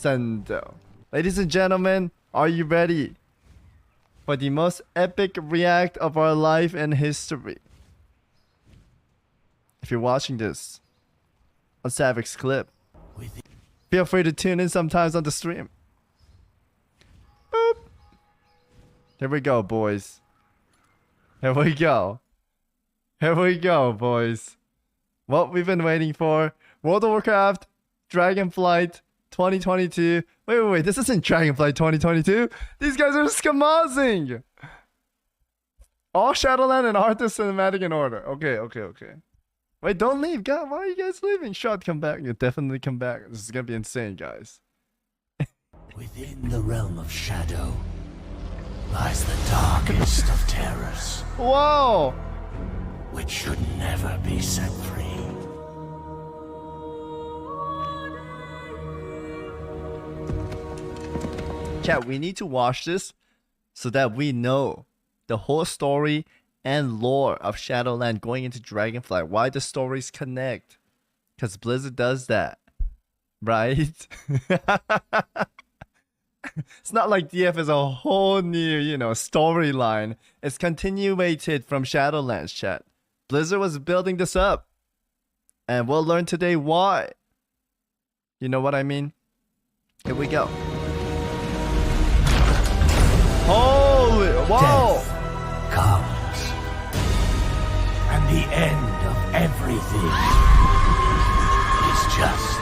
Sendo. Ladies and gentlemen, are you ready for the most epic react of our life and history? If you're watching this on Savix clip, feel free to tune in sometimes on the stream. Boop. Here we go, boys. Here we go. Here we go, boys. What we've been waiting for. World of Warcraft, Dragonflight 2022. Wait. This isn't Dragonflight 2022. These guys are schemazing. All Shadowland and Arthas cinematic in order. Okay. Wait, don't leave. God, why are you guys leaving? Shot, come back. You'll definitely come back. This is gonna be insane, guys. Within the realm of shadow lies the darkest of terrors. Whoa! Which should never be set free. Chat, we need to watch this so that we know the whole story and lore of Shadowland going into Dragonflight. Why the stories connect. Because Blizzard does that. Right? It's not like DF is a whole new, storyline. It's continuated from Shadowlands, chat. Blizzard was building this up. And we'll learn today why. You know what I mean? Here we go. Holy, whoa! Death comes. And the end of everything is just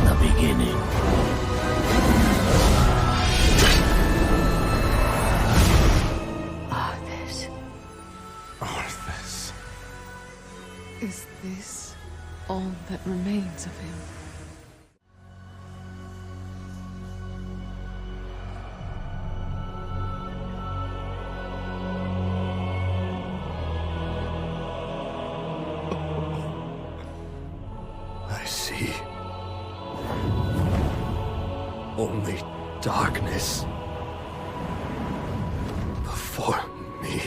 the beginning. Arthas. Is this all that remains of him? I see only darkness before me.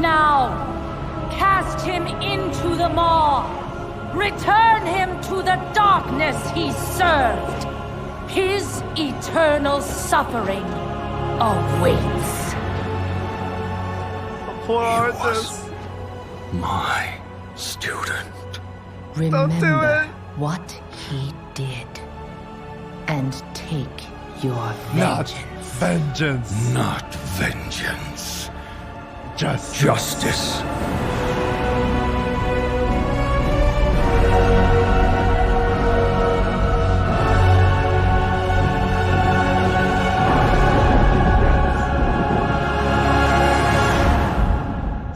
Now, cast him into the maw. Return him to the darkness he served. His eternal suffering awaits. Poor Arthas. My student. Remember what he did, and take your vengeance. Vengeance. Not vengeance. Justice.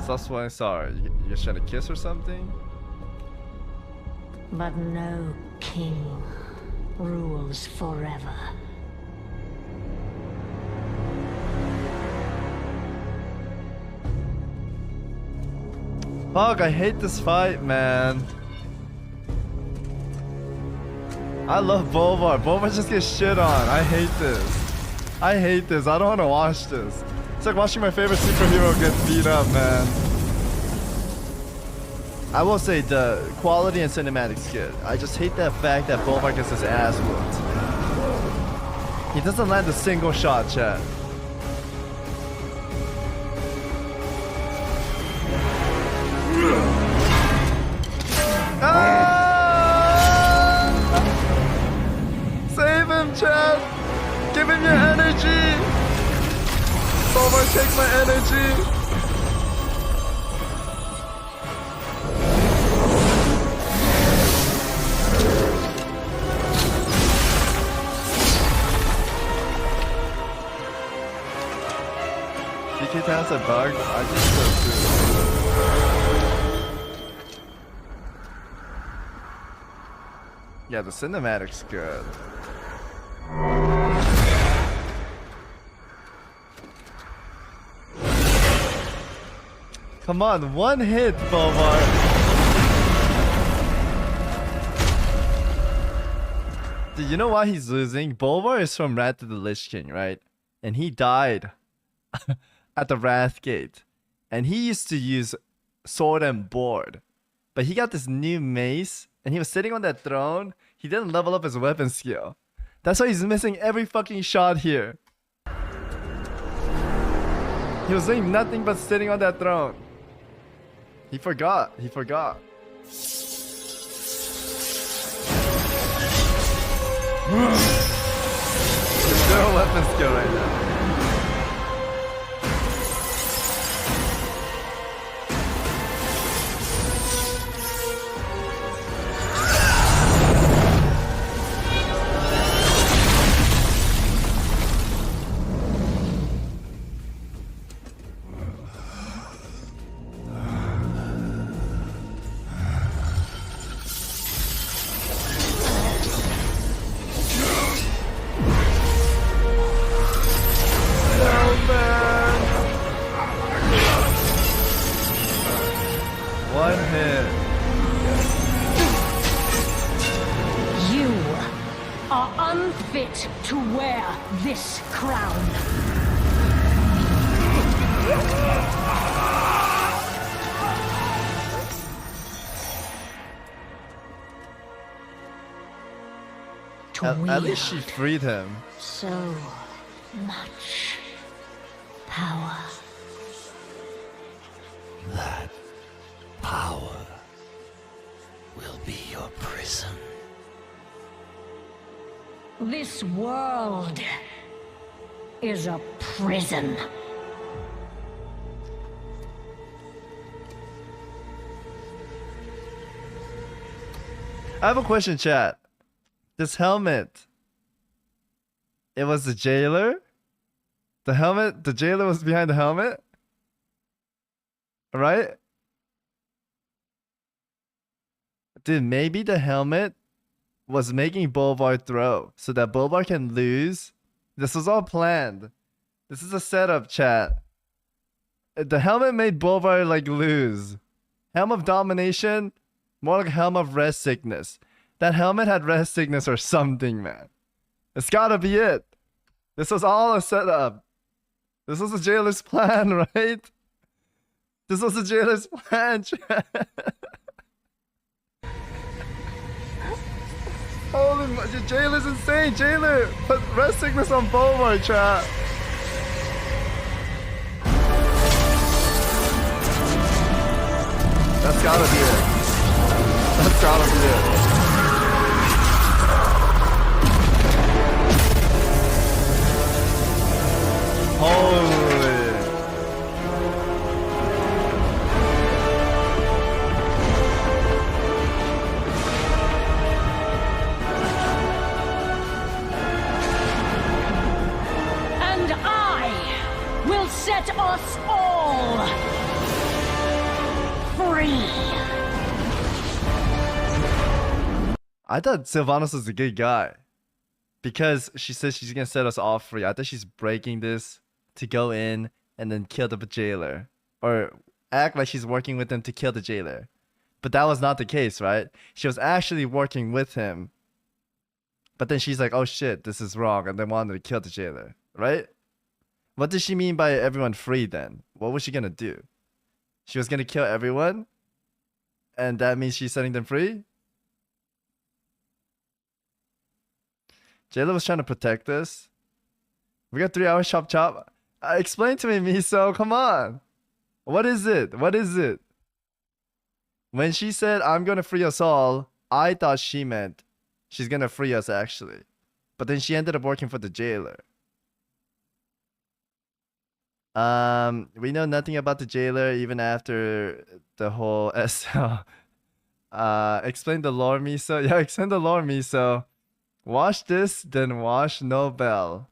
That's what I saw. You guys trying to kiss or something? But no king rules forever. Fuck, I hate this fight, man. I love Bolvar. Bolvar just gets shit on. I hate this. I don't want to watch this. It's like watching my favorite superhero get beat up, man. I will say the quality and cinematics good. I just hate that fact that Bolvar gets his ass whooped. He doesn't land a single shot, chat. Save him, chat! Give him your energy! Bolvar, take my energy! DK Town's a bug? I think so too. Yeah, the cinematic's good. Come on, one hit, Bolvar. Do you know why he's losing? Bolvar is from Wrath of the Lich King, right? And he died at the Wrath Gate. And he used to use sword and board. But he got this new mace, and he was sitting on that throne. He didn't level up his weapon skill. That's why he's missing every fucking shot here. He was doing nothing but sitting on that throne. He forgot. He forgot. There's zero weapon skill right now. To wear this crown. At least she freed him. So much power. That power will be your prison. This world is a prison. I have a question, chat. This helmet, it was the jailer? The jailer was behind the helmet? Right? Dude, maybe the helmet was making Bolvar throw so that Bolvar can lose. This was all planned. This is a setup, chat. The helmet made Bolvar like lose. Helm of domination, more like helm of rest sickness. That helmet had rest sickness or something, man. It's gotta be it. This was all a setup. This was the jailer's plan, right? This was the jailer's plan, chat. Holy, your jailer's insane, jailer! Put rest sickness on Bolvar, chat. That's gotta be it. That's gotta be it. Holy. And I will set us all free. I thought Sylvanas was a good guy. Because she says she's gonna set us all free. I thought she's breaking this to go in and then kill the jailer. Or act like she's working with him to kill the jailer. But that was not the case, right? She was actually working with him. But then she's like, oh shit, this is wrong. And then wanted to kill the jailer, right? What did she mean by everyone free then? What was she gonna do? She was gonna kill everyone? And that means she's setting them free? Jailer was trying to protect us. We got 3 hours chop chop. Explain to me, Miso. Come on. What is it? What is it? When she said, I'm going to free us all, I thought she meant she's going to free us actually. But then she ended up working for the jailer. We know nothing about the jailer even after the whole SL. Explain the lore, Miso. Yeah, explain the lore, Miso. Watch this, then watch Nobel.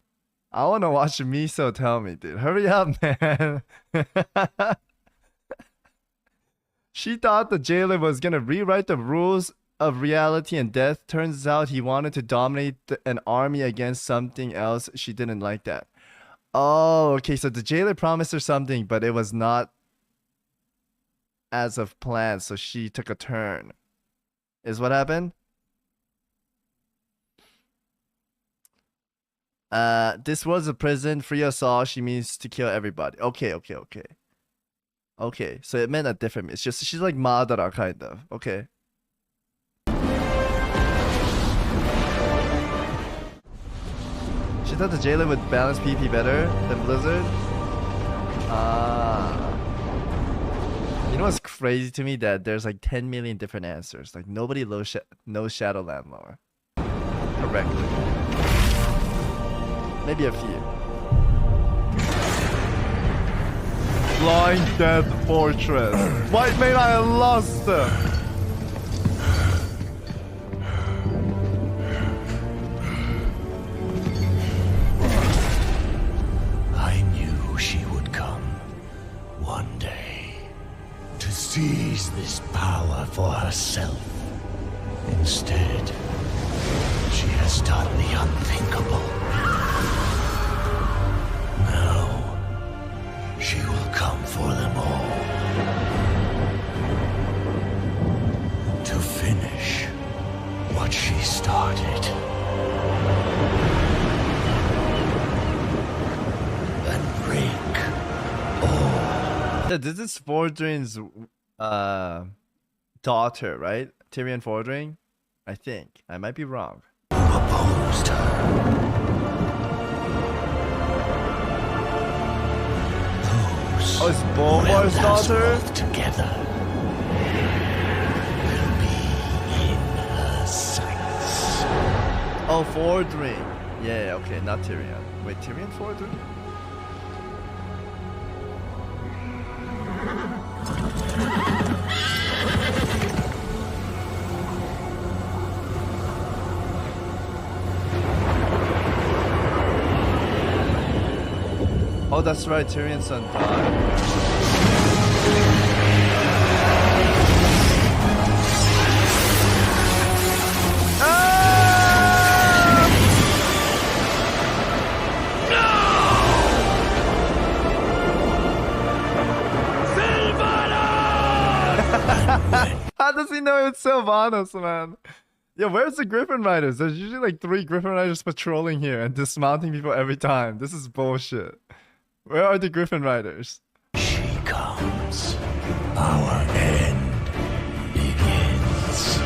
I want to watch Miso tell me, dude. Hurry up, man. She thought the jailer was going to rewrite the rules of reality and death. Turns out he wanted to dominate an army against something else. She didn't like that. Oh, okay. So the jailer promised her something, but it was not as of planned. So she took a turn. Is what happened? This was a prison. Free us all. She means to kill everybody. Okay. Okay, so it meant a different. It's just she's like Madara kind of. Okay. She thought the jailer would balance PP better than Blizzard. You know what's crazy to me? That there's like 10 million different answers. Like nobody knows Shadowland lore correctly. Maybe a few. Blind Death Fortress. Why may I lost? I knew she would come one day to seize this power for herself. Instead, she has done the unthinkable. Now, she will come for them all. To finish what she started. And break all. This is Fordring's daughter, right? Tyrion Fordring? I think. I might be wrong. Who opposed her. Oh, it's Bulwar's daughter? Together will be in her sights. Oh, Fordring. Yeah, okay, not Tyrion. Wait, Tyrion Fordring? Oh, that's right, Tyrion's son died. How does he know it's Sylvanas, man? Yo, where's the Griffin Riders? There's usually like 3 Griffin Riders patrolling here and dismounting people every time. This is bullshit. Where are the Griffin Riders? She comes. Our end begins.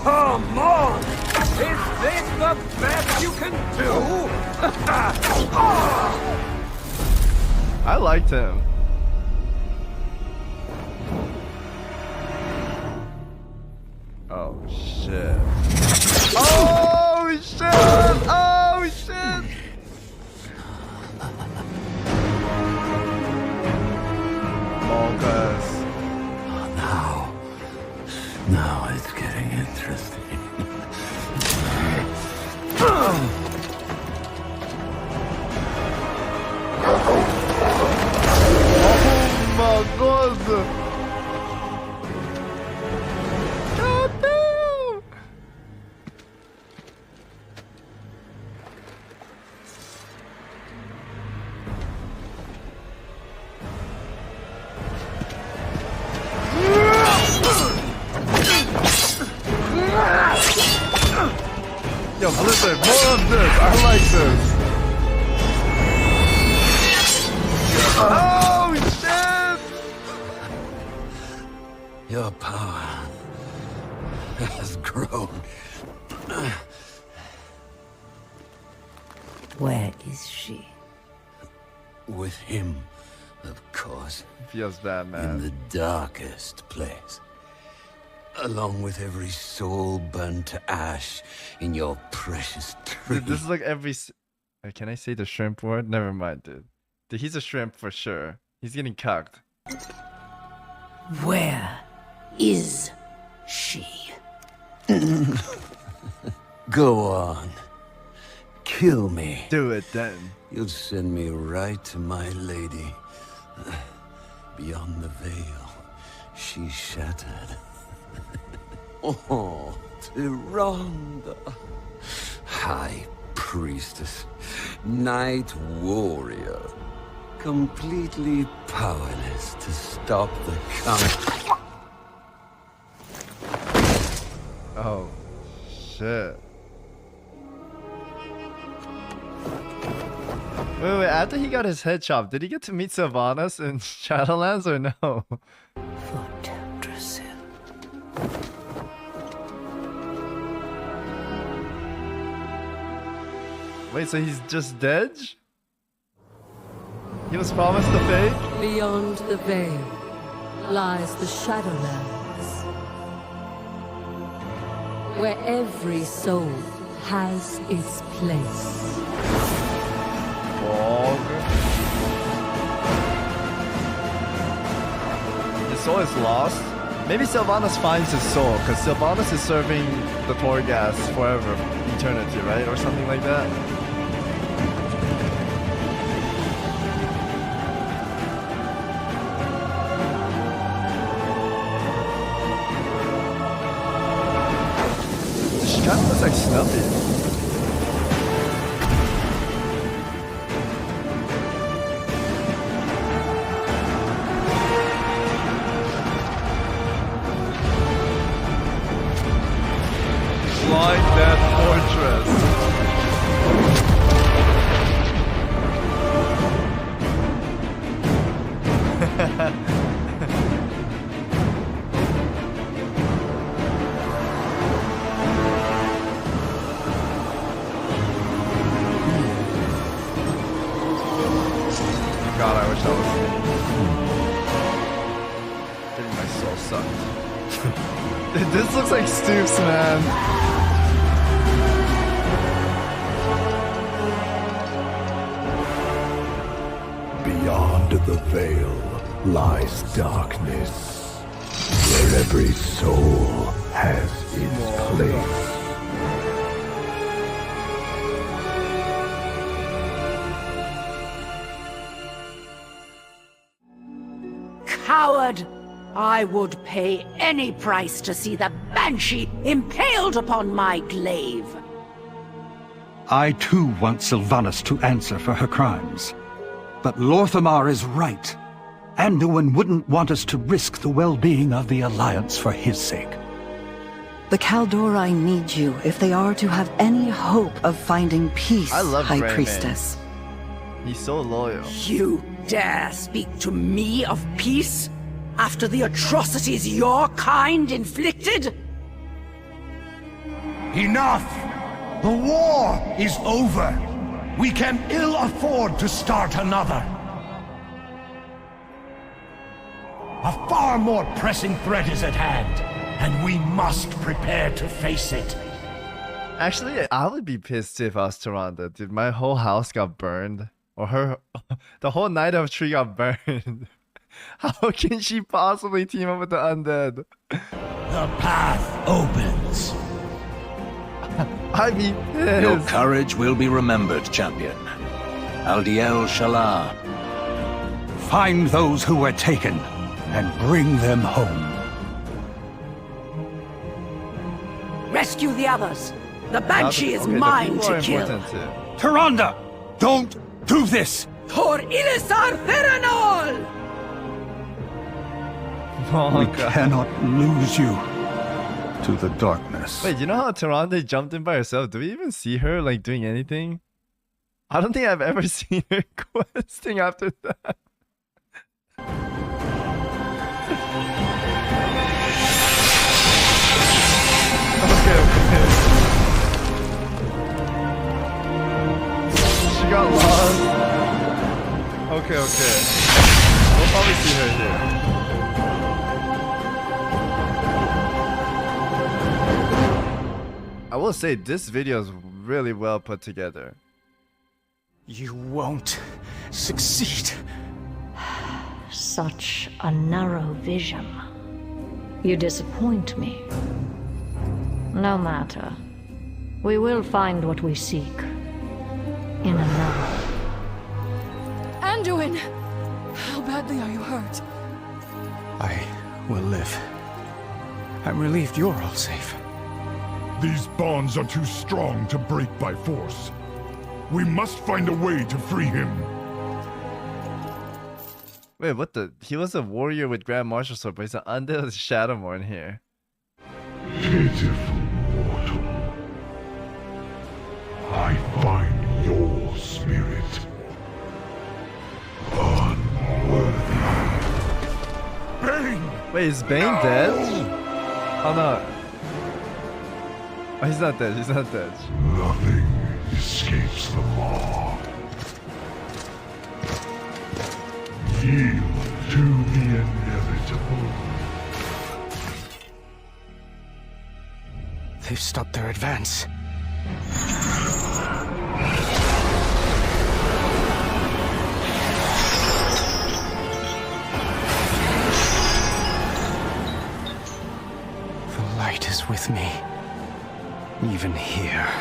Come on! Is this the best you can do? I liked him. Oh shit. Oh shit! Oh shit! Monkas. Now it's getting interesting. Oh my god! Yo, Blizzard, more of this. I like this. Oh shit! Your power has grown. Where is she? With him, of course. Feels bad, In man. the darkest place. Along with every soul burned to ash in your precious tree. Dude, this is like every. Can I say the shrimp word? Never mind, dude. Dude, he's a shrimp for sure. He's getting cucked. Where is she? Go on. Kill me. Do it then. You'll send me right to my lady. Beyond the veil, she shattered. Oh, Tyrande. High priestess, night warrior, completely powerless to stop the count. Oh, shit. Wait, after he got his head chopped, did he get to meet Sylvanas in Shadowlands or no? Wait, so he's just dead? He was promised the fake? Beyond the veil lies the Shadowlands, where every soul has its place. His soul is lost? Maybe Sylvanas finds his soul, because Sylvanas is serving the Torghast forever, eternity, right? Or something like that? She kind of looks like Snuffy. Like that fortress. God, I wish I was getting my soul sucked. This looks like Stoopzz, man. Beyond the veil lies darkness, where every soul has its place. Coward! I would pay any price to see the Banshee impaled upon my glaive. I too want Sylvanas to answer for her crimes. But Lorthamar is right. Anduin wouldn't want us to risk the well-being of the Alliance for his sake. The Kaldori need you if they are to have any hope of finding peace, I love High Grey Priestess. Man. He's so loyal. You dare speak to me of peace after the atrocities your kind inflicted? Enough! The war is over! We can ill afford to start another. A far more pressing threat is at hand, and we must prepare to face it. Actually, I would be pissed if I was Tyrande. Dude, my whole house got burned. Or the whole Night of Tree got burned. How can she possibly team up with the undead? The path opens. I'd be pissed. Your courage will be remembered, champion. Aldiel Shalar. Find those who were taken and bring them home. Rescue the others. The Banshee is mine to kill. Tyrande, don't do this. For Ilisar Feranol! Oh, we God. cannot lose you to the darkness. Wait, you know how Tyrande jumped in by herself? Do we even see her like doing anything? I don't think I've ever seen her questing after that. Okay. She got lost. Okay. We'll probably see her here. I will say this video is really well put together. You won't succeed. Such a narrow vision. You disappoint me. No matter. We will find what we seek. In another. Anduin! How badly are you hurt? I will live. I'm relieved you're all safe. These bonds are too strong to break by force. We must find a way to free him. Wait, what the? He was a warrior with Grand Martial Sword, but he's an undead with Shadowmourne here. Pitiful mortal. I find your spirit Wait, is Bane dead? Oh no. Oh, he's not dead. He's not dead. Nothing escapes the law. Yield to the inevitable. They've stopped their advance. The light is with me, even here.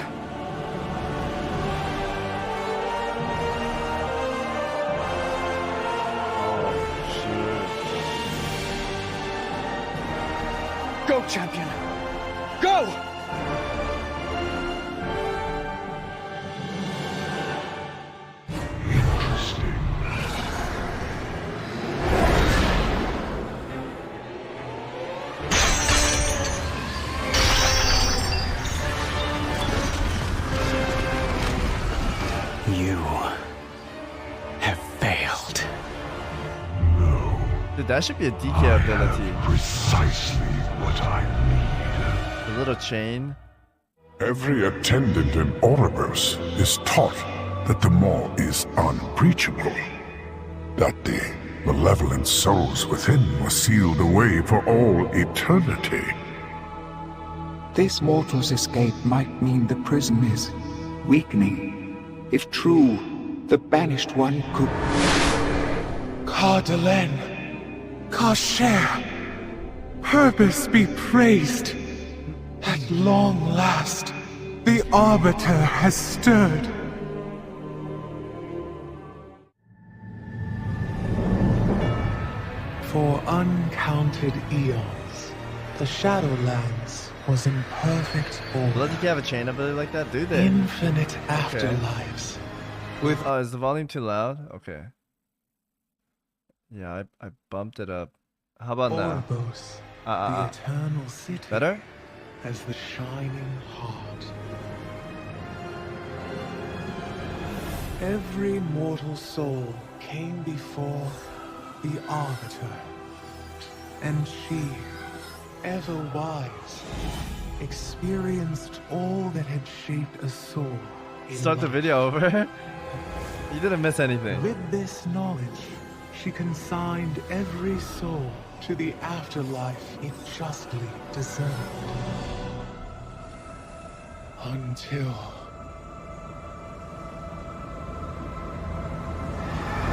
Go, champion! Go! You have failed. Dude, that should be a DK ability. Precisely what I need. The little chain. Every attendant in Oribos is taught that the maw is unbreachable. That the malevolent souls within were sealed away for all eternity. This mortal's escape might mean the prison is weakening. If true, the banished one could... Cardelen, Karcher, purpose be praised. At long last, the Arbiter has stirred. For uncounted eons, the Shadowlands was in perfect order. Doesn't he have a chain ability like that? Do they? Infinite afterlives. With is the volume too loud? Okay. Yeah, I bumped it up. How about now? Oribos, the eternal city. Better? As the shining heart. Every mortal soul came before the Arbiter, and she, ever wise, experienced all that had shaped a soul. Start the video over. You didn't miss anything. With this knowledge, she consigned every soul to the afterlife it justly deserved. Until...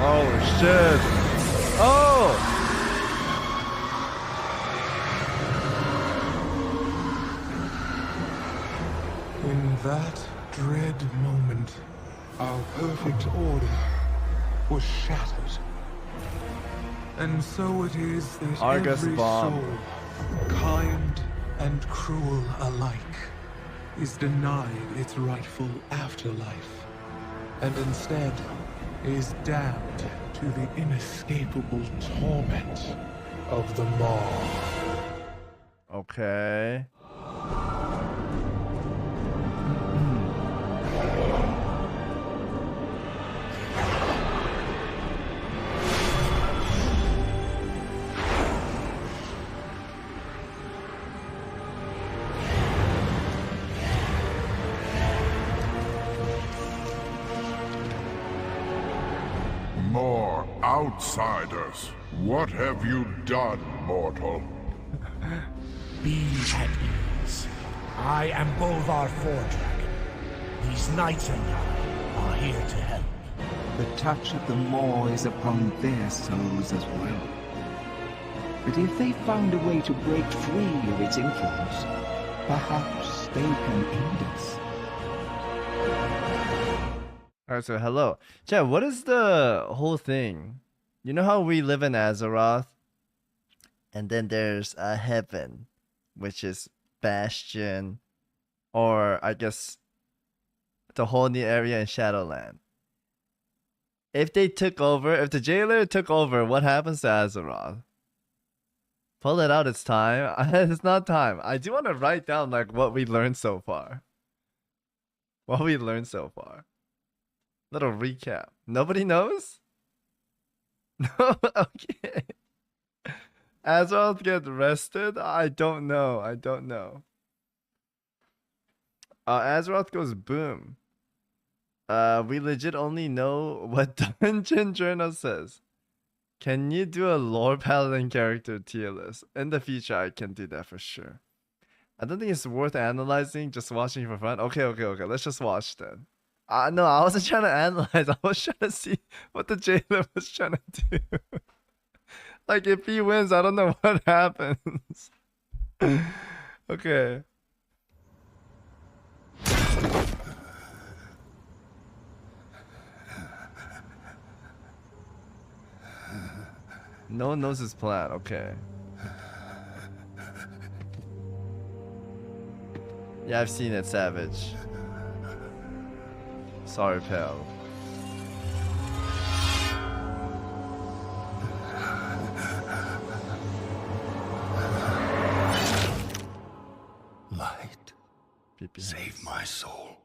Oh shit! Oh! In that dread moment, our perfect order was shattered. And so it is that Argus every bomb. soul, kind and cruel alike, is denied its rightful afterlife, and instead is damned to the inescapable torment of the maw. Okay. More outsiders. What have you done, mortal? Be at ease. I am Bolvar Fordragon. These knights and I are here to help. The touch of the maw is upon their souls as well. But if they found a way to break free of its influence, perhaps they can aid us. Alright, so hello. Chat, what is the whole thing? You know how we live in Azeroth? And then there's a heaven, which is Bastion, or I guess the whole new area in Shadowland. If they took over, if the jailer took over, what happens to Azeroth? Pull it out, it's time. It's not time. I do want to write down like what we learned so far. What we learned so far. Little recap. Nobody knows? No? Okay. Azeroth get rested? I don't know. I don't know. Azeroth goes boom. We legit only know what Dungeon Journal says. Can you do a lore paladin character tier list? In the future, I can do that for sure. I don't think it's worth analyzing, just watching for fun. Okay. Let's just watch then. No, I wasn't trying to analyze. I was trying to see what the jailer was trying to do. Like, if he wins, I don't know what happens. Okay. No one knows his plan. Okay. Yeah, I've seen it, Savage. Sorry, pal. Light, save my soul.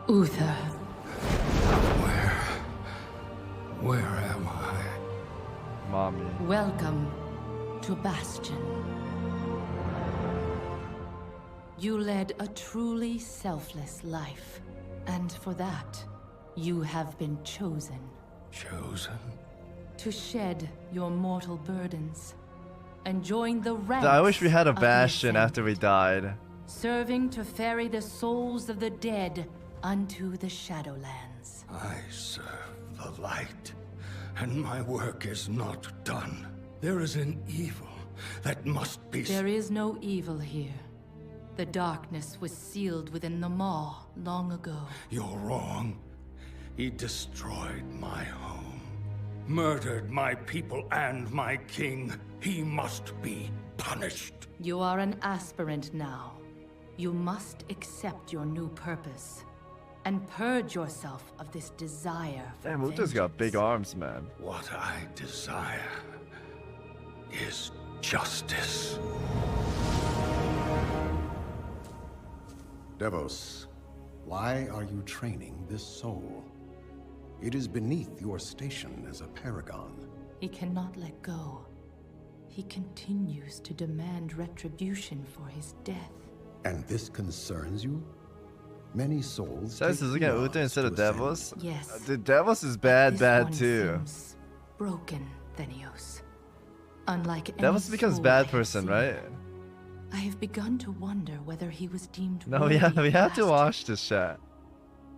Uther. Where am I? Mommy. Welcome to Bastion. You led a truly selfless life, and for that, you have been chosen. Chosen? To shed your mortal burdens and join the ranks. I wish we had a Bastion after we died. Serving to ferry the souls of the dead unto the Shadowlands. I serve the light, and my work is not done. There is an evil that must be... There is no evil here. The darkness was sealed within the Maw long ago. You're wrong. He destroyed my home, murdered my people and my king. He must be punished. You are an aspirant now. You must accept your new purpose and purge yourself of this desire for Damn, Uther's got big arms, man. What I desire is justice. Devos, why are you training this soul? It is beneath your station as a paragon. He cannot let go. He continues to demand retribution for his death. And this concerns you? Many souls. Says is looking at Uther instead of Devos. Yes. The Devos is bad too. Seems broken, Thenios. Unlike any Devos becomes soul bad I person, have right? seen, I have begun to wonder whether he was deemed No, worthy yeah, we of have to Bastion watch this chat.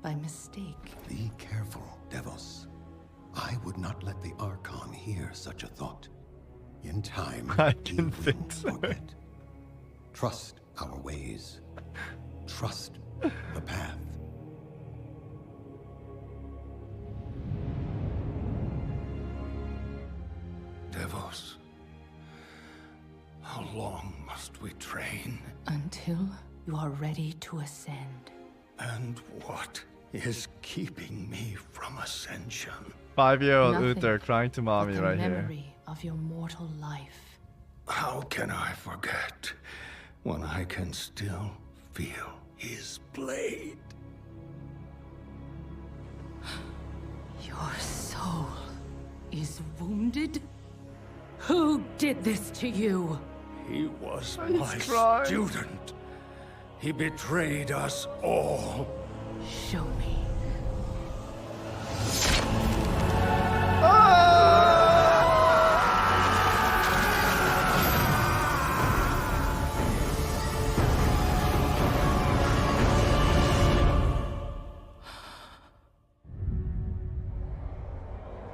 by mistake. Be careful, Devos. I would not let the Archon hear such a thought. In time, I can fix it. Trust our ways. Trust the path. Devos, how long must we train? Until you are ready to ascend. And what is keeping me from ascension? 5-year-old Nothing Uther crying to mommy but the right here. memory of your mortal life. How can I forget when I can still feel his blade? Your soul is wounded? Who did this to you? He was He's my crying. student. He betrayed us all. Show me.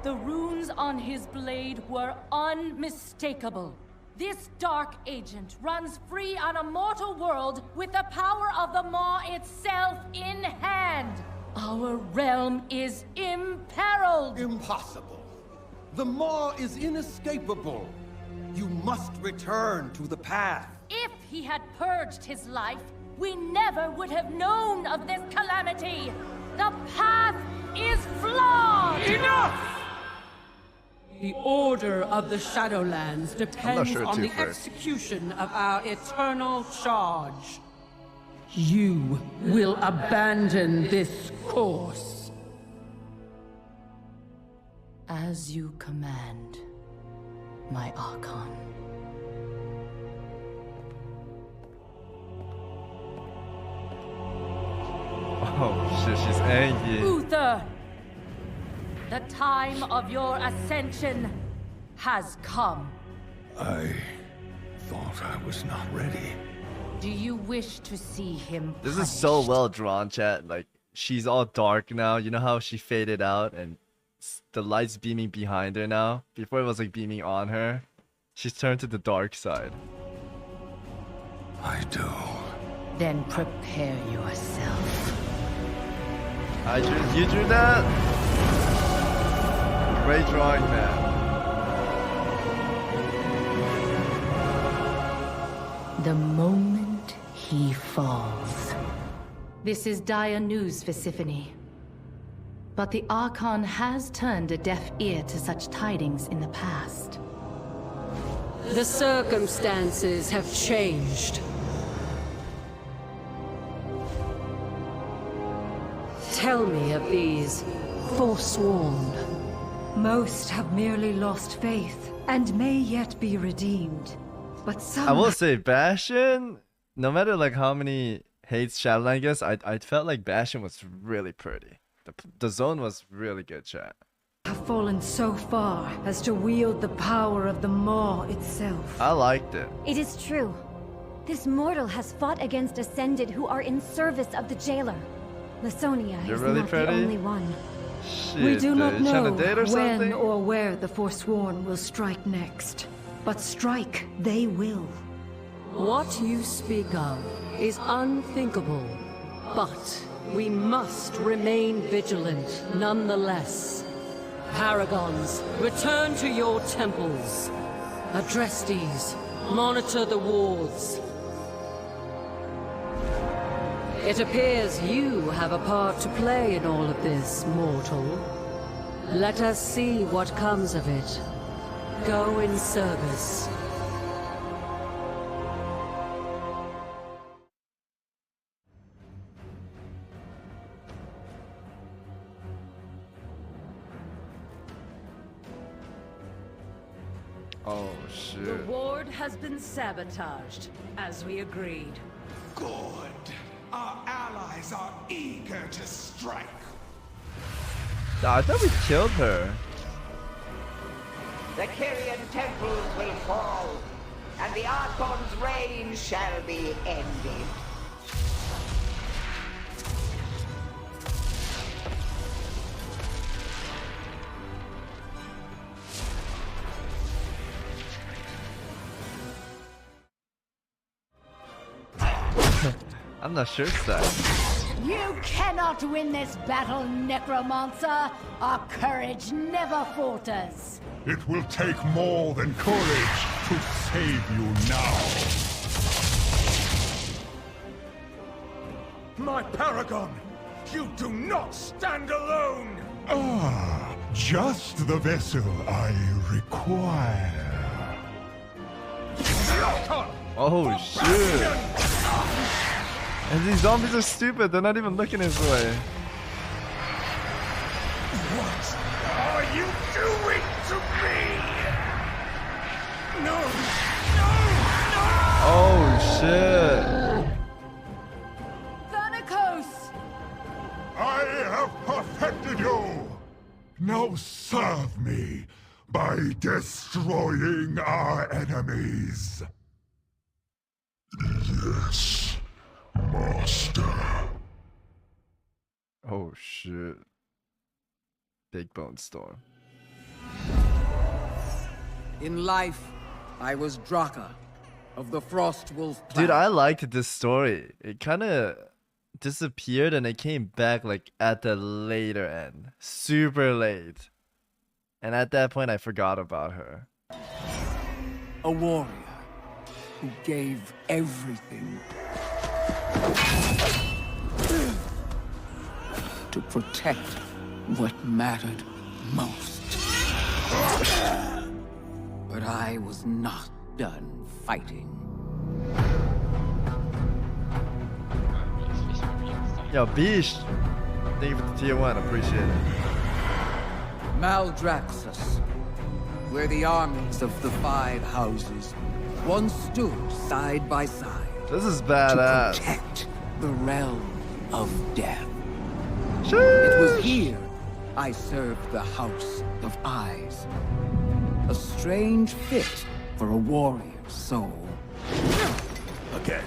The runes on his blade were unmistakable. This dark agent runs free on a mortal world with the power of the Maw itself in hand. Our realm is imperiled. Impossible. The Maw is inescapable. You must return to the path. If he had purged his life, we never would have known of this calamity. The path is flawed. Enough! The order of the Shadowlands depends sure on too, the Fred. execution of our eternal charge. You will abandon this course. As you command, my Archon. Oh shit, she's angry. Uther! The time of your ascension has come. I thought I was not ready. Do you wish to see him This is so well drawn, chat. Like, she's all dark now. You know how she faded out and the light's beaming behind her now? Before it was like beaming on her. She's turned to the dark side. I do. Then prepare yourself. You drew that? Great drawing, man. The moment he falls. This is dire news for Siphonie. But the Archon has turned a deaf ear to such tidings in the past. The circumstances have changed. Tell me of these Forsworn. Most have merely lost faith, and may yet be redeemed. But some... I will say, Bastion, no matter like how many hates Shadowlands gets, I felt like Bastion was really pretty. The zone was really good, chat. have fallen so far as to wield the power of the Maw itself. I liked it. It is true. This mortal has fought against Ascended who are in service of the jailer. Lasonia is really not pretty? the only one. Shit, We do not you trying know to date or when something? or where the Forsworn will strike next. But strike they will. What you speak of is unthinkable, but we must remain vigilant nonetheless. Paragons, return to your temples. Adrestes, monitor the wards. It appears you have a part to play in all of this, mortal. Let us see what comes of it. Go in service. Oh The shit. ward has been sabotaged, as we agreed. Good. Our allies are eager to strike. I thought we killed her. The Kyrian temples will fall, and the Archon's reign shall be ended. I'm not sure it's that. You cannot win this battle, Necromancer! Our courage never falters! It will take more than courage to save you now. My Paragon, you do not stand alone! Ah, just the vessel I require. Oh shit. And these zombies are stupid, they're not even looking his way. What are you doing to me? No! Oh shit. Thanatos! I have perfected you! Now serve me by destroying our enemies. Yes, Master. Oh shit. Big Bone Storm. In life, I was Draka of the Frost Wolf clan. Dude, I liked this story. It kind of disappeared and it came back like at the later end. Super late. And at that point I forgot about her. A warrior who gave everything to protect what mattered most. But I was not done fighting. Yo, Beast. Thank you for the tier 1. Appreciate it. Maldraxxus, where the armies of the 5 houses once stood side by side. This is badass. To protect the realm of death. Sheesh. It was here I served the House of Eyes. A strange fit for a warrior's soul. Again.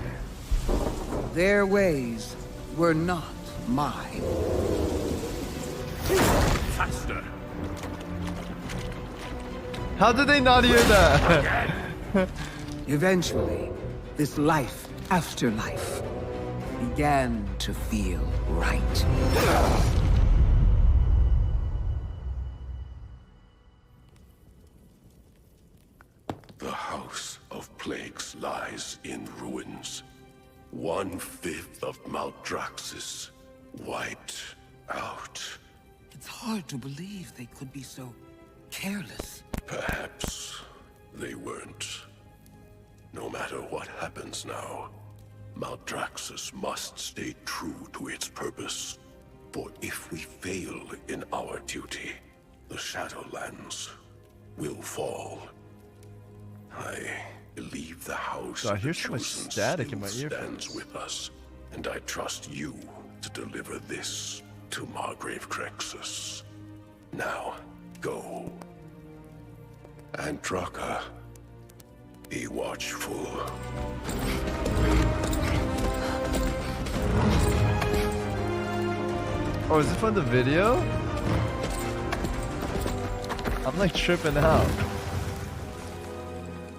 Their ways were not mine. Faster. How did they not hear that? Eventually, this life after life began to feel right. The House of Plagues lies in ruins. 1/5 of Maldraxxus wiped out. It's hard to believe they could be so careless. Perhaps they weren't. No matter what happens now, Maldraxxus must stay true to its purpose. For if we fail in our duty, the Shadowlands will fall. I believe the House I of the hear so much Chosen static in my still earphones. stands with us, and I trust you to deliver this to Margrave Crexus. Now, go. Andraka, be watchful. Oh, is it from the video? I'm like tripping out.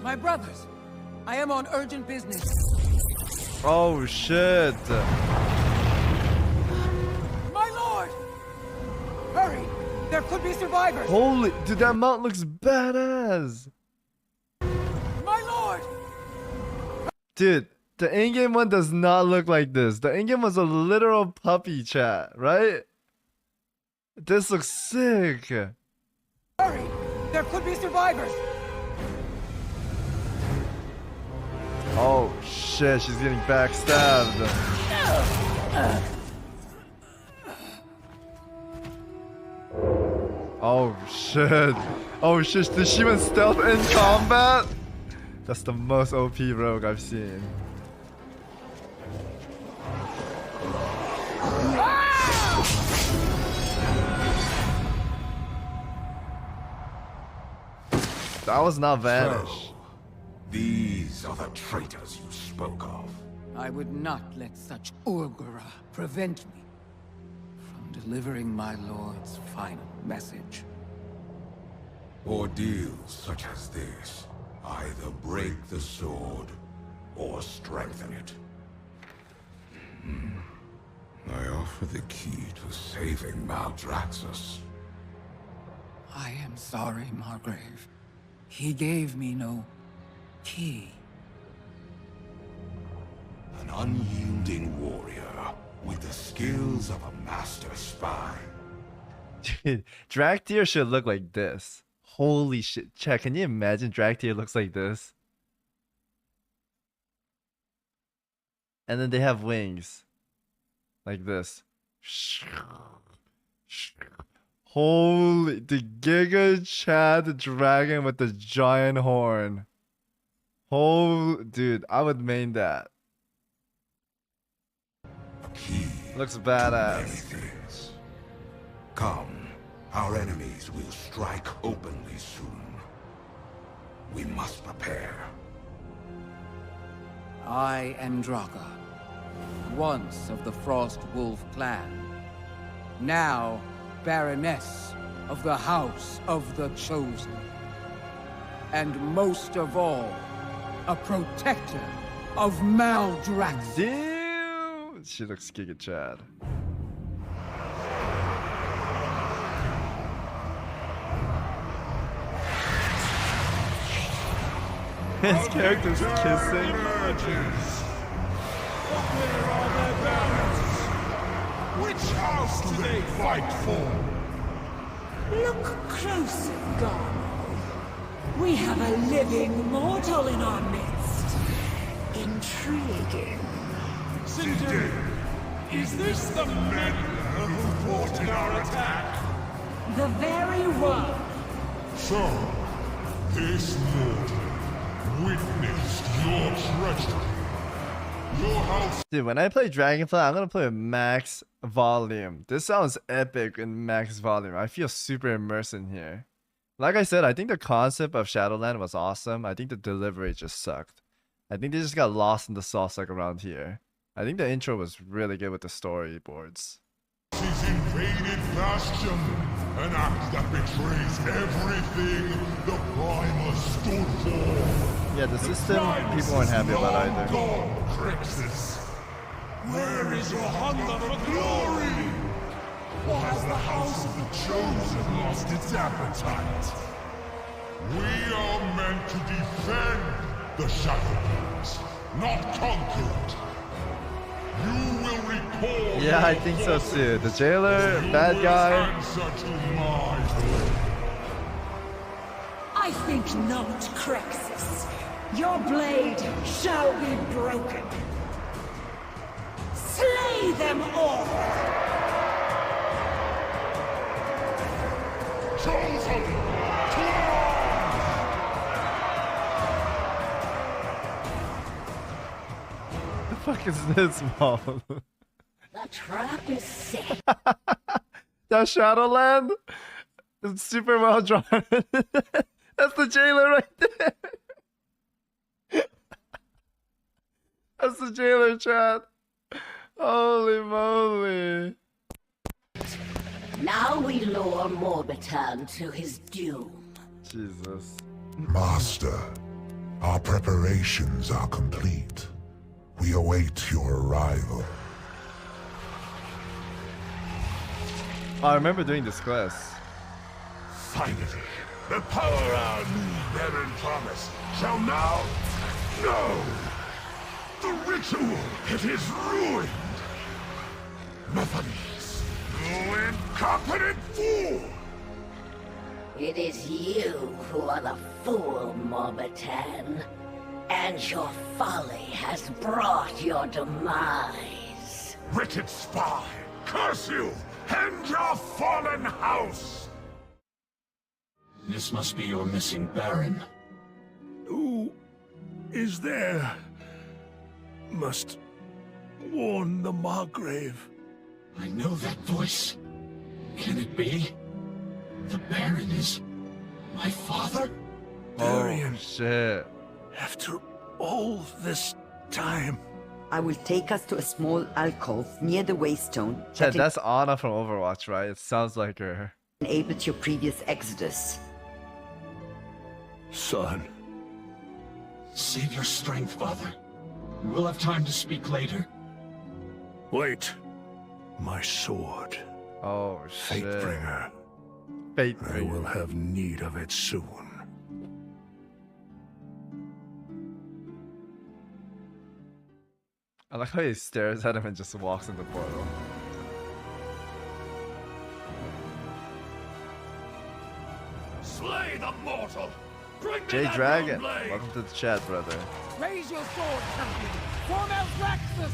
My brothers, I am on urgent business. Oh shit. My lord! Hurry! There could be survivors! Holy, dude, that mount looks badass. My lord! Dude, the in-game one does not look like this. The in-game was a literal puppy chat, right? This looks sick. Hurry! There could be survivors! Oh shit, she's getting backstabbed. Oh shit. Oh shit, did she even stealth in combat? That's the most OP rogue I've seen. That was not Vanish. So, these are the traitors you spoke of. I would not let such Urgura prevent me from delivering my lord's final message. Ordeals such as this either break the sword or strengthen it. I offer the key to saving Maldraxxus. I am sorry, Margrave. He gave me no key. An unyielding warrior with the skills of a master spy. Dude, Draktyr should look like this. Holy shit. Chat, can you imagine Draktyr looks like this? And then they have wings. Like this. Holy, the Giga Chad dragon with the giant horn. Oh, dude, I would main that. Looks badass. Come, our enemies will strike openly soon. We must prepare. I am Andraka, once of the Frost Wolf clan, now Baroness of the House of the Chosen, and most of all, a protector of Maldraxxus. Damn! She looks Giga Chad. His character's kissing. Which house do they fight for? Look closer, Garmo. We have a living mortal in our midst. Intriguing. Cinder, Is this the meddler who thwarted our attack? The very one. So, this mortal witnessed your treachery. Your house. Dude, when I play Dragonfly, I'm gonna play with max volume. This sounds epic in max volume. I feel super immersed in here. Like I said, I think the concept of Shadowland was awesome. I think the delivery just sucked. I think they just got lost in the sauce like around here. I think the intro was really good with the storyboards. He's invaded Bastion, an act that betrays everything the Primus stood for. Yeah, the system people weren't happy about either. Gone, Crixus. Where is your hunger for glory? Or has the House of the Chosen lost its appetite? We are meant to defend the Shadowlands, not conquer it. You will recall. Yeah, I think so too. The jailer, bad guy. Answer to my will. I think not, Crixus. Your blade shall be broken. Slay them all! Chosen! The fuck is this, Mom? The trap is set. That Shadowland is super well drawn. That's the jailer right there. That's the jailer, chat. Holy moly. Now we lure Morbitan to his doom. Jesus. Master, our preparations are complete. We await your arrival. Oh, I remember doing this quest. Finally, the power our new Baron promised shall now... No! The ritual, it is ruined! Methodist, you incompetent fool! It is you who are the fool, Morbitan. And your folly has brought your demise. Wretched spy! Curse you! And your fallen house! This must be your missing Baron. Who is there? Must warn the Margrave. I know that voice. Can it be? The Baron is my father? Oh, shit. After all this time. I will take us to a small alcove near the waystone. Chat, that's Ana from Overwatch, right? It sounds like her. Enabled your previous exodus. Son. Save your strength, father. We'll have time to speak later. Wait. My sword. Oh, shit. Fatebringer. Fatebringer. I will have need of it soon. I like how he stares at him and just walks in the portal. Slay the mortal! J Dragon, welcome to the chat, brother. Raise your sword, champion! Form out Raxus!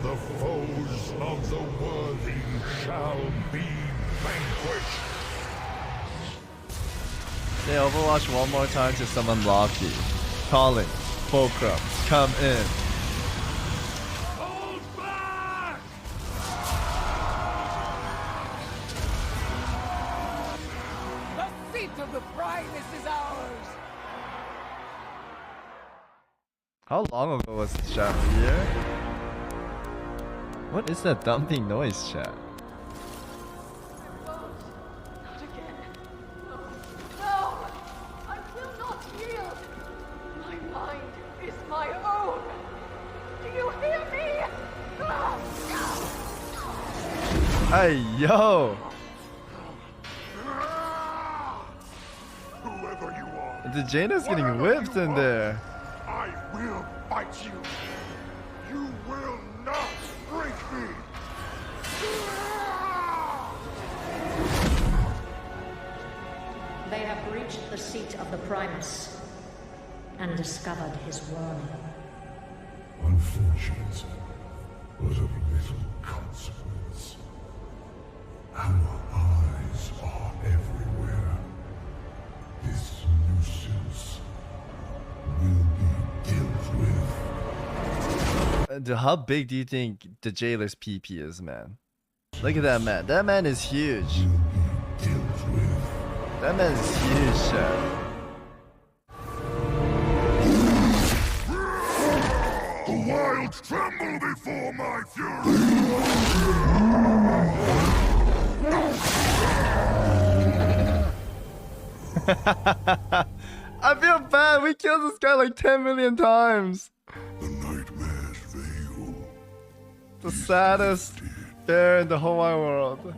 The foes of the worthy shall be vanquished. They Overwatch one more time to summon Loki. Calling, Fulcrum, come in. Hold back! The seat of the Primus is ours! How long ago was this chat? A year? What is that dumping noise, chat? No! I will not yield! My mind is my own! Do you hear me? Hey, yo! Whoever you are, The Jaina's getting whipped in there. I will fight you. You will not break me. reached the seat of the Primus and discovered his warning. Unfortunate, but of little consequence. Our eyes are everywhere. This nuisance will be dealt with. How big do you think the jailer's PP is, man? Look at that man. That man is huge. That man is huge, chat. The wilds tremble before my fury! I feel bad. We killed this guy like 10 million times. The nightmare's veil. The saddest bear in the whole wide world.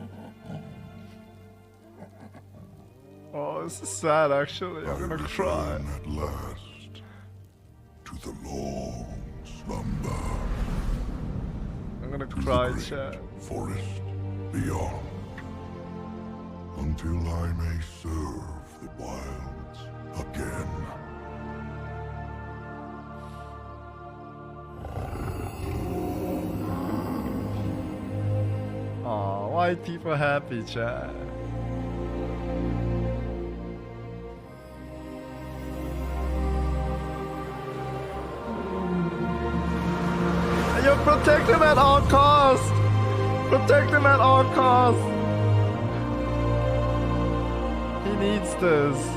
Oh, this is sad actually. I'm gonna cry. At last, to the long slumber. I'm gonna cry, chat. Forest beyond. Until I may serve the wilds again. Aw, why people happy, chat? Yo, protect him at all costs! Protect him at all costs! He needs this.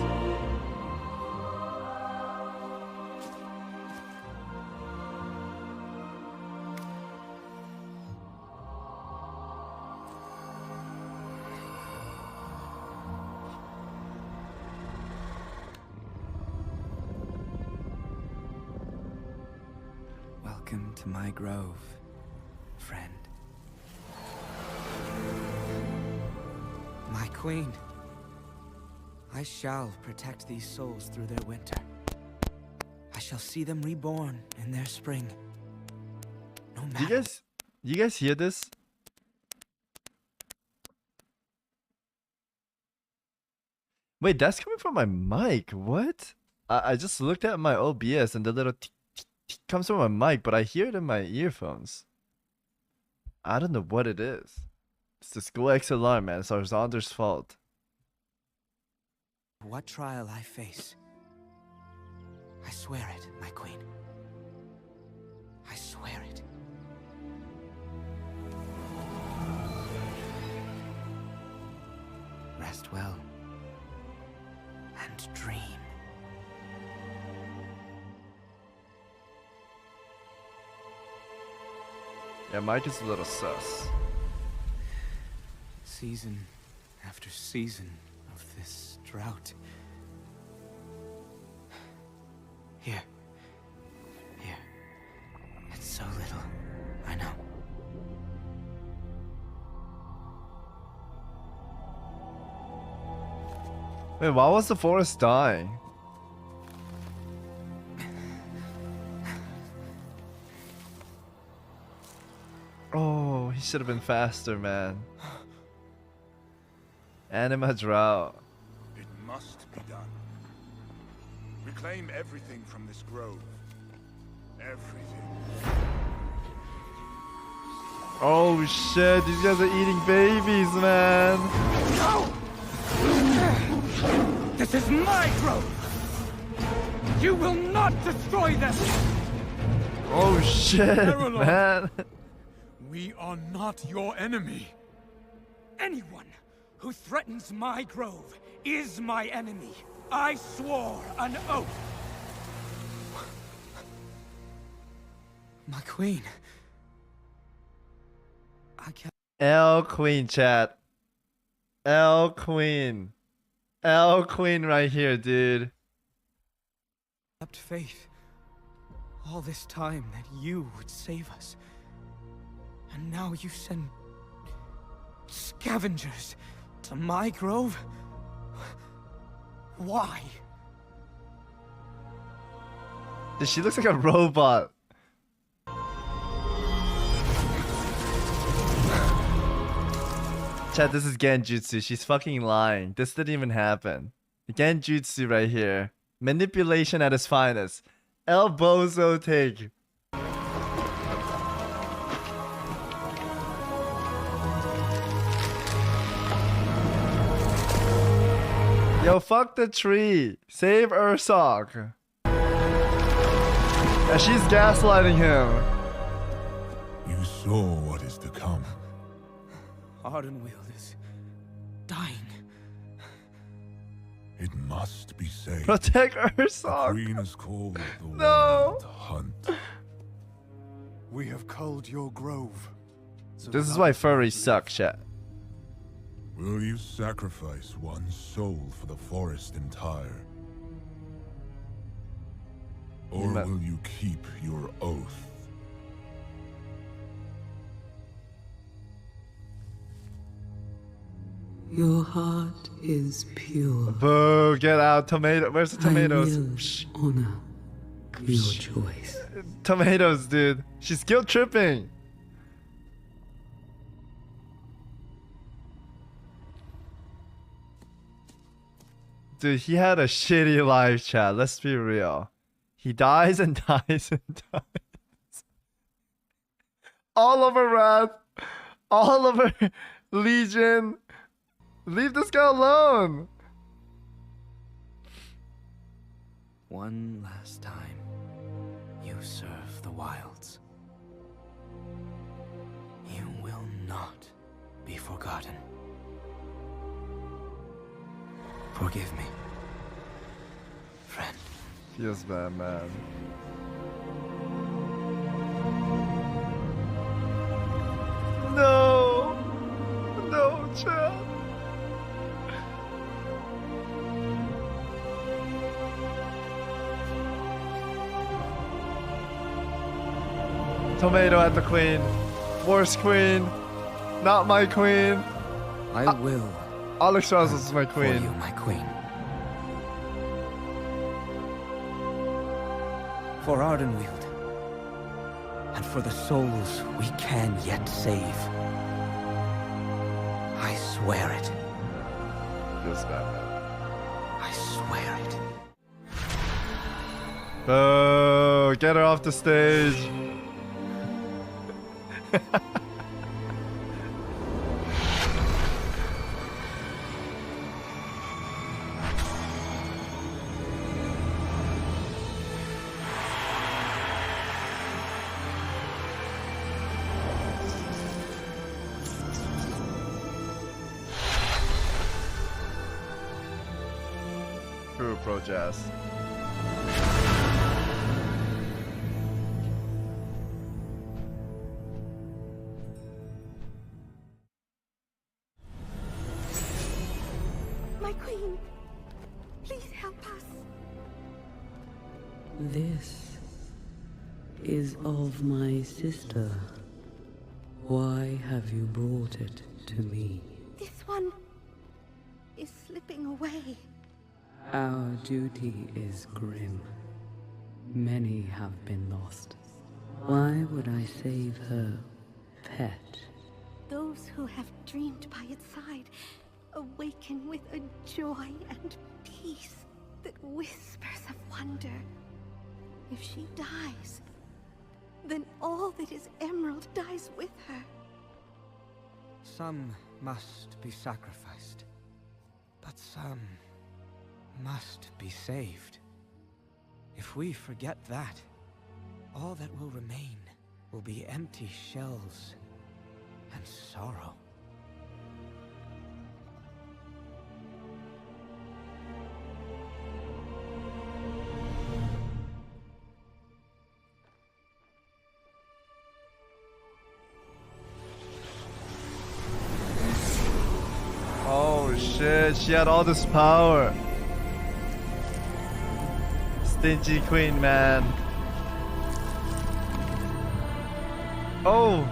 Welcome to my grove, friend. My queen. I shall protect these souls through their winter. I shall see them reborn in their spring. No matter. You guys hear this? Wait, that's coming from my mic. What? I just looked at my OBS and the little comes from my mic, but I hear it in my earphones. I don't know what it is. It's the School X alarm, man. It's our Zonder's fault. What trial I face, I swear it, my queen. I swear it. Rest well and dream. Yeah, Mike is a little sus. Season after season of this drought. Here. It's so little, I know. Wait, why was the forest dying? Oh, he should have been faster, man. Anima drought. It must be done. Reclaim everything from this grove. Everything. Oh shit, these guys are eating babies, man. No! This is my grove! You will not destroy them! Oh shit, man. We are not your enemy. Anyone who threatens my grove is my enemy. I swore an oath. My queen. I can't. L Queen, chat. L Queen. L Queen right here, dude. Kept faith all this time that you would save us. And now you send scavengers to my grove? Why? Dude, she looks like a robot. Chat, this is Genjutsu. She's fucking lying. This didn't even happen. Genjutsu right here. Manipulation at its finest. El Bozo take. Yo, fuck the tree. Save Ursoc. And she's gaslighting him. You saw what is to come. Ardenweald is dying. It must be saved. Protect Ursoc. The queen is called the No. Wild Hunt. We have culled your grove. So This is why furries suck, chat. Will you sacrifice one soul for the forest entire? Or will you keep your oath? Your heart is pure. Boo, get out. Tomato. Where's the tomatoes? I will honor your choice. Tomatoes, dude. She's guilt tripping. Dude, he had a shitty life, chat. Let's be real. He dies and dies and dies. All over Wrath. All over Legion. Leave this guy alone. One last time, you serve the wilds. You will not be forgotten. Forgive me, friend. Feels bad, man. No! No, chat. Tomato at the queen. Worst queen. Not my queen. I will. Alex Strauss is my queen. For you, my queen. For Ardenweald. And for the souls we can yet save. I swear it. Feels bad, man. I swear it. Oh, get her off the stage. True pro jazz. My queen, please help us. This is of my sister. Why have you brought it to me? This one is slipping away. Our duty is grim. Many have been lost. Why would I save her pet? Those who have dreamed by its side awaken with a joy and peace that whispers of wonder. If she dies, then all that is Emerald dies with her. Some must be sacrificed, but some must be saved. If we forget that, all that will remain will be empty shells and sorrow. Oh shit, she had all this power. Stingy queen, man. Oh!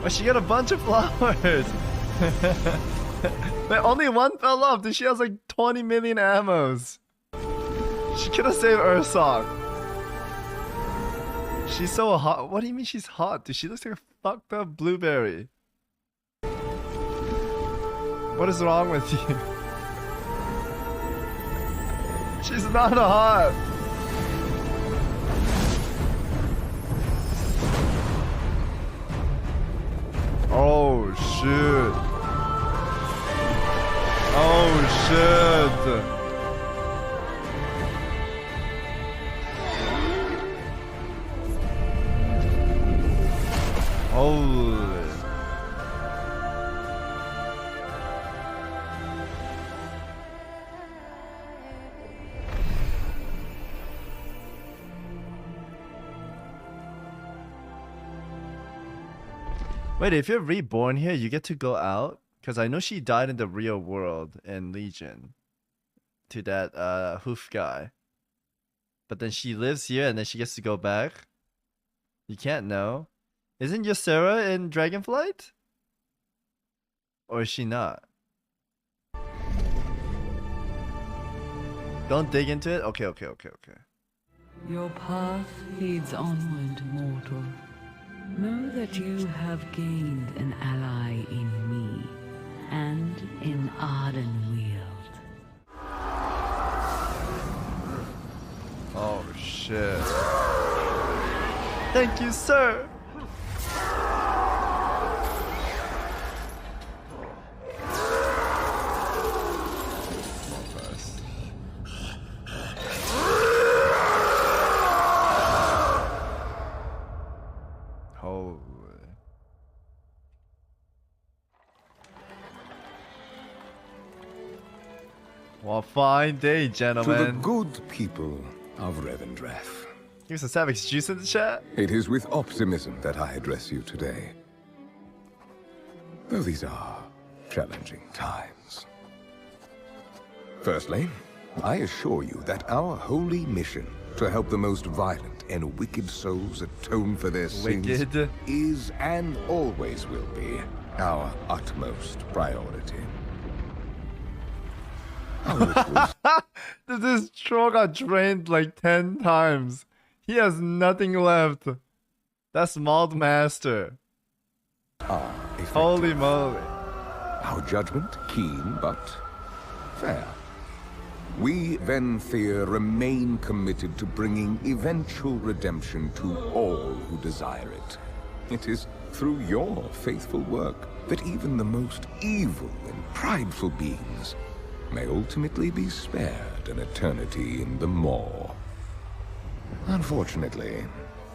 Oh, she got a bunch of flowers! But only one fell off, dude. She has like 20 million ammos. She could have saved Ursoc. She's so hot. What do you mean she's hot, dude? She looks like a fucked up blueberry. What is wrong with you? She's not hot. Oh shit. Oh shit. Holy. Wait, if you're reborn here, you get to go out? Because I know she died in the real world in Legion. To that hoof guy. But then she lives here and then she gets to go back? You can't know. Isn't Ysera in Dragonflight? Or is she not? Don't dig into it? Okay. Your path leads onward, mortal. Know that you have gained an ally in me, and in Ardenweald. Oh shit. Thank you, sir! Well, fine day, gentlemen. To the good people of Revendreth. Here's a Savix juice in the chat. It is with optimism that I address you today. Though these are challenging times. Firstly, I assure you that our holy mission to help the most violent and wicked souls atone for their sins is and always will be our utmost priority. This troll got drained like 10 times. He has nothing left. That's Mauled Master. Holy moly. Our judgment keen but fair. We, Venthyr, remain committed to bringing eventual redemption to all who desire it. It is through your faithful work that even the most evil and prideful beings may ultimately be spared an eternity in the maw. Unfortunately,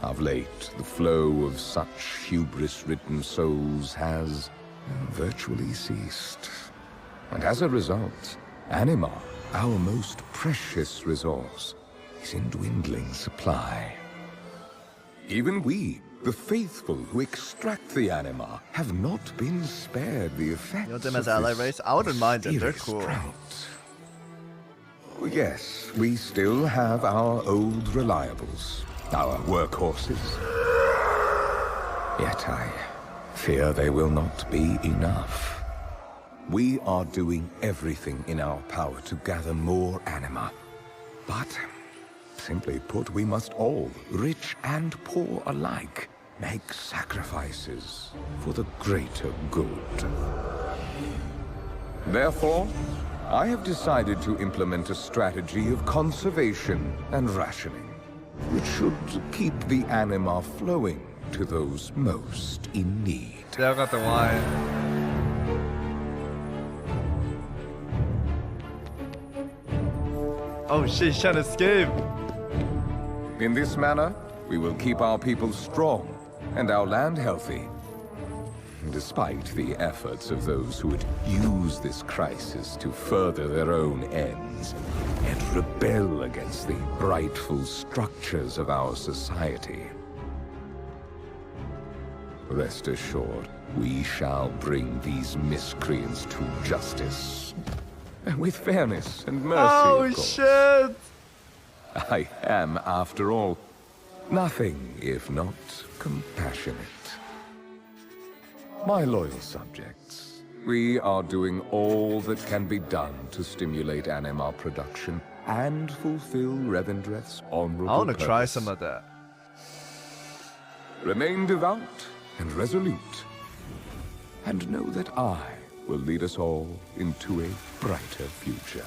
of late, the flow of such hubris-ridden souls has virtually ceased. And as a result, anima, our most precious resource, is in dwindling supply. Even we, the faithful who extract the anima, have not been spared the effects. You want them as ally race? I wouldn't mind them, they're cool. Yes, we still have our old reliables, our workhorses. Yet I fear they will not be enough. We are doing everything in our power to gather more anima. But, simply put, we must all, rich and poor alike, make sacrifices for the greater good. Therefore, I have decided to implement a strategy of conservation and rationing, which should keep the anima flowing to those most in need. Yeah, I got the wine. Oh shit, he's trying to escape. In this manner, we will keep our people strong and our land healthy, despite the efforts of those who would use this crisis to further their own ends and rebel against the rightful structures of our society. Rest assured, we shall bring these miscreants to justice. With fairness and mercy, of course. Shit! I am, after all, nothing if not compassionate. My loyal subjects, we are doing all that can be done to stimulate anima production and fulfill Revendreth's honorable I want to purpose. try some of that. Remain devout and resolute, and know that I will lead us all into a brighter future.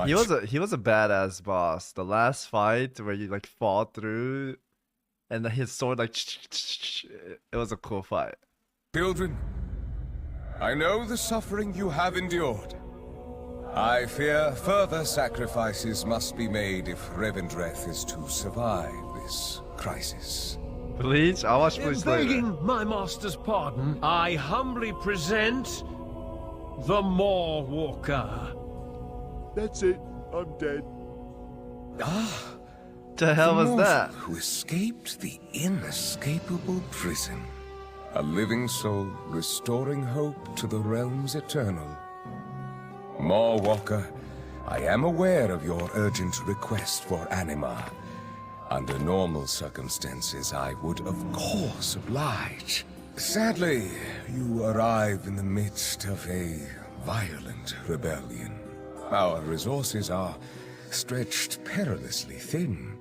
He was a badass boss. The last fight where you like fought through, and then his sword like it was a cool fight. Children, I know the suffering you have endured. I fear further sacrifices must be made if Revendreth is to survive this crisis. Bleach? I'll watch Bleach later. Begging my master's pardon, I humbly present the Maw Walker. That's it. I'm dead. Ah, the hell was that? Who escaped the inescapable prison. A living soul restoring hope to the realms eternal. Maw Walker, I am aware of your urgent request for anima. Under normal circumstances, I would of course oblige. Sadly, you arrive in the midst of a violent rebellion. Our resources are stretched perilously thin.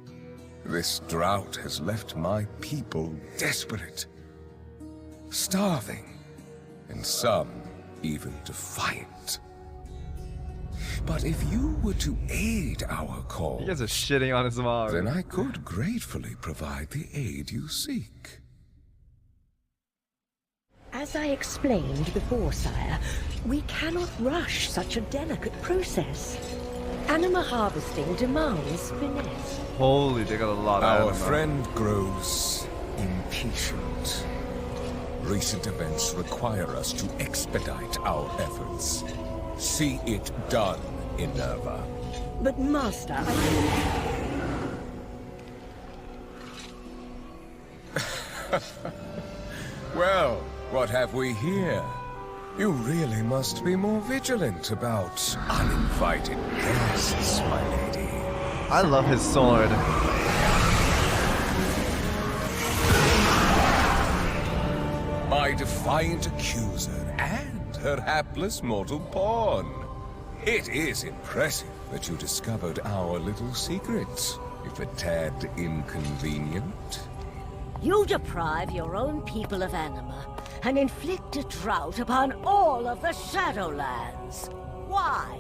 This drought has left my people desperate, starving, and some even defiant. But if you were to aid our cause, you guys are shitting on his mom. Then I could gratefully provide the aid you seek. As I explained before, sire, we cannot rush such a delicate process. Anima harvesting demands finesse. Holy, they got a lot of Our anima. friend grows impatient. Recent events require us to expedite our efforts. See it done, Inerva. But master, Well, what have we here? You really must be more vigilant about uninvited guests, my lady. I love his sword. My defiant accuser and her hapless mortal pawn. It is impressive that you discovered our little secret, if a tad inconvenient. You deprive your own people of anima and inflict a drought upon all of the Shadowlands. Why?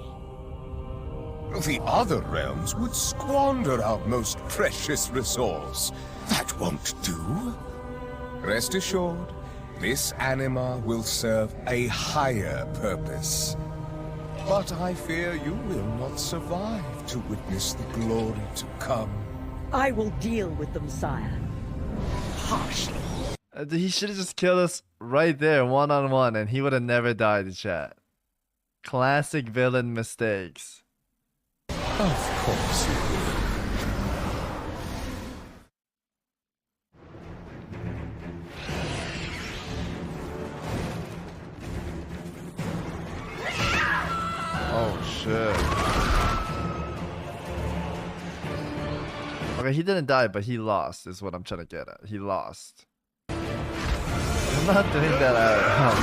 The other realms would squander our most precious resource. That won't do. Rest assured, this anima will serve a higher purpose. But I fear you will not survive to witness the glory to come. I will deal with them, sire. Harshly. He should have just killed us right there, one-on-one, and he would have never died, chat. Classic villain mistakes. Of course you will. Oh shit. Okay, he didn't die, but he lost, is what I'm trying to get at. He lost. I'm not doing that out.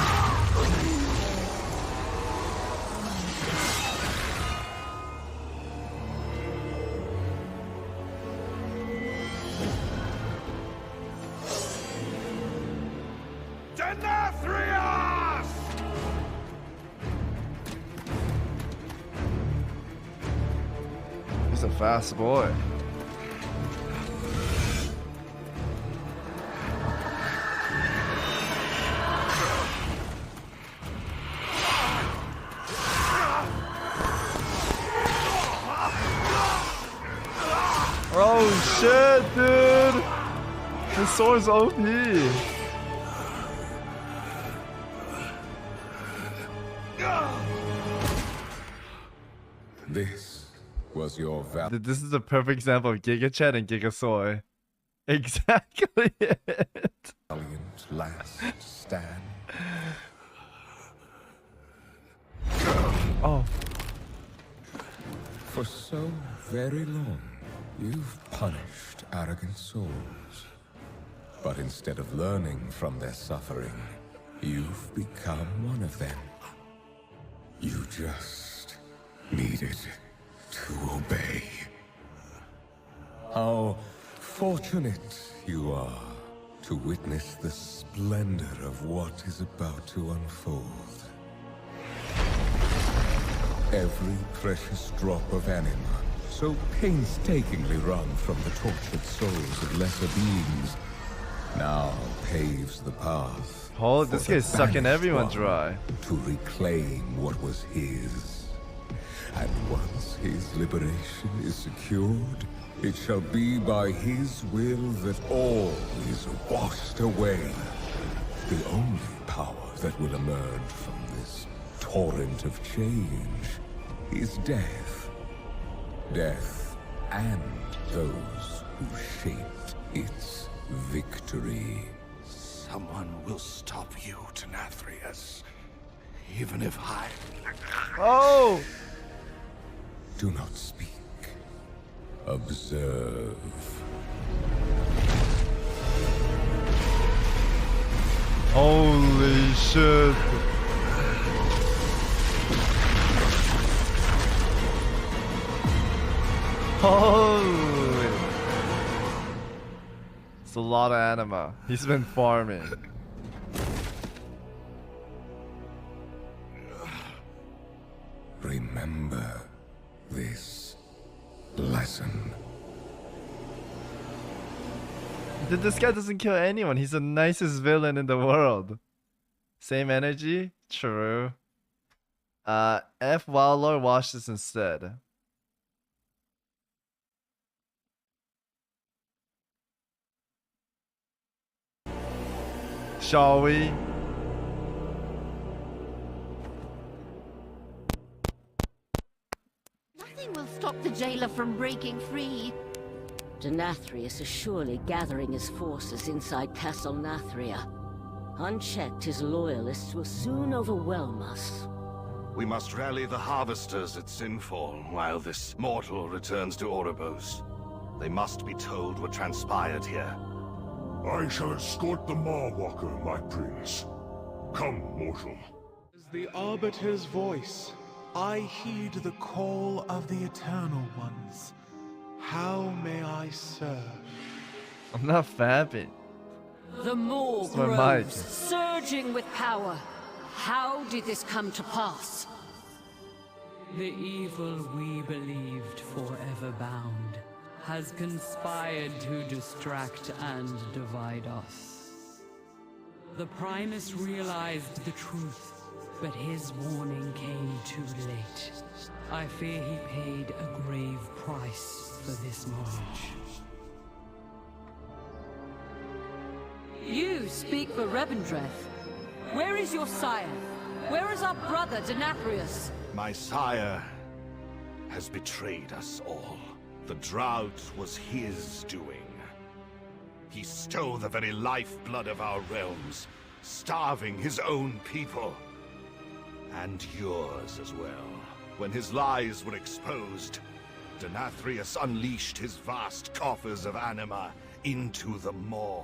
Denathrius! He's a fast boy. Oh shit, dude! His sword's OP. This was your valor. This is a perfect example of Giga Chat and Giga Soy. Exactly it. Valiant last stand. Oh. For so very long, you've punished arrogant souls. But instead of learning from their suffering, you've become one of them. You just needed to obey. How fortunate you are to witness the splendor of what is about to unfold. Every precious drop of anima, so painstakingly wrung from the tortured souls of lesser beings, now paves the path. Oh, this guy's sucking everyone one dry. To reclaim what was his. And once his liberation is secured, it shall be by his will that all is washed away. The only power that will emerge from this torrent of change is death. Death and those who shaped its victory. Someone will stop you, Denathrius. Even if I... Oh! Do not speak. Observe. Holy shit. Holy. It's a lot of anima. He's been farming. Remember this lesson. This guy doesn't kill anyone. He's the nicest villain in the world. Same energy? True. F Wildlord, watch this instead. Shall we? Nothing will stop the jailer from breaking free. Denathrius is surely gathering his forces inside Castle Nathria. Unchecked, his loyalists will soon overwhelm us. We must rally the harvesters at Sinfall while this mortal returns to Oribos. They must be told what transpired here. I shall escort the Maw-Walker, my prince. Come, mortal. As the Arbiter's voice, I heed the call of the Eternal Ones. How may I serve? I'm not fapping. The Maw It's my mic. grows, surging with power. How did this come to pass? The evil we believed forever bound has conspired to distract and divide us. The Primus realized the truth, but his warning came too late. I fear he paid a grave price for this knowledge. You speak for Revendreth. Where is your sire? Where is our brother, Denathrius? My sire has betrayed us all. The drought was his doing. He stole the very lifeblood of our realms, starving his own people. And yours as well. When his lies were exposed, Denathrius unleashed his vast coffers of anima into the Maw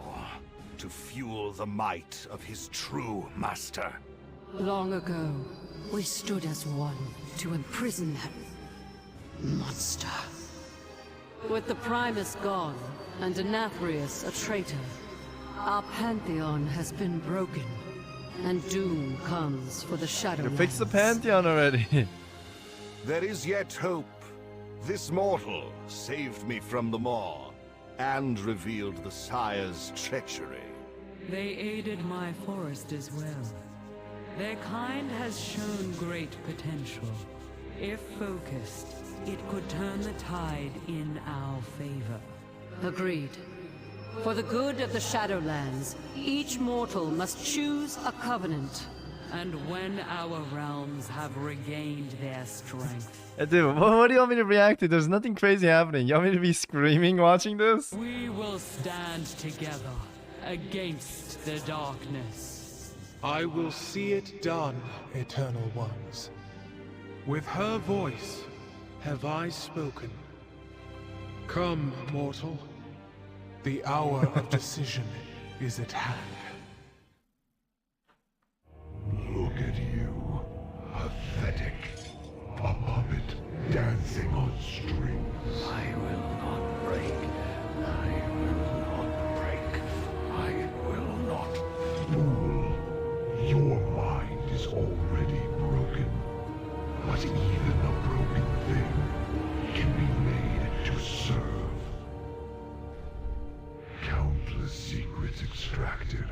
to fuel the might of his true master. Long ago, we stood as one to imprison that monster. With the Primus gone, and Denathrius a traitor, our pantheon has been broken, and doom comes for the Shadowlands. You fixed the pantheon already. There is yet hope. This mortal saved me from the Maw, and revealed the Sire's treachery. They aided my forest as well. Their kind has shown great potential. If focused, it could turn the tide in our favor. Agreed. For the good of the Shadowlands, each mortal must choose a covenant. And when our realms have regained their strength, Dude, what do you want me to react to? There's nothing crazy happening. You want me to be screaming watching this? we will stand together against the darkness. I will see it done, Eternal Ones. With her voice have I spoken. Come, mortal. The hour of decision is at hand. Look at you. Pathetic. A puppet dancing on strings. I will not break secrets extracted.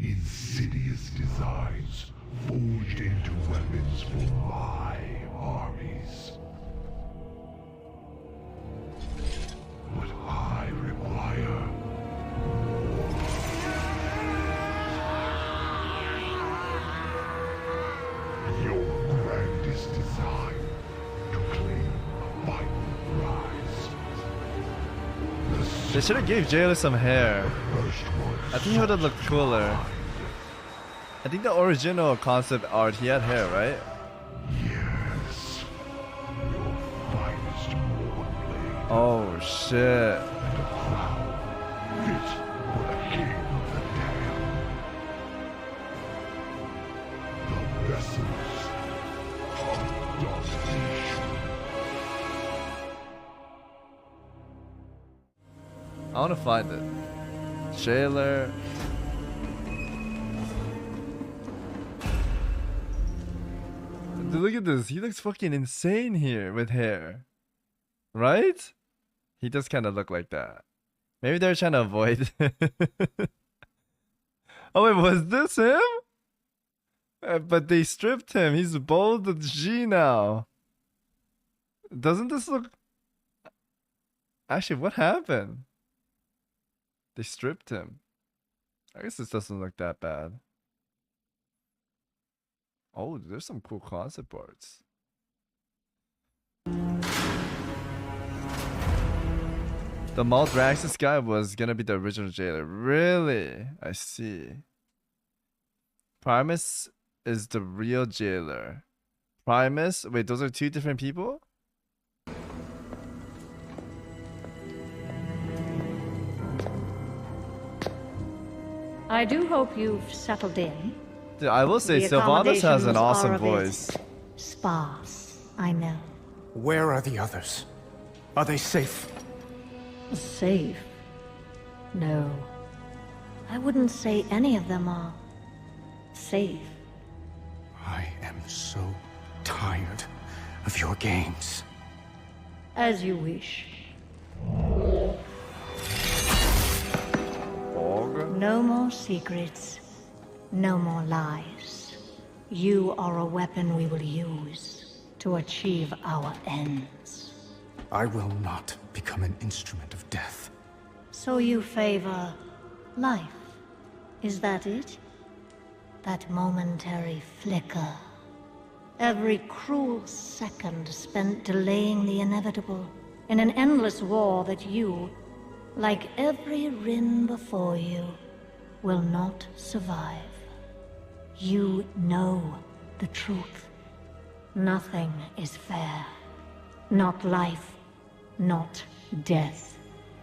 Insidious designs forged into weapons for my armies. But I require your grandest design to claim a final prize. They should have gave Jailer some hair. I think he would have looked cooler. I think the original concept art, he had hair, right? Yes. Your finest blade. Oh shit. And a crown fit for the king of the damned. The vessels of domination. I want to find it. Jailer. Dude, look at this. He looks fucking insane here with hair. Right? He does kind of look like that. Maybe they're trying to avoid. Oh wait, was this him? But they stripped him. He's bold G now. Doesn't this look... Actually, what happened? They stripped him. I guess this doesn't look that bad. Oh, there's some cool concept arts. The Maldraxxus guy was gonna be the original Jailer. Really? I see. Primus is the real Jailer. Primus? Wait, those are two different people? I do hope you've settled in. Dude, I will say The Sylvanas has an accommodations awesome are a bit voice. Sparse, I know. Where are the others? Are they safe? Safe? No. I wouldn't say any of them are safe. I am so tired of your games. As you wish. No more secrets. No more lies. You are a weapon we will use to achieve our ends. I will not become an instrument of death. So you favor life. Is that it? That momentary flicker. Every cruel second spent delaying the inevitable in an endless war that you, like every Rin before you, will not survive. You know the truth. Nothing is fair. Not life, not death.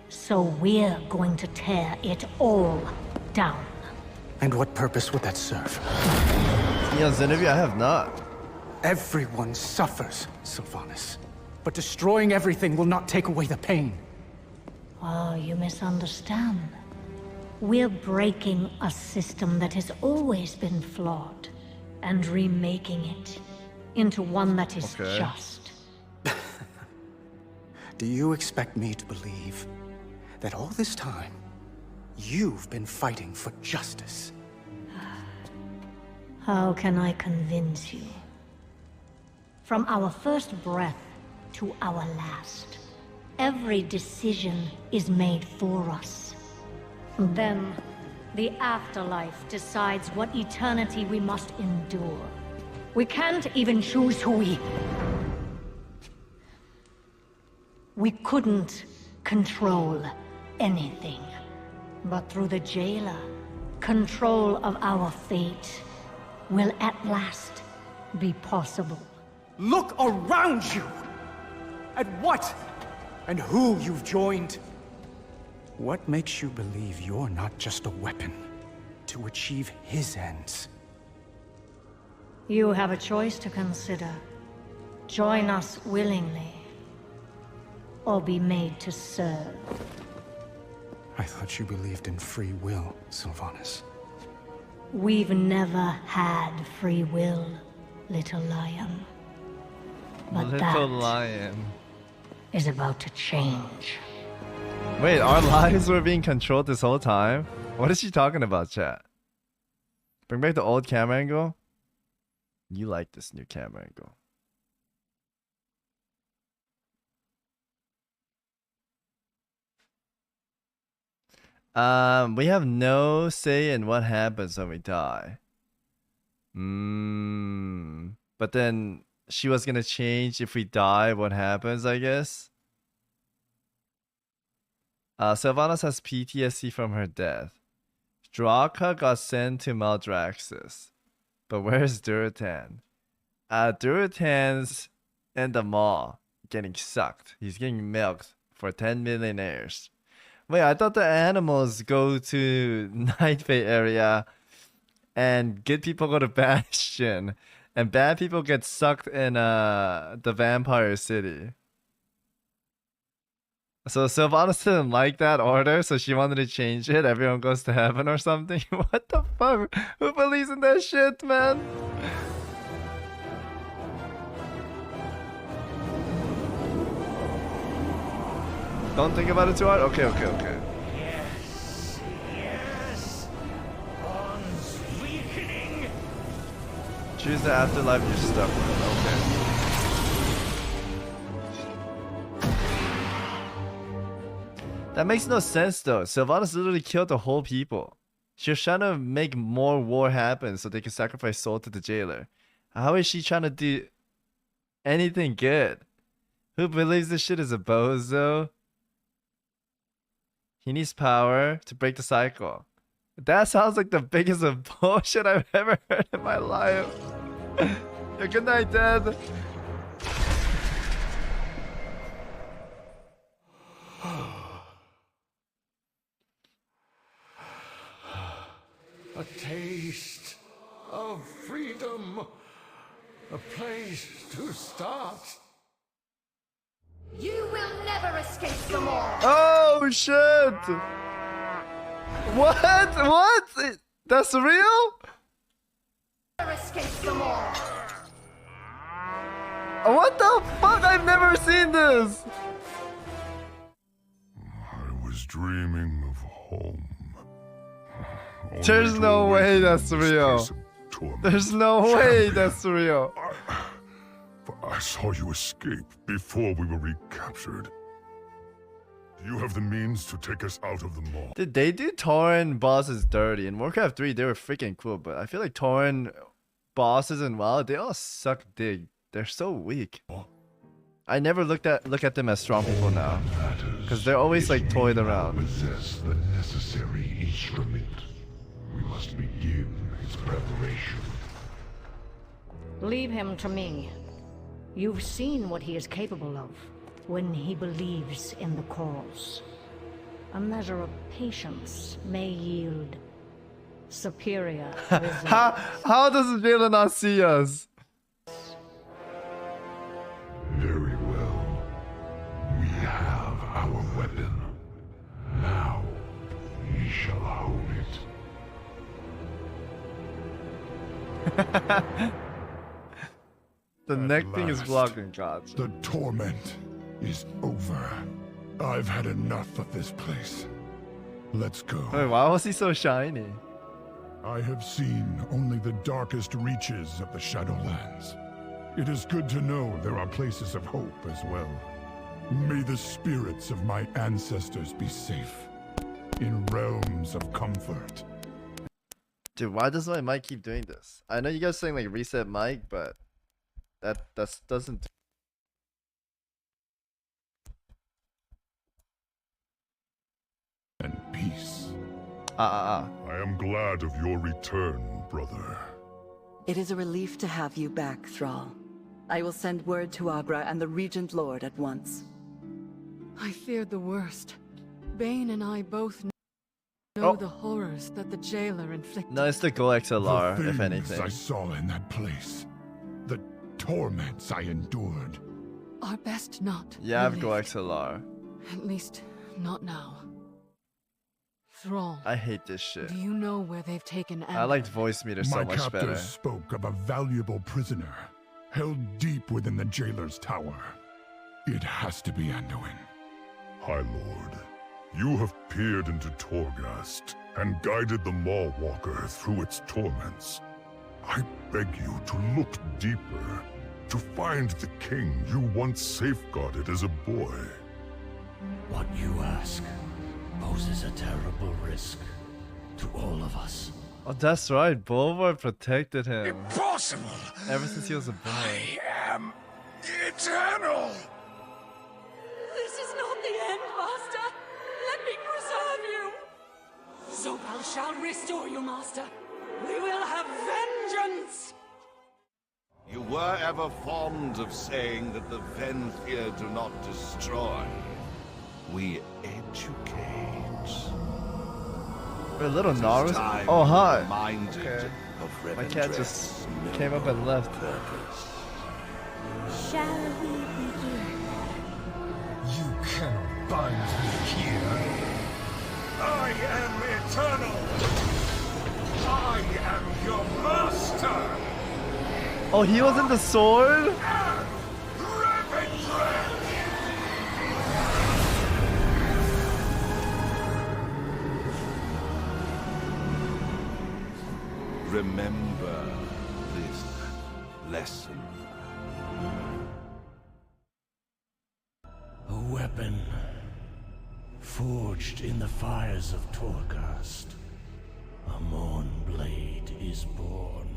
So we're going to tear it all down. And what purpose would that serve? Yeah, Zenobia, I have not. Everyone suffers, Sylvanas. But destroying everything will not take away the pain. Oh, you misunderstand. We're breaking a system that has always been flawed and remaking it into one that is just. Do you expect me to believe that all this time, you've been fighting for justice? How can I convince you? From our first breath to our last, every decision is made for us. Then, the afterlife decides what eternity we must endure. We can't even choose who we couldn't control anything. But through the Jailer, control of our fate will at last be possible. Look around you! At what and who you've joined. What makes you believe you're not just a weapon to achieve his ends? You have a choice to consider. Join us willingly, or be made to serve. I thought you believed in free will, Sylvanas. We've never had free will, little lion. But Little lion is about to change. Wait, our lives were being controlled this whole time? What is she talking about, chat? Bring back the old camera angle? You like this new camera angle. We have no say in what happens when we die. But then she was gonna change if we die, what happens, I guess. Sylvanas has PTSD from her death. Draka got sent to Maldraxxus. But where's Duratan? Duratan's in the mall, getting sucked. He's getting milked for 10 millionaires. Wait, I thought the animals go to Night Bay area and good people go to Bastion and bad people get sucked in the Vampire City. So Sylvanas didn't like that order, so she wanted to change it. Everyone goes to heaven or something. What the fuck? Who believes in that shit, man? Don't think about it too hard? Okay. Yes. Bonds weakening. Choose the afterlife you're stuck with. Okay. That makes no sense though. Sylvanas literally killed the whole people. She was trying to make more war happen so they could sacrifice Soul to the jailer. How is she trying to do anything good? Who believes this shit is a bozo? He needs power to break the cycle. That sounds like the biggest of bullshit I've ever heard in my life. Yeah, good night, Dad. A taste of freedom. A place to start. You will never escape the Maw. Oh shit! What? That's real? Never escape the Maw. What the fuck? I've never seen this. I was dreaming of home. There's no way that's real. There's no way that's real. I saw you escape before we were recaptured. Do you have the means to take us out of the mall? Did they do Tauren bosses dirty? In Warcraft 3, they were freaking cool, but I feel like Tauren bosses in WoW, they all suck dick. They're so weak. I never look at them as strong people now, because they're always like toyed around. Possess the necessary instrument. We must begin its preparation. Leave him to me. You've seen what he is capable of when he believes in the cause. A measure of patience may yield superior results. How does Jayla not see us? Very well. We have our weapon. Now we shall hold it. The neck thing is blocking, God. The torment is over. I've had enough of this place. Let's go. Wait, why was he so shiny? I have seen only the darkest reaches of the Shadowlands. It is good to know there are places of hope as well. May the spirits of my ancestors be safe, in realms of comfort. Dude, why does my mic keep doing this? I know you guys saying like reset mic, but that doesn't. And peace. I am glad of your return, brother. It is a relief to have you back, Thrall. I will send word to Agra and the Regent Lord at once. I feared the worst. Bane and I both know Oh. the horrors that the jailer inflicted. No, it's the Go XLR, The if things anything. I saw in that place. The torments I endured. Our best not. Yeah, I have Go relive. XLR. At least, not now. Thrall, I hate this shit. do you know where they've taken Anboni? I liked voice meter so My much captors better. spoke of a valuable prisoner, held deep within the jailer's tower. It has to be Anduin. High Lord, You have peered into Torghast and guided the Maw-Walker through its torments. I beg you to look deeper, to find the king you once safeguarded as a boy. What you ask poses a terrible risk to all of us. Oh, that's right. Bulwark protected him. Impossible! Ever since he was a boy. I am eternal! This is not the end, Master. Let me preserve you. Zopal shall restore you, Master. We will have vengeance. You were ever fond of saying that the Venthyr do not destroy. We educate. Wait, little Naruto? Oh, hi. Okay. My cat just came up and left. Shall we begin? You cannot bind me here. I am eternal. I am your master. Oh, he was in the sword? Remember this lesson. A weapon forged in the fires of Torghast. A Morn Blade is born.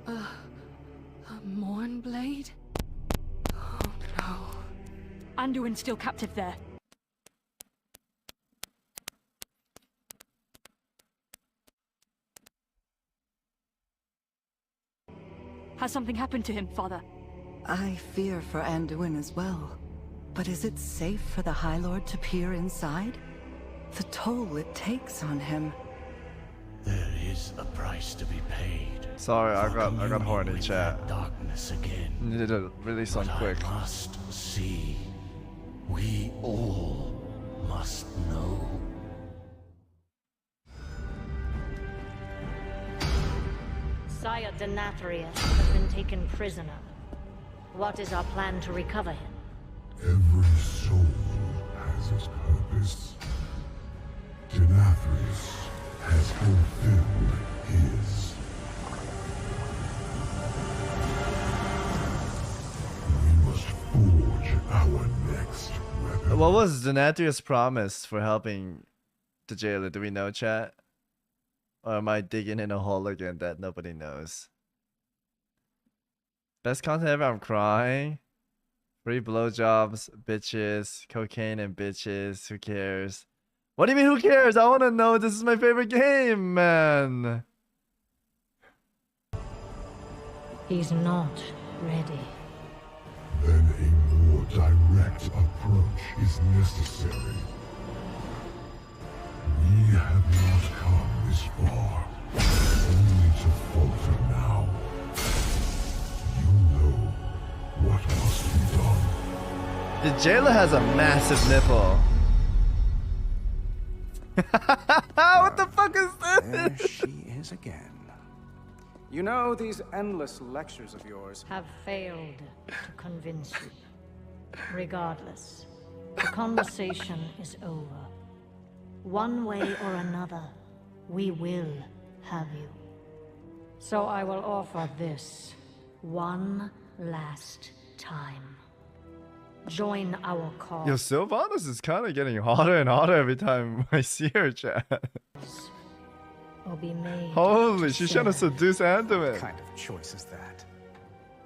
A Morn Blade? Oh no. Anduin's still captive there. Has something happened to him, Father? I fear for Anduin as well. But is it safe for the High Lord to peer inside? The toll it takes on him. There is a price to be paid. Sorry, I got horny, chat. Darkness again. Needed to release on quick. I must see. We all must know. Sire Denathrius has been taken prisoner. What is our plan to recover him? Every soul has its purpose. Denathrius has fulfilled his. We must forge our next weapon. What was Denathrius' promise for helping the jailer? Do we know, chat? Or am I digging in a hole again that nobody knows? Best content ever, I'm crying. Free blowjobs, bitches, cocaine and bitches, who cares? What do you mean who cares? I wanna know, this is my favorite game, man! He's not ready. Then a more direct approach is necessary. We have not come this far, only to falter now. You know what must be done. The jailer has a massive nipple. What the fuck is this? There she is again. You know, these endless lectures of yours Have failed to convince you. Regardless, the conversation is over. One way or another, we will have you. So I will offer this one last time. Join our cause. Yo, Sylvanas is kind of getting hotter and hotter every time I see her, chat. Or be made Holy, to she's trying to serve. seduce Anduin. What kind of choice is that?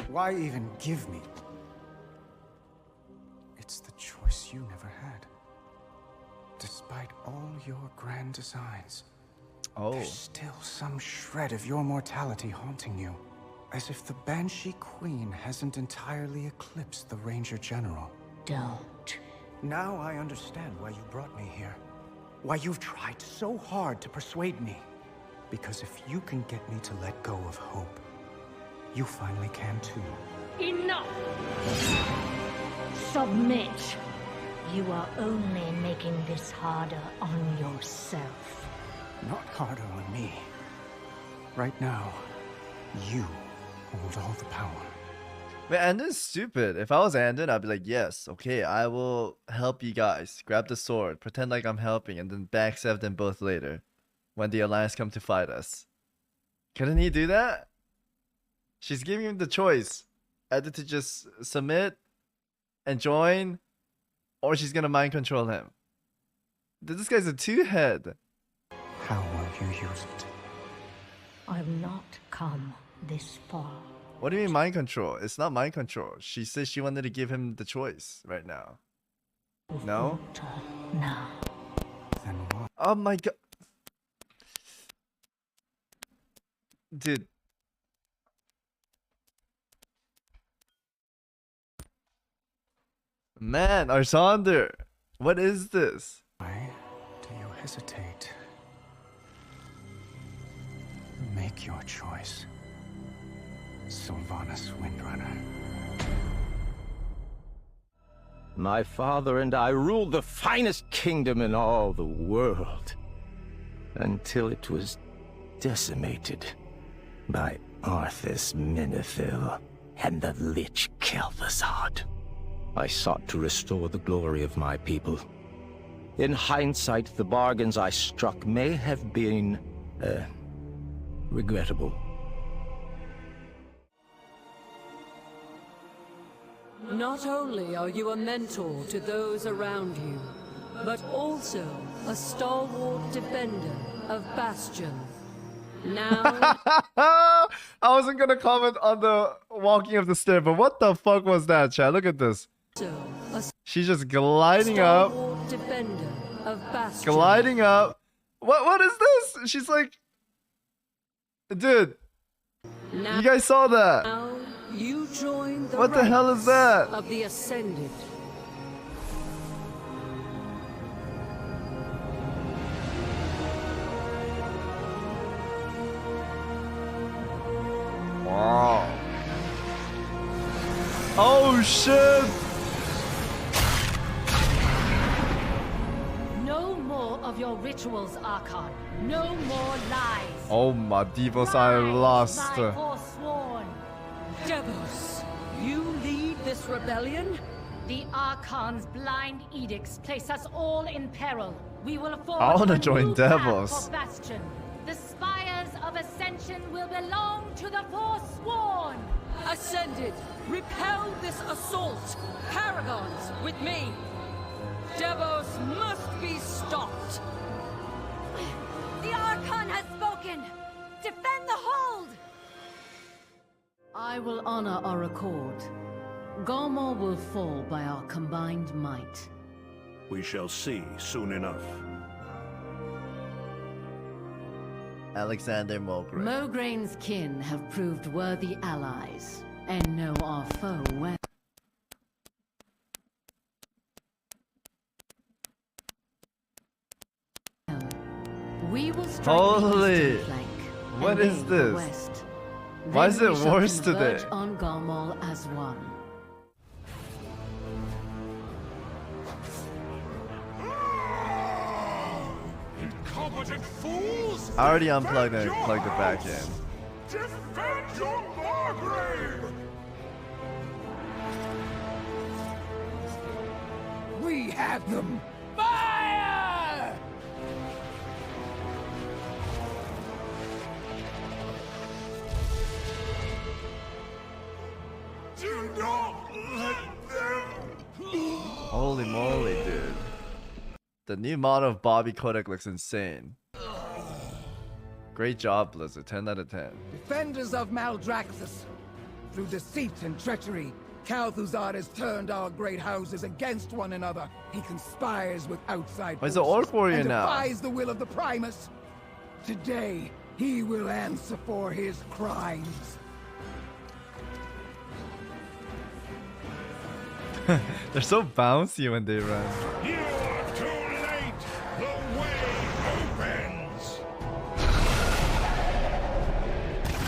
Why even give me? It's the choice you never had. Despite all your grand designs, there's still some shred of your mortality haunting you. As if the Banshee Queen hasn't entirely eclipsed the Ranger General. Don't. Now I understand why you brought me here. Why you've tried so hard to persuade me. Because if you can get me to let go of hope, you finally can too. Enough! Submit! You are only making this harder on yourself. Not harder on me. Right now, you hold all the power. Man, Andon's stupid. If I was Andon, I'd be like, yes, okay, I will help you guys. Grab the sword, pretend like I'm helping, and then backstab them both later when the Alliance come to fight us. Couldn't he do that? She's giving him the choice. Either to just submit and join, or she's gonna mind control him. This guy's a two-head. How will you use it? I've not come this far. What do you mean mind control? It's not mind control. She says she wanted to give him the choice right now. No? Now. Then what? Oh my god. Dude. Man, Arsander, what is this? Why do you hesitate? Make your choice, Sylvanas Windrunner. My father and I ruled the finest kingdom in all the world, until it was decimated by Arthas Menethil and the Lich Kel'Thuzad. I sought to restore the glory of my people. In hindsight, the bargains I struck may have been, regrettable. Not only are you a mentor to those around you, but also a stalwart defender of Bastion. Now... I wasn't gonna comment on the walking up the stair, but what the fuck was that, chat? Look at this. She's just gliding up. Defender of Bastion. Gliding up. What is this? She's like... Dude. Now, you guys saw that. Now you join the What the hell is that? Of the Ascended. Wow. Oh shit! No more of your rituals, Archon. No more lies. Oh my divos, I lost. My forsworn. Devos, you lead this rebellion? The Archon's blind edicts place us all in peril. We will forge I wanna a join new path Devos. for Bastion. The spires of Ascension will belong to the Forsworn! Ascended, repel this assault! Paragons, with me! Devos must be stopped! The Archon has spoken! Defend the hold! I will honor our accord. Galmor will fall by our combined might. We shall see soon enough. Alexander Mulgrave. Mograin's kin have proved worthy allies, and know our foe well. We will strike Holy! the eastern flank. What and is they the this? west. Why Then is it we shall worse converge today? on Galmor as one. Incompetent fools! I already unplugged and plugged it back in. Defend your Margrave! We have them! Fire! Do not let them! Holy moly, dude. The new model of Bobby Kotick looks insane. Great job, Blizzard. 10 out of 10. Defenders of Maldraxxus. Through deceit and treachery, Kel'Thuzad has turned our great houses against one another. He conspires with outside He's an forces orc warrior and now. defies the will of the Primus. Today, he will answer for his crimes. They're so bouncy when they run. You are too late! The way opens!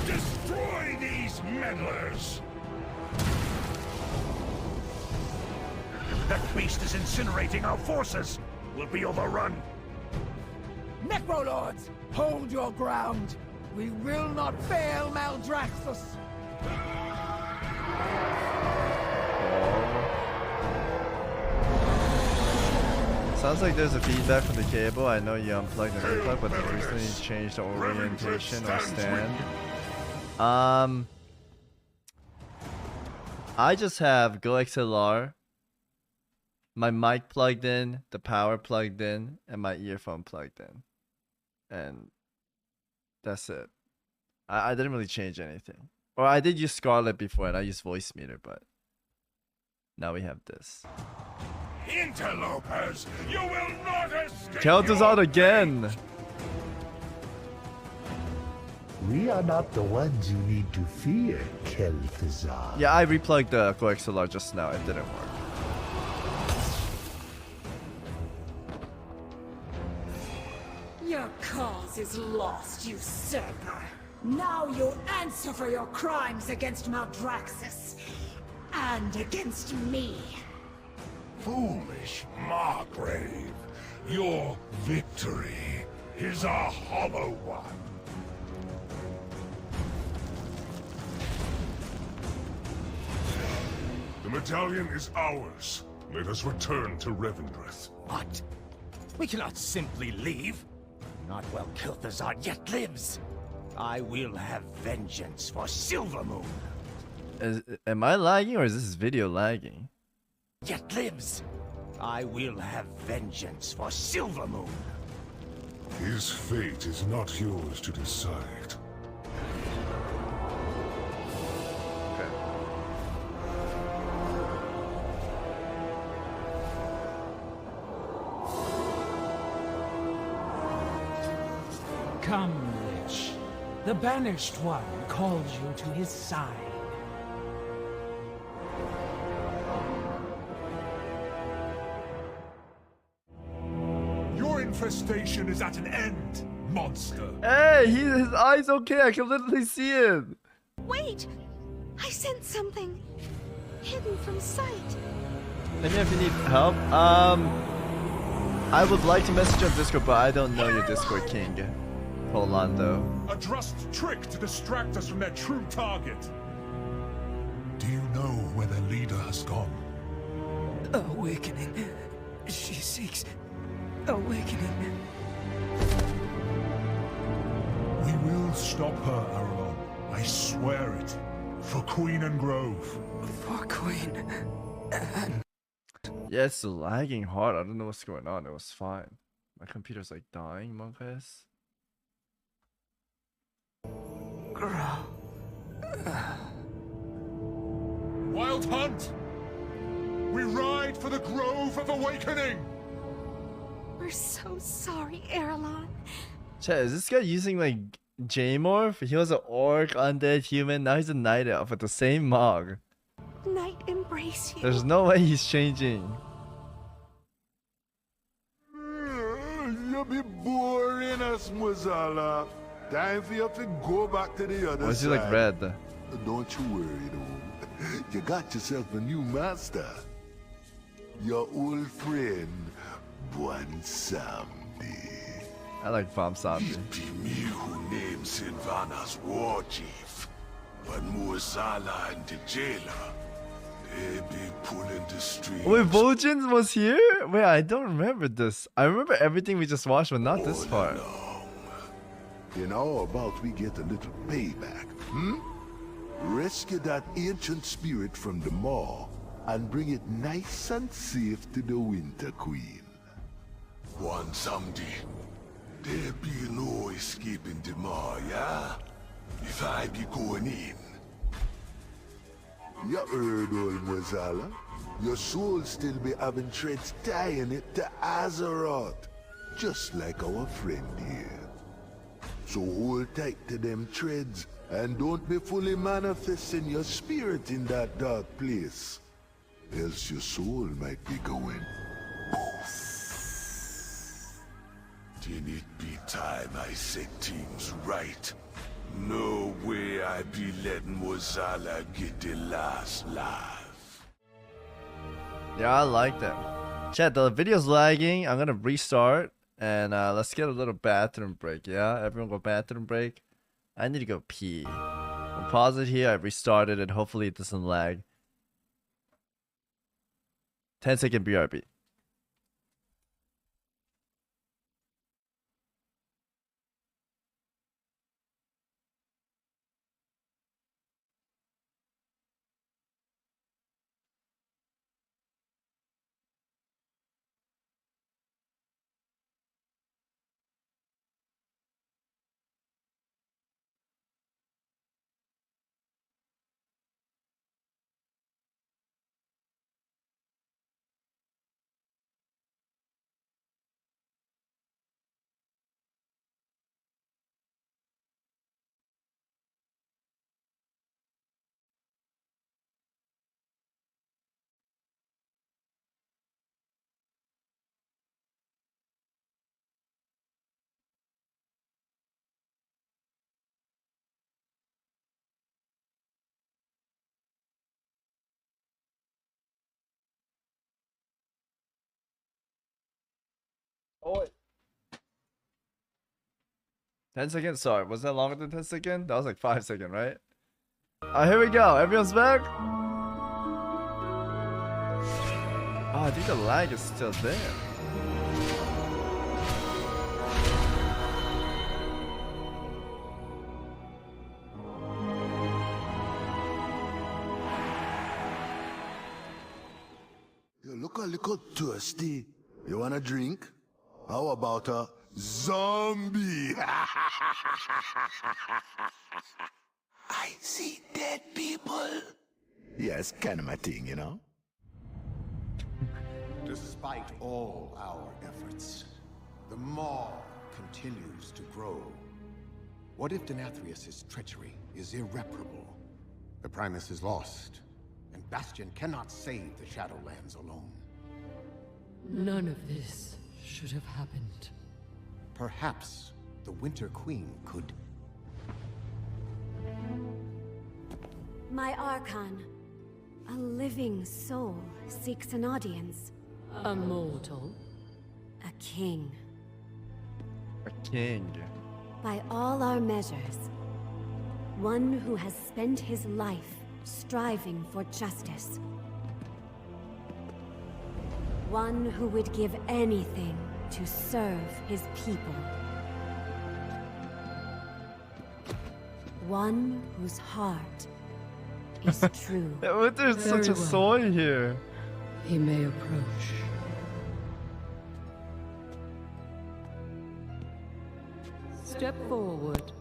Destroy these meddlers! That beast is incinerating our forces! We'll be overrun! Necrolords, hold your ground. We will not fail Maldraxxus. Sounds like there's a feedback from the cable. I know you unplugged and unplugged, but they recently changed the orientation or stand. I just have Go XLR, my mic plugged in, the power plugged in, and my earphone plugged in. And that's it. I didn't really change anything. Or I did use Scarlet before and I used voice meter, but now we have this. Interlopers, you will not escape. Kel'Thuzad again. We are not the ones you need to fear, Kel'Thuzad. Yeah, I replugged the Go XLR just now. It didn't work. Your cause is lost, usurper. Now you'll answer for your crimes against Maldraxxus and against me. Foolish Margrave, your victory is a hollow one. The medallion is ours. Let us return to Revendreth. What? We cannot simply leave. Not while Kel'Thuzad yet lives. I will have vengeance for Silvermoon. Am I lagging or is this video lagging? Yet lives. I will have vengeance for Silvermoon. His fate is not yours to decide. Come, Lich. The Banished One calls you to his side. Your infestation is at an end, monster. Hey, his eyes okay. I can literally see it. Wait! I sensed something hidden from sight. Let me know if you need help. I would like to message on Discord, but I don't know your Discord king. Rolando. A just trick to distract us from their true target. Do you know where their leader has gone? Awakening. She seeks awakening. We will stop her, Aralon. I swear it. For Queen and Grove. For Queen and... Yeah, it's lagging hard. I don't know what's going on. It was fine. My computer's like dying, monkeys. Wild Hunt! We ride for the Grove of Awakening! We're so sorry, Aralon. Chat, is this guy using like J-Morph? He was an orc, undead, human. Now he's a night elf with the same mog. Night embrace you. There's no way he's changing. You be boring us, Muzala. Time for you to go back to the other Why is he side. like red? Don't you worry, though. You got yourself a new master. Your old friend, Bwansamdi. I like Bomb Zombie. It be me who named Sylvanas war chief. But Muzala and the jailer, they be pulling the strings. Wait, Vol'jin was here? Wait, I don't remember this. I remember everything we just watched, but not this part. You know, about we get a little payback, Rescue that ancient spirit from the maw and bring it nice and safe to the Winter Queen. One someday, there be no escaping the maw, yeah? If I be going in. You heard, old Muzala? Your soul still be having threads tying it to Azeroth, just like our friend here. So hold tight to them threads, and don't be fully manifesting your spirit in that dark place. Else your soul might be going poof. Didn't it be time I set things right? No way I be letting Muzala get the last laugh. Yeah, I like that. Chat, the video's lagging. I'm gonna restart. And let's get a little bathroom break, yeah? Everyone go bathroom break. I need to go pee. I'll pause it here, I restarted it, hopefully it doesn't lag. 10-second BRB. Oh wait. 10 seconds? Sorry, was that longer than 10 seconds? That was like 5 seconds, right? Alright, here we go. Everyone's back. Oh, I think the lag is still there. You look a little thirsty. You want a drink? How about a zombie? I see dead people. Yes, kind of my thing, you know? Despite all our efforts, the Maw continues to grow. What if Denathrius' treachery is irreparable? The Primus is lost, and Bastion cannot save the Shadowlands alone. None of this should have happened. Perhaps the Winter Queen could... My Archon, a living soul seeks an audience. A mortal? A king. A king. By all our measures, one who has spent his life striving for justice. One who would give anything to serve his people. One whose heart is true. There's such a soy here. He may approach. Step forward.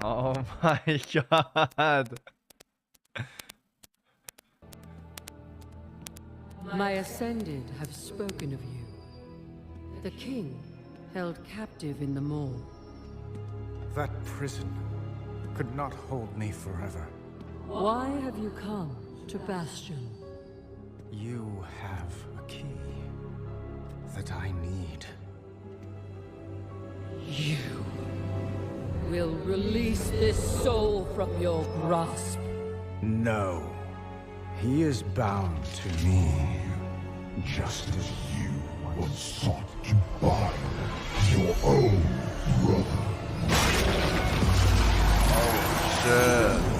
Oh my god. My Ascended have spoken of you. The king held captive in the Maw. That prison could not hold me forever. Why have you come to Bastion? You have a key that I need. You will release this soul from your grasp. No. He is bound to me. Just as you once sought to bind your own brother. Oh shit.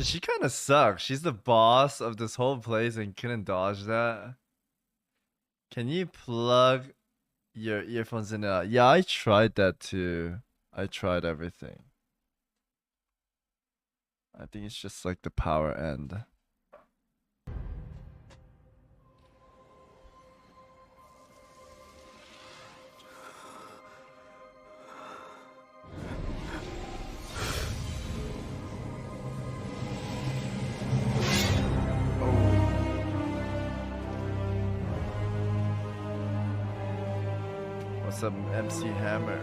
She kind of sucks. She's the boss of this whole place and couldn't dodge that. Can you plug your earphones in? Yeah, I tried that too. I tried everything. I think it's just like the power end. What's up, MC Hammer?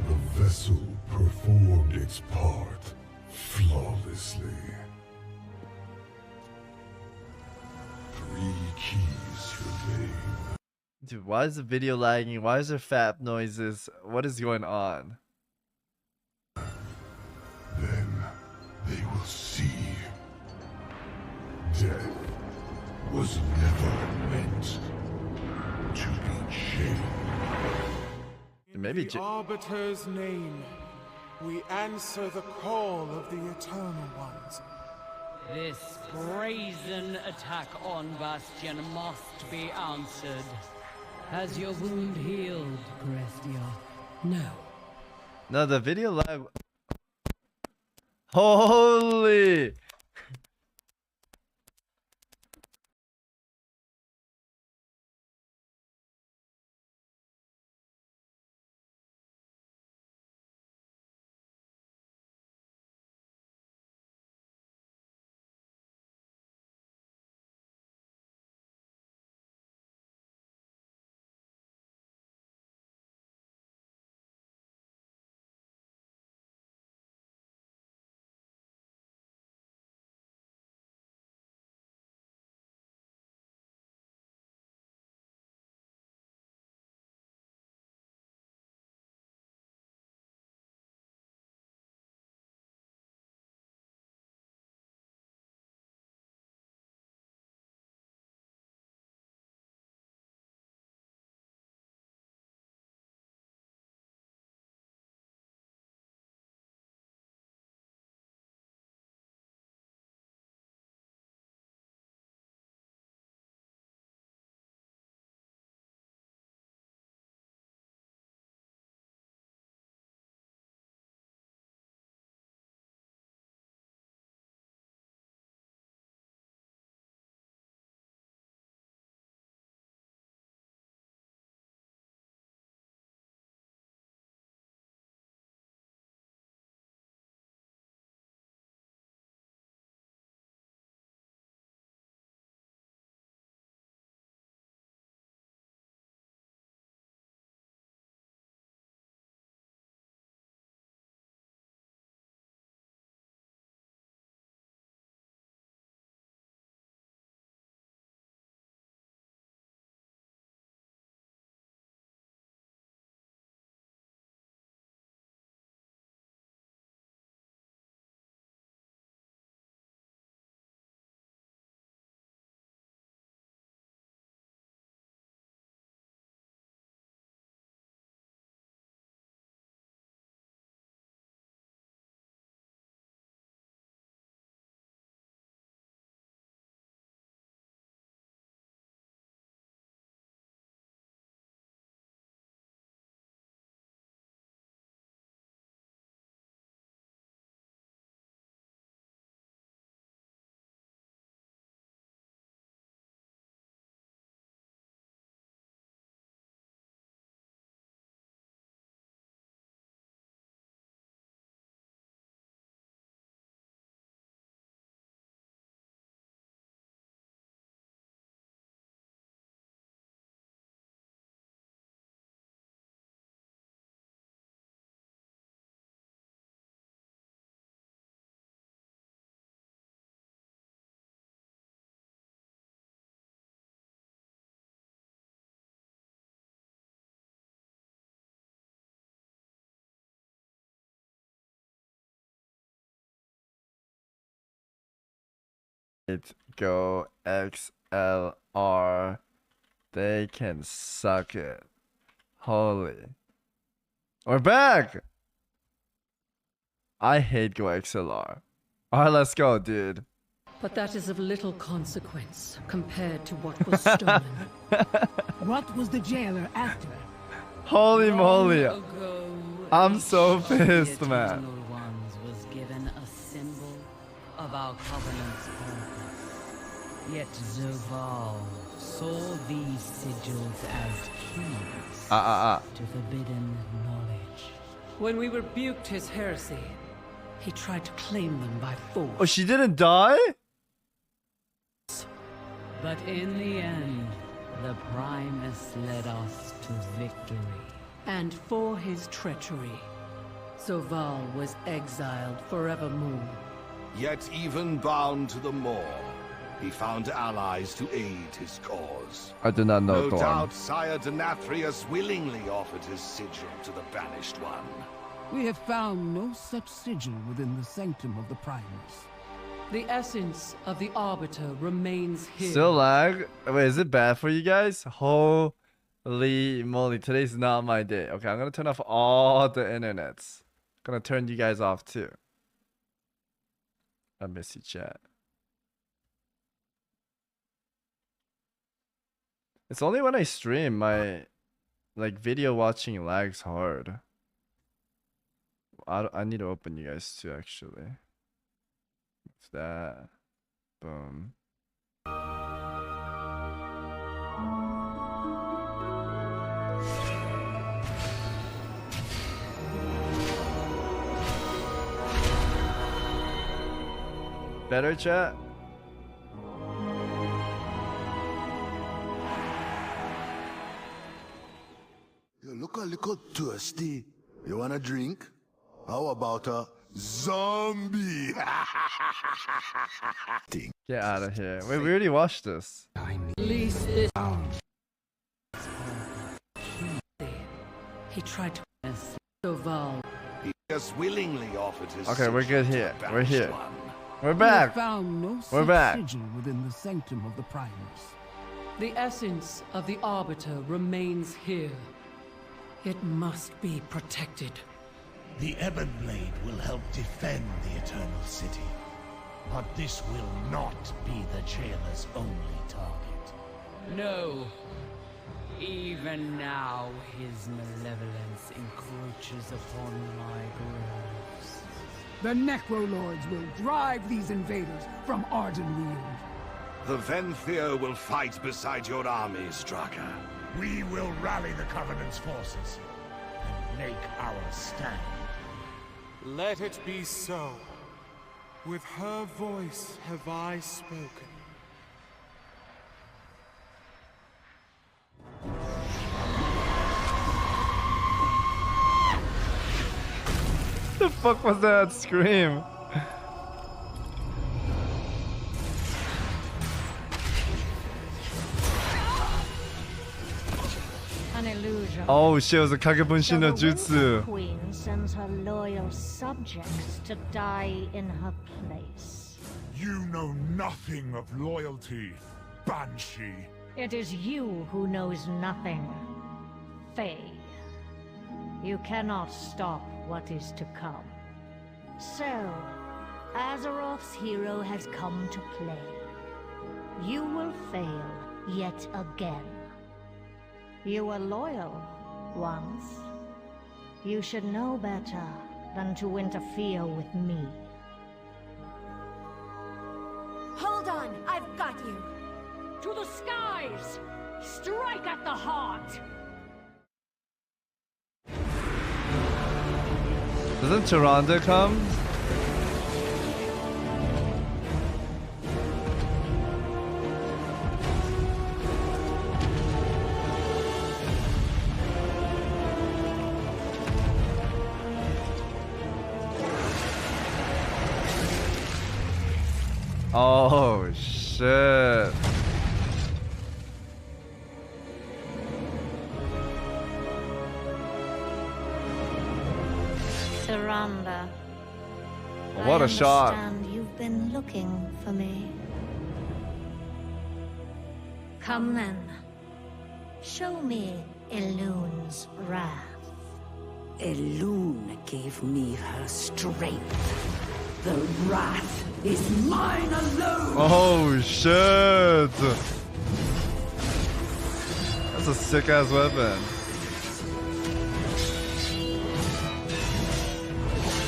The vessel performed its part flawlessly. 3 keys remain. Dude, why is the video lagging? Why is there fap noises? What is going on? Then they will see. Death was never meant to be chained. Maybe In the Arbiter's name, we answer the call of the Eternal Ones. This brazen attack on Bastion must be answered. Has your wound healed, Grestia? No. No, the video lag. Holy! It go XLR. They can suck it. Holy. We're back! I hate Go XLR. Alright, let's go, dude. But that is of little consequence compared to what was stolen. What was the jailer after? Holy moly. I'm so pissed, the man. Eternal Ones was given a symbol of our covenant's purpose. Yet Zoval saw these sigils as keys to forbidden knowledge. When we rebuked his heresy, he tried to claim them by force. Oh, she didn't die? But in the end, the Primus led us to victory. And for his treachery, Zoval was exiled forevermore. Yet even bound to the Maw, he found allies to aid his cause. I did not know No Thorn. doubt Sire Denathrius willingly offered his sigil to the Banished One. We have found no such sigil within the sanctum of the Primus. The essence of the Arbiter remains here. Still lag? Wait, is it bad for you guys? Holy moly, today's not my day. Okay, I'm gonna turn off all the internets. Gonna turn you guys off too. I miss you, chat. It's only when I stream my video watching lags hard. I need to open you guys too, actually. What's that? Boom. Better, chat? You look a little thirsty. You want a drink? How about a zombie? Get out of here. Wait, we already watched this. Least this he tried to Zoval. He just willingly offered his Okay, we're sigil good to the here. We're Banished here. One. We're We back. have found no We're such back. sigil within the sanctum of the Primus. The essence of the Arbiter remains here. It must be protected. The Ebon Blade will help defend the Eternal City. But this will not be the jailer's only target. No. Even now, his malevolence encroaches upon my groves. The Necrolords will drive these invaders from Ardenweald. The Venthyr will fight beside your armies, Draka. We will rally the Covenant's forces and make our stand. Let it be so. With her voice have I spoken. The fuck was that scream? An illusion. Oh shit, it was a Kagebunshi no So the Winter Jutsu. Queen sends her loyal subjects to die in her place. You know nothing of loyalty, Banshee. It is you who knows nothing, Faye. You cannot stop what is to come. So, Azeroth's hero has come to play. You will fail yet again. You were loyal once. You should know better than to interfere with me. Hold on, I've got you. To the skies! Strike at the heart! Doesn't Tyrande come? Oh shit. Tyrande. What a shot. I understand you've been looking for me. Come then. Show me Elune's wrath. Elune gave me her strength. The wrath is mine alone! Oh shit! That's a sick ass weapon.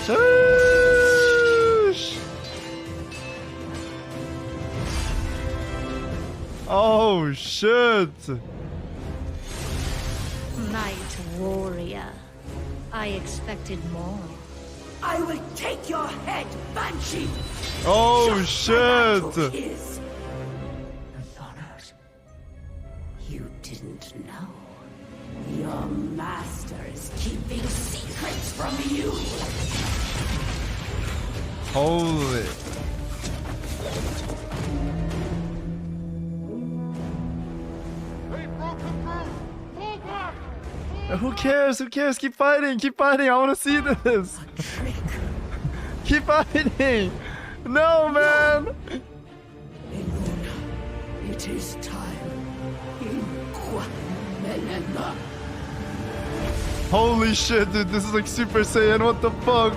Sheesh! Oh shit! Night warrior. I expected more. I will take your head, Banshee! Oh shit! You didn't know. Your master is keeping secrets from you. Holy. Who cares? Who cares? Keep fighting! Keep fighting! I want to see this! Keep fighting! No, man! It is time. Holy shit, dude! This is like Super Saiyan. What the fuck?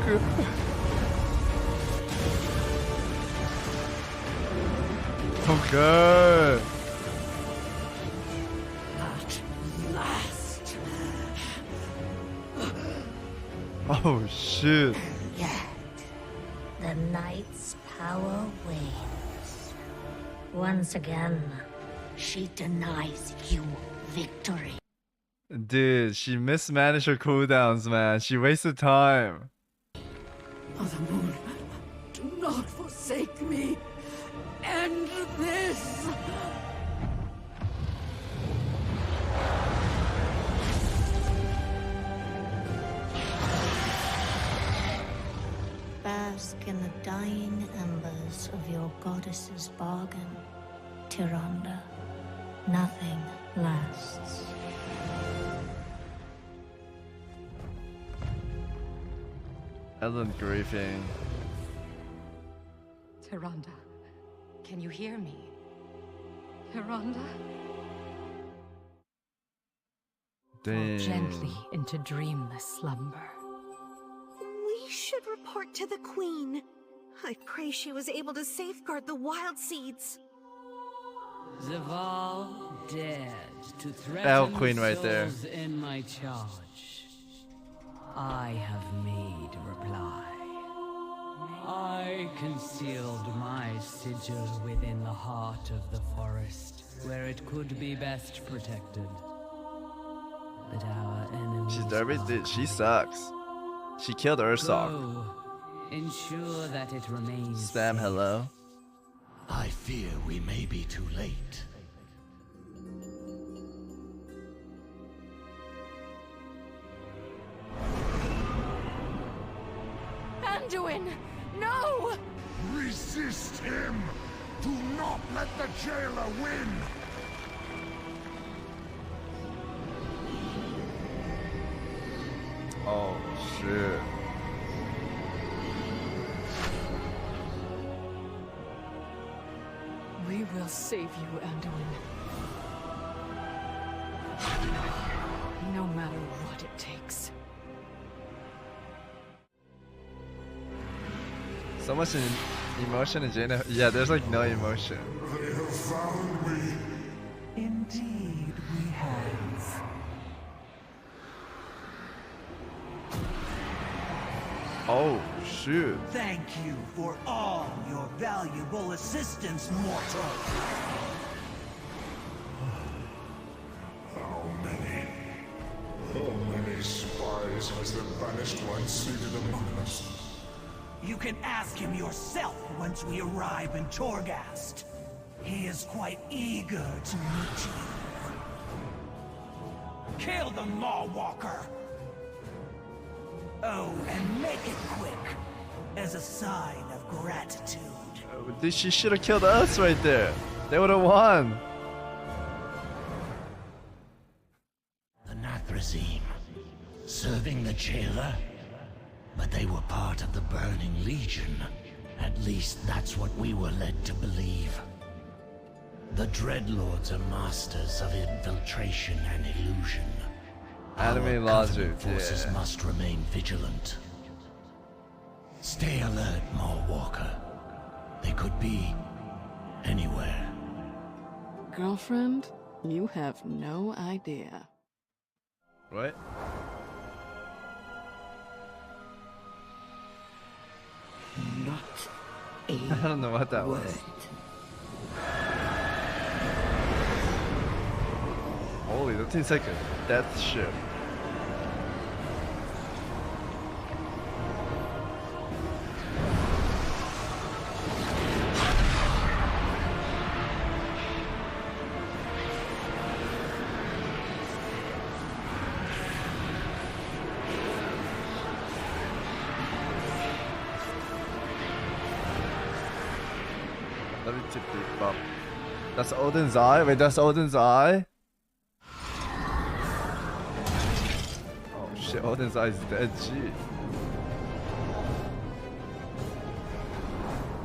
Okay. Oh shit. Yet, the night's power wanes. Once again, she denies you victory. Dude, she mismanaged her cooldowns, man. She wasted time. Mother Moon, do not forsake me. End this. Bask in the dying embers of your goddess's bargain, Tyrande. Nothing lasts. Ellen griefing. Tyrande, can you hear me? Tyrande? Damn. Fall gently into dreamless slumber. We should report to the Queen. I pray she was able to safeguard the wild seeds. Zaval dared to threaten Elf Queen right there. souls in my charge. I have made reply. I concealed my sigil within the heart of the forest, where it could be best protected. But our enemies... She's everything. She sucks. She killed Ursoc. Go. Ensure that it remains Spam safe. hello. I fear we may be too late. Anduin! No! Resist him! Do not let the jailer win! Oh shit. We will save you, Anduin. No matter what it takes. So much emotion in Jaina. Yeah, there's like no emotion. They have found me. Indeed, we have. Oh shoot. Thank you for all your valuable assistance, mortal. How many spies has the Banished One seated among us? You can ask him yourself once we arrive in Torghast. He is quite eager to meet you. Kill the Mawwalker! Oh, and make it quick, as a sign of gratitude. She should have killed us right there. They would have won. The Nathrazim, serving the jailer? But they were part of the Burning Legion. At least that's what we were led to believe. The Dreadlords are masters of infiltration and illusion. Enemy Our logic, Covenant forces yeah. must remain vigilant. Stay alert, Mallwalker. They could be anywhere. Girlfriend, you have no idea. What? Not I don't know what that was. Holy, that seems like a death ship. Let me tip deep up. That's Odin's eye? Wait, that's Odin's eye? Oh shit, Odin's eye is dead, jeez.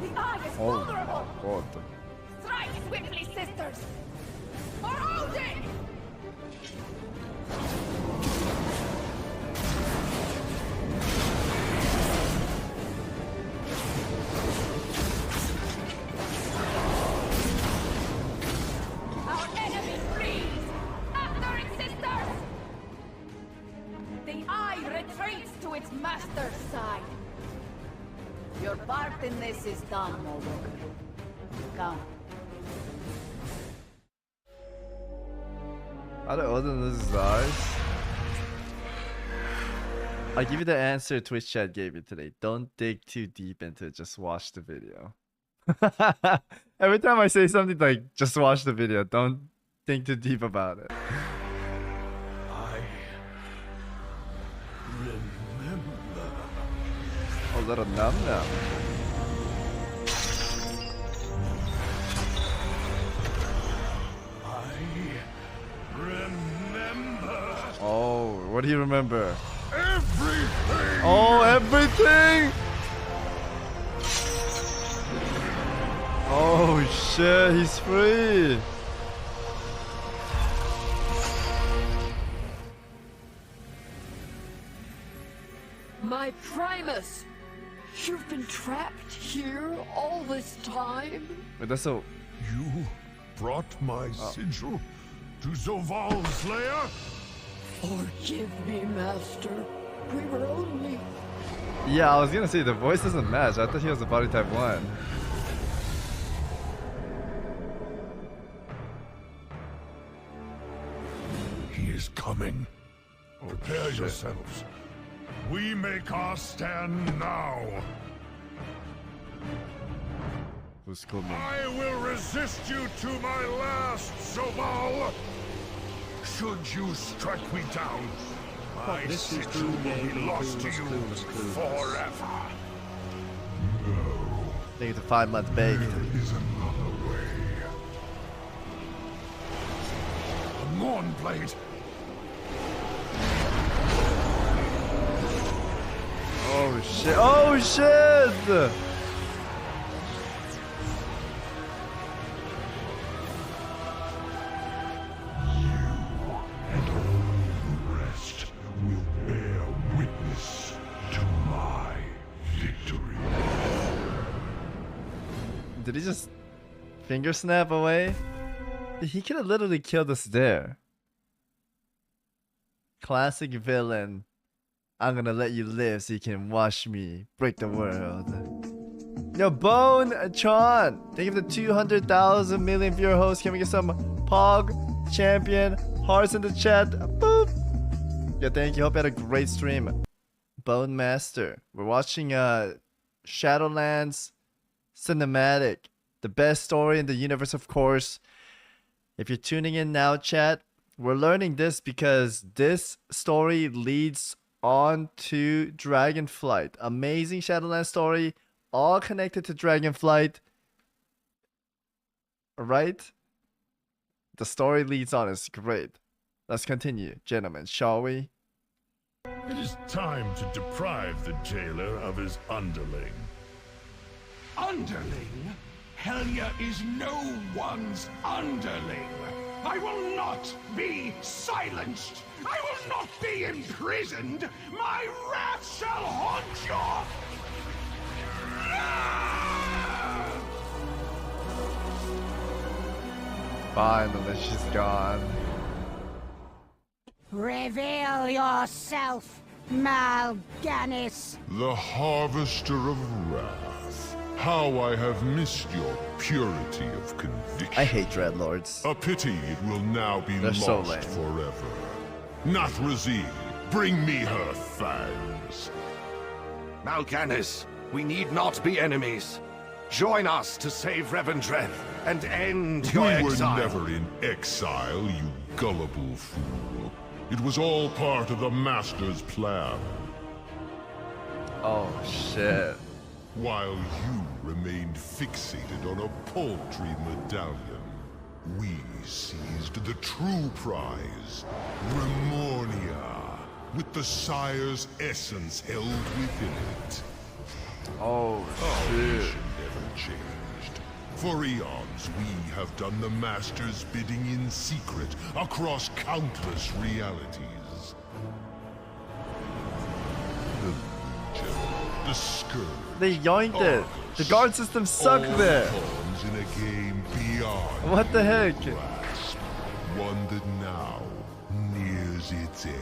The eye is Oh vulnerable! my god. Strike swiftly, sisters! For Odin! Our enemy flees! After it, sisters! The eye retreats to its master's side. Your part in this is done, Mallwalker. Come. How did Odin lose his eyes? I'll give you the answer Twitch chat gave you today. Don't dig too deep into it, just watch the video. Every time I say something like, just watch the video, don't think too deep about it. I remember. A little num num. Remember Oh, what do you remember? everything. Oh, everything! Oh shit, he's free! My Primus! You've been trapped here all this time? Wait, that's so... You brought my sigil to Zoval's lair? Forgive me, Master. We were only... Yeah, I was gonna say, the voice doesn't match. I thought he was a body type 1. He is coming. Prepare shit. yourselves. We make our stand now. Who's coming? I will resist you to my last, Zoval. Should you strike me down, my sigil will be lost to you forever. I think it's a 5-month bag. There is another way. A Mournblade. Oh shit! Oh shit! And all the rest will bear witness to my victory. Did he just finger snap away? He could have literally killed us there. Classic villain. I'm gonna let you live so you can watch me break the world. Yo, Bone Tron, thank you for the 200,000 million viewer host. Can we get some Pog Champion hearts in the chat? Boop. Yeah, thank you. Hope you had a great stream. Bone Master. We're watching Shadowlands cinematic. The best story in the universe, of course. If you're tuning in now, chat, we're learning this because this story leads on to Dragonflight. Amazing Shadowlands story, all connected to Dragonflight. Right? The story leads on. It's great. Let's continue, gentlemen, shall we? It is time to deprive the jailer of his underling. Underling? Helya is no one's underling. I will not be silenced. I will not be imprisoned. My wrath shall haunt your... Finally, she's gone. Reveal yourself, Mal'Ganis. The Harvester of Wrath. How I have missed your purity of conviction. I hate Dreadlords. A pity it will now be They're lost so lame. forever. Nathrazim, bring me her fangs. Mal'Ganis, we need not be enemies. Join us to save Revendreth and end your exile. We were never in exile, you gullible fool. It was all part of the Master's plan. Oh, shit. While you remained fixated on a paltry medallion, we seized the true prize, Remornia, with the Sire's essence held within it. Oh, Our shit. mission never changed. For eons, we have done the Master's bidding in secret across countless realities. The Legion, the Scourge, They yoinked it. The guard system sucked all there. pawns in a game beyond What the heck? grasp. One that now nears its end.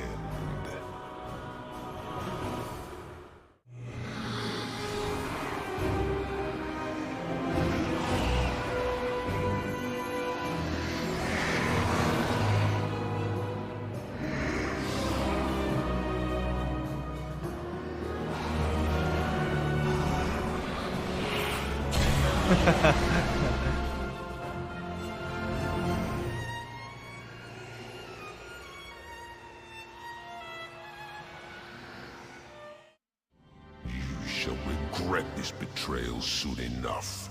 You shall regret this betrayal soon enough.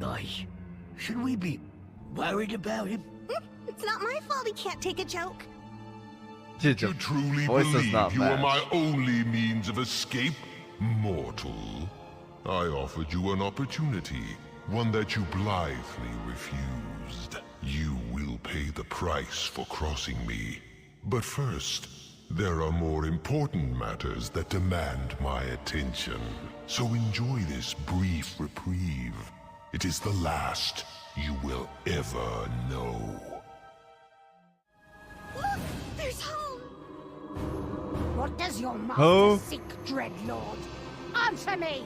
Aye. Should we be worried about him? It's not my fault he can't take a joke. You truly voice does believe not you are match. my only means of escape, mortal? I offered you an opportunity, one that you blithely refused. You will pay the price for crossing me. But first, there are more important matters that demand my attention. So enjoy this brief reprieve. It is the last you will ever know. Look, there's home. What does your master Who? seek, Dreadlord? Answer me!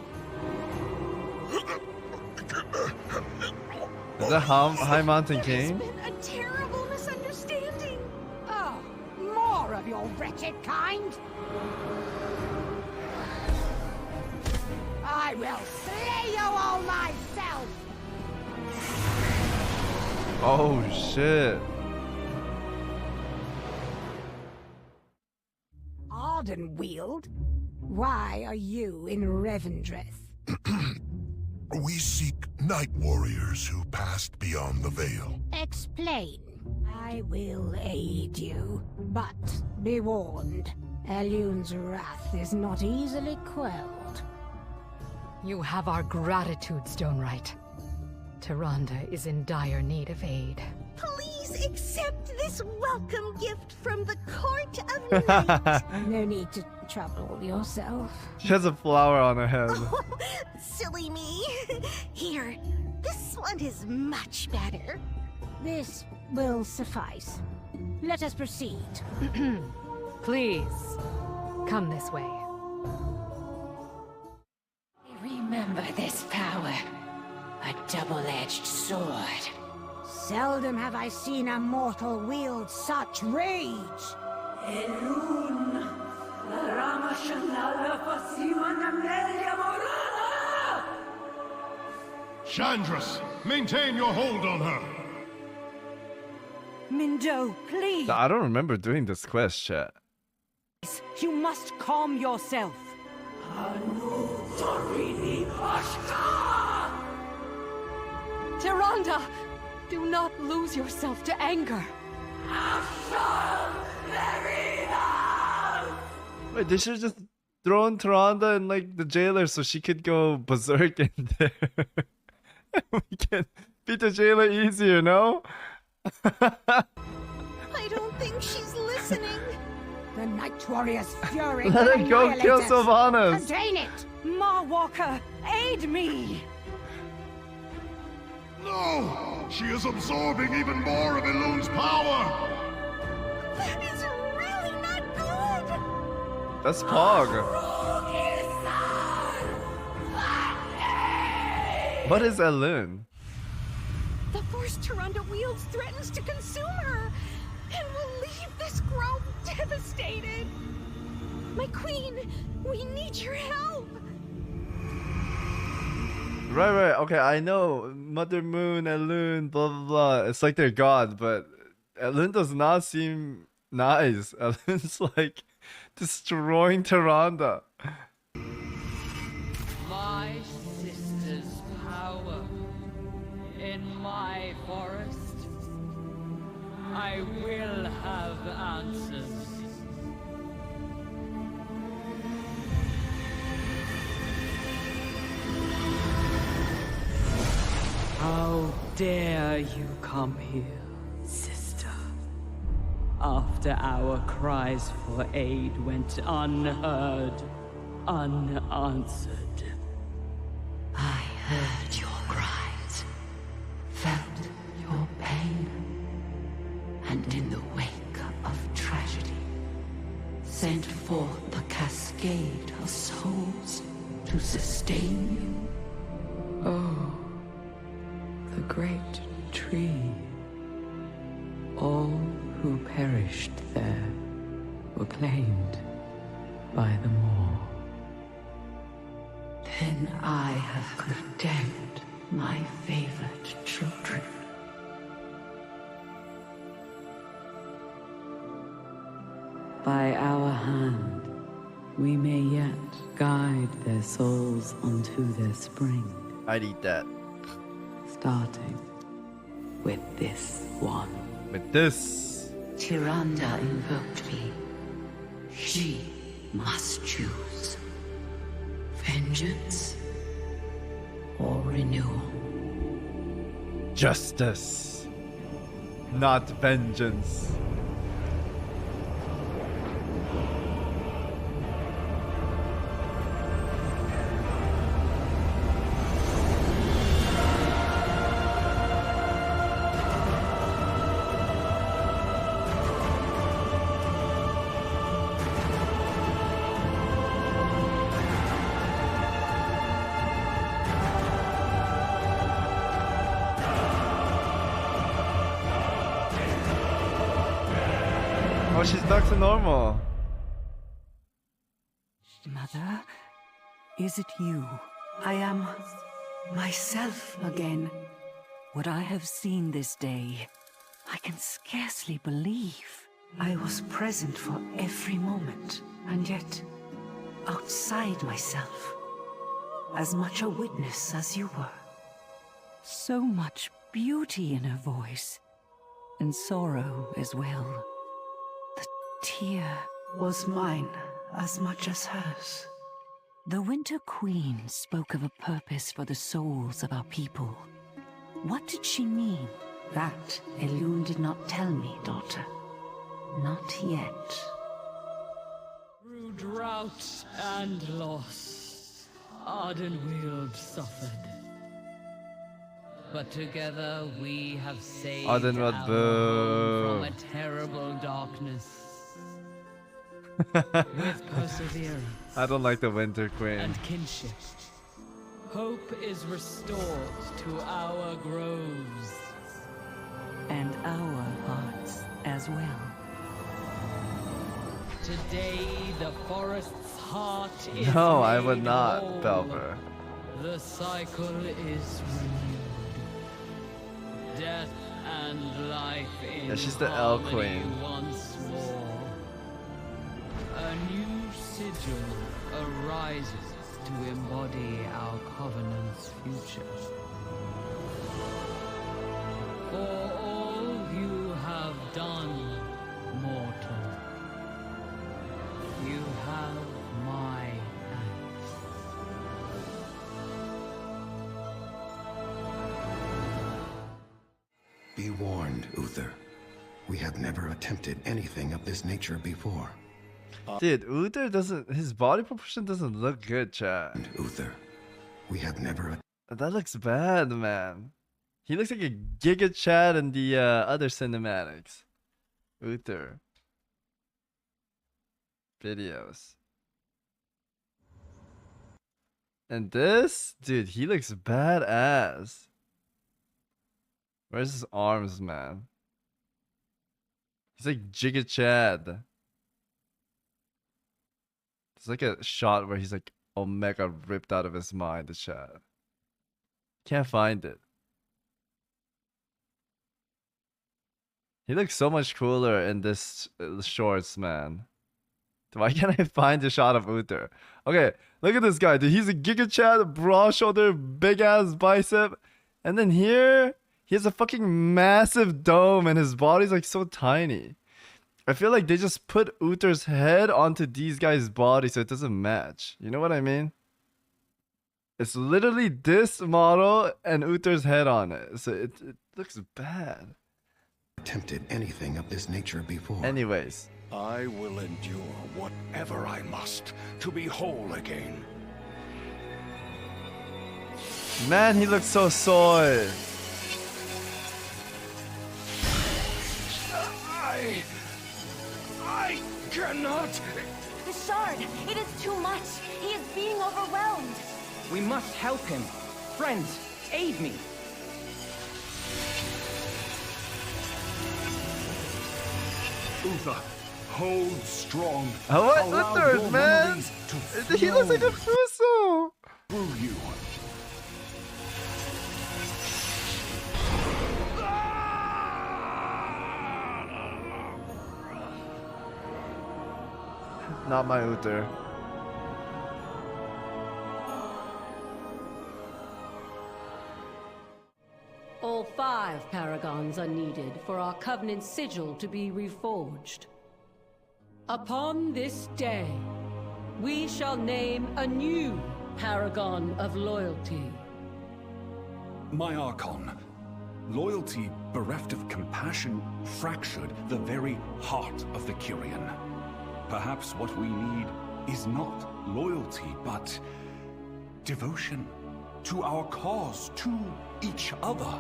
Is that High Mountain King? There's been a terrible misunderstanding. Oh, more of your wretched kind? I will slay you all myself! Oh, shit. Ardenweald? Why are you in Revendreth? We seek night warriors who passed beyond the veil. Explain. I will aid you, but be warned. Elun's wrath is not easily quelled. You have our gratitude, Stonewright. Tyrande is in dire need of aid. Please accept this welcome gift from the Court of Night. No need to trouble yourself. She has a flower on her head. Silly me. Here, this one is much better. This will suffice. Let us proceed. Please, come this way. Remember this power. A double-edged sword. Seldom have I seen a mortal wield such rage. Elun, Chandras, maintain your hold on her. Mindo, please. I don't remember doing this quest, chat. You must calm yourself. Tyrande, do not lose yourself to anger. Wait, they should just thrown Tyrande in like the jailer so she could go berserk in there. We can beat the jailer easier, no? I don't think she's listening. The Night Warrior's fury Let will it go annihilate kill us. Sylvanas. Contain it! Mawwalker, aid me! No! She is absorbing even more of Elun's power! That is really not good. That's Pog. What is Elun? The force Tyrande wields threatens to consume her, and will leave this grove devastated. My queen, we need your help. Right. Okay, I know. Mother Moon, Elun, blah, blah, blah. It's like they're god, but Elun does not seem nice. Elun's like destroying Tyrande. My sister's power in my forest. I will have answers. How dare you come here, sister? After our cries for aid went unheard, unanswered. I heard your cries, felt your pain, and in the wake of tragedy, sent forth the cascade of souls to sustain you. Oh, the great tree. All who perished there were claimed by the Maw. Then I have condemned my favored children. By our hand, we may yet guide their souls unto their spring. I'd eat that. Starting with this one. With this. Tyrande invoked me. She must choose. Vengeance or renewal. Justice, not vengeance. Oh, she's back to normal. Mother, is it you? I am myself again. What I have seen this day, I can scarcely believe. I was present for every moment, and yet outside myself. As much a witness as you were. So much beauty in her voice, and sorrow as well. The tear was mine as much as hers. The Winter Queen spoke of a purpose for the souls of our people. What did she mean? That Elun did not tell me, daughter. Not yet. Through drought and loss, Ardenweald suffered. But together we have saved Ardenweald, our boo. home from a terrible darkness. With perseverance I don't like the Winter Queen. and kinship, hope is restored to our groves. And our hearts as well. Today the forest's heart is No, I would made not, whole. Belver. The cycle is renewed. Death and life in Yeah, she's the Elf harmony Queen. once more. A new sigil arises to embody our covenant's future. For all you have done, mortal, you have my thanks. warned, Uther. We have never attempted anything of this nature before. Dude, Uther doesn't. His body proportion doesn't look good, Chad. Uther, we have never. That looks bad, man. He looks like a Giga Chad in the other cinematics. Uther. Videos. And this? Dude, he looks badass. Where's his arms, man? He's like Giga Chad. It's like a shot where he's like Omega ripped out of his mind, the Chad. Can't find it. He looks so much cooler in this shorts, man. Why can't I find the shot of Uther? Okay, look at this guy, dude. He's a Giga Chad, broad shoulder, big ass bicep. And then here, he has a fucking massive dome and his body's like so tiny. I feel like they just put Uther's head onto these guys' bodies so it doesn't match. You know what I mean? It's literally this model and Uther's head on it. So it looks bad. Attempted anything of this nature before. Anyways. I will endure whatever I must to be whole again. Man, he looks so soy. I cannot. The shard, it is too much. He is being overwhelmed. We must help him. Friends, aid me. Uther, hold strong. Oh, what? Uther, man! He looks like a Fuso! Through you. Not my Uther. All 5 paragons are needed for our Covenant sigil to be reforged. Upon this day, we shall name a new paragon of loyalty. My Archon, loyalty bereft of compassion fractured the very heart of the Kyrian. Perhaps what we need is not loyalty, but devotion to our cause, to each other.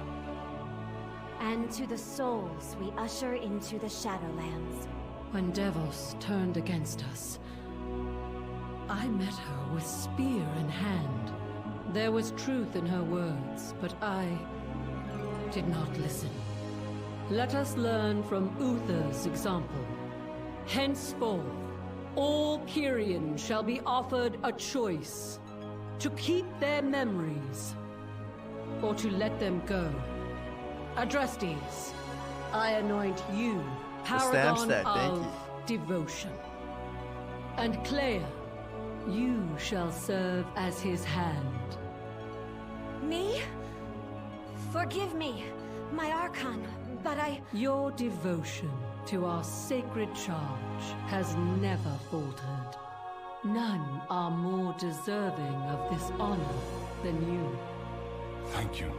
And to the souls we usher into the Shadowlands. When Devos turned against us, I met her with spear in hand. There was truth in her words, but I did not listen. Let us learn from Uther's example. Henceforth, all Kyrian shall be offered a choice: to keep their memories, or to let them go. Adrestes, I anoint you paragon of devotion. And Claire, you shall serve as his hand. Me? Forgive me, my Archon, but Your devotion to our sacred charge has never faltered. None are more deserving of this honor than you. Thank you,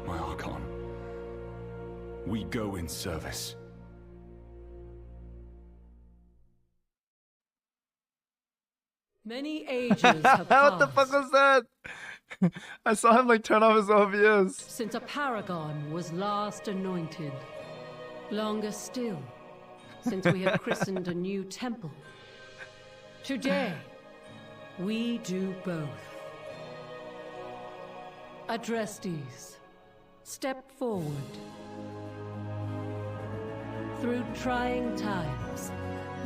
my Archon. We go in service. Many ages have passed. What the fuck was that? I saw him like turn off his OBS. Since a paragon was last anointed. Longer still, since we have christened a new temple. Today, we do both. Adrestes, step forward. Through trying times,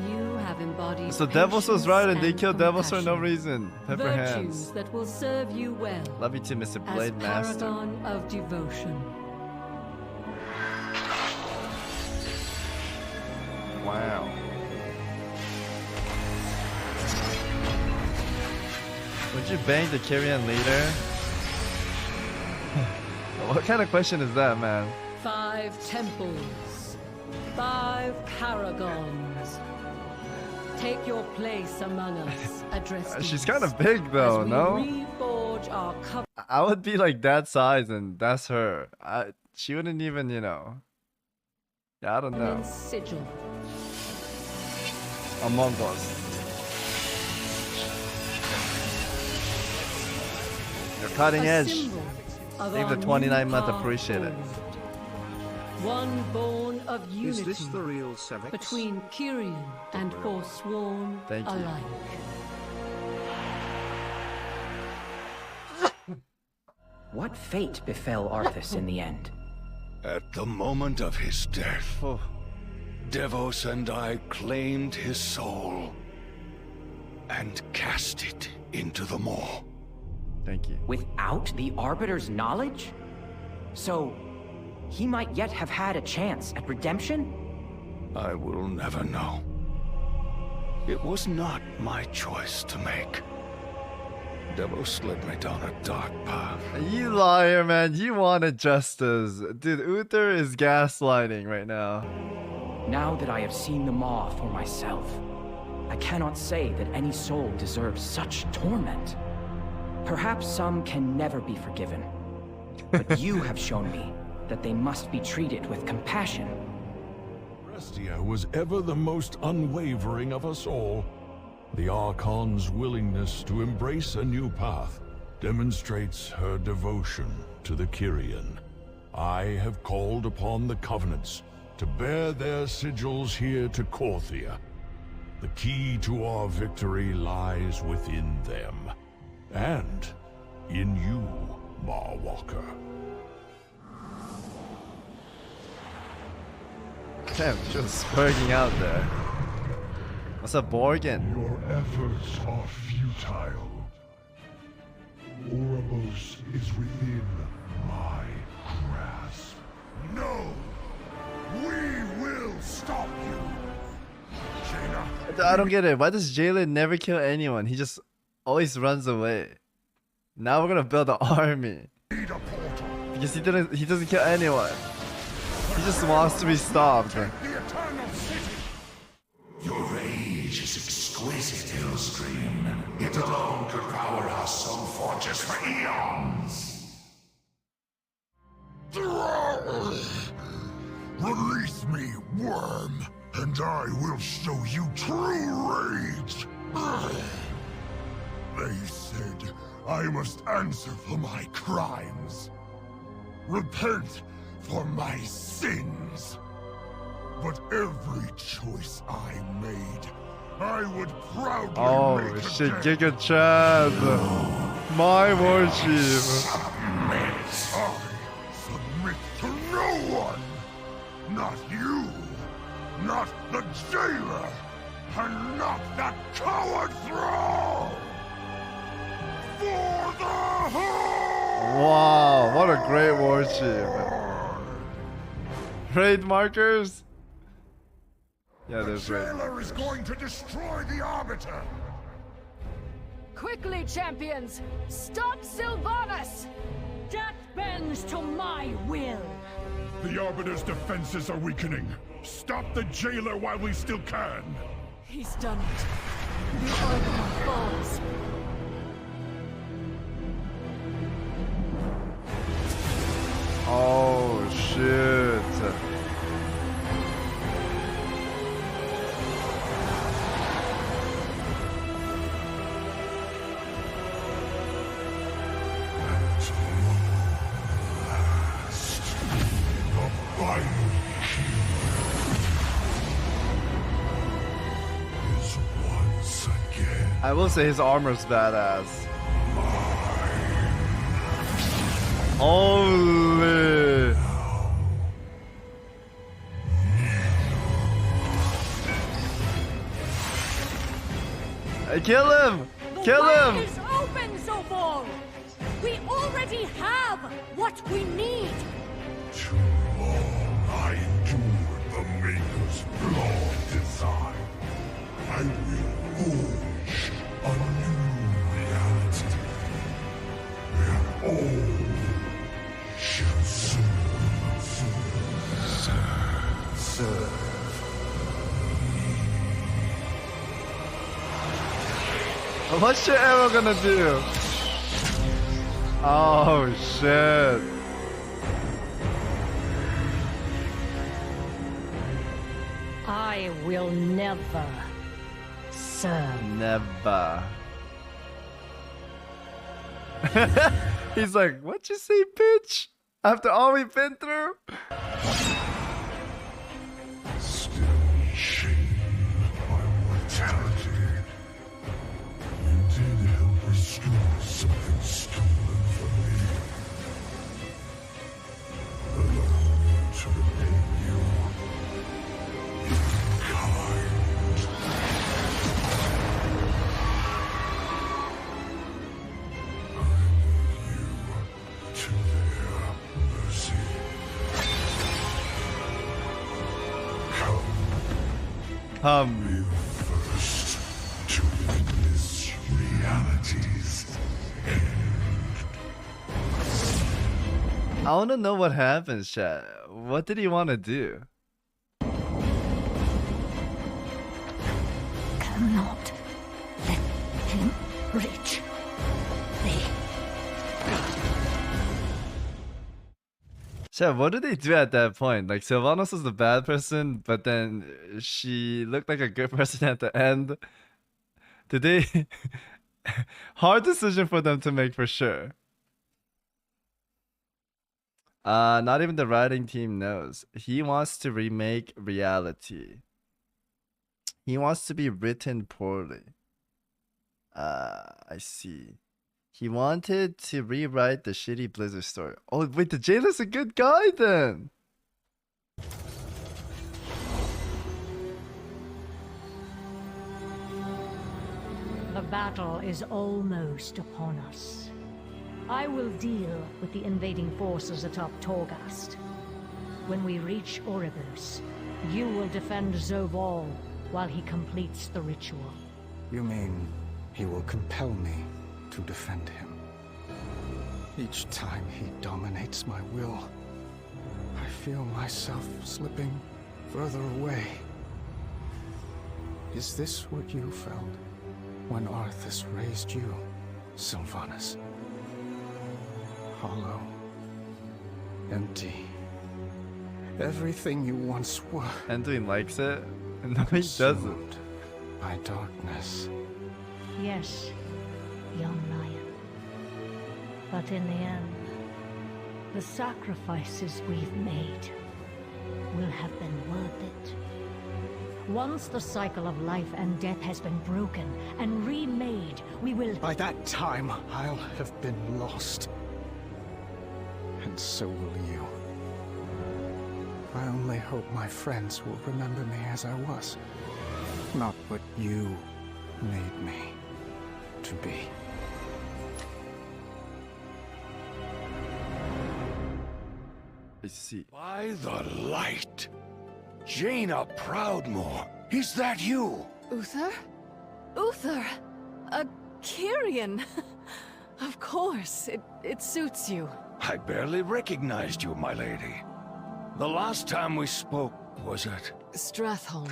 you have embodied So Devils was right and they patience killed and Devils for no compassion. reason. Pepper Virtues hands. that will serve you well. Love you too, Mr. Blade as Master. paragon of devotion. Wow. Would you bang the Kyrian leader? What kind of question is that, man? 5 temples, 5 paragons. Take your place among us, Adrestes. She's kind of big though, as we no? reforge our covenant. I would be like that size and that's her. She wouldn't even, you know. Yeah, I don't know. And sigil. Among Us. You're cutting edge. Thank the 29 month, appreciate it. One born of unity. Is this the real Savix? Between Kyrian and Forsworn Thank you. alike. What fate befell Arthas in the end? At the moment of his death, Devos and I claimed his soul and cast it into the maw. Thank you. Without the Arbiter's knowledge? So, he might yet have had a chance at redemption? I will never know. It was not my choice to make. Devos led me down a dark path. You liar, man. You wanted justice. Dude, Uther is gaslighting right now. Now that I have seen the Maw for myself, I cannot say that any soul deserves such torment. Perhaps some can never be forgiven. But you have shown me that they must be treated with compassion. Restia was ever the most unwavering of us all. The Archon's willingness to embrace a new path demonstrates her devotion to the Kyrian. I have called upon the Covenants to bear their sigils here to Korthia. The key to our victory lies within them, and in you, Marwalker. Damn, just spurging out there. What's up, Borgen? Your efforts are futile. Oribos is within my grasp. No! We will stop you! Jaina! I don't get it. Why does Jalen never kill anyone? He just always runs away. Now we're gonna build an army. Because he doesn't kill anyone. He just wants to be stopped. Your rage is exquisite, Hillstream. It alone could power our soul forges for eons. Release me, worm, and I will show you true rage. They said I must answer for my crimes. Repent for my sins. But every choice I made, I would proudly make shit, again. Giga Chad. My war chief. I submit to no one. Not you. Not the jailer. And not that coward Thrall. For the whole. Wow, what a great war chief. Raid markers? Yeah, there's The raid jailer markers. is going to destroy the Arbiter! Quickly, champions! Stop Sylvanas! Death bends to my will! The Arbiter's defenses are weakening. Stop the jailer while we still can! He's done it. The Arbiter falls. Oh shit. I will say his armor's badass. Holy! Hey, kill him! Kill him! The way is open, Zovor! We already have what we need! Too long I endured the Maker's flawed design. I will forge a new reality where all shall serve. What's your arrow gonna do? Oh shit. I will never serve. Never. He's like, what you say, bitch? After all we've been through? Still shamed by mortality. You did help restore something stolen from me. Allow me to repay you. In kind. To their mercy. Come. You first to witness reality's end. I want to know what happens, chat. What did he want to do? Cannot let him reach thee. Chat, what did they do at that point? Like, Sylvanas was the bad person, but then she looked like a good person at the end. Did they... Hard decision for them to make for sure. Not even the writing team knows. He wants to remake reality. He wants to be written poorly. I see. He wanted to rewrite the shitty Blizzard story. Oh, wait, the jailer's a good guy then. The battle is almost upon us. I will deal with the invading forces atop Torghast. When we reach Oribos, you will defend Zoval while he completes the ritual. You mean he will compel me to defend him? Each time he dominates my will, I feel myself slipping further away. Is this what you felt when Arthas raised you, Sylvanas? Hollow, empty, everything you once were. Anduin likes it? No, he doesn't. By darkness. Yes, young lion. But in the end, the sacrifices we've made will have been worth it. Once the cycle of life and death has been broken and remade, we will... By that time, I'll have been lost. And so will you. I only hope my friends will remember me as I was. Not what you made me to be. I see. By the light! Jaina Proudmoore, is that you? Uther? Uther! A Kyrian! Of course, it suits you. I barely recognized you, my lady. The last time we spoke was at... Stratholme.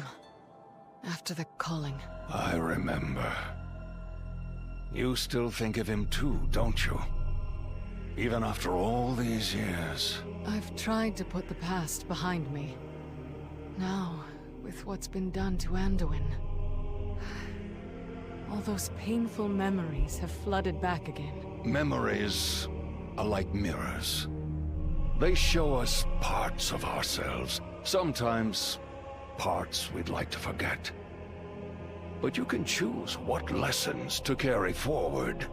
After the calling. I remember. You still think of him too, don't you? Even after all these years. I've tried to put the past behind me. Now, with what's been done to Anduin, all those painful memories have flooded back again. Memories are like mirrors. They show us parts of ourselves. Sometimes, parts we'd like to forget. But you can choose what lessons to carry forward,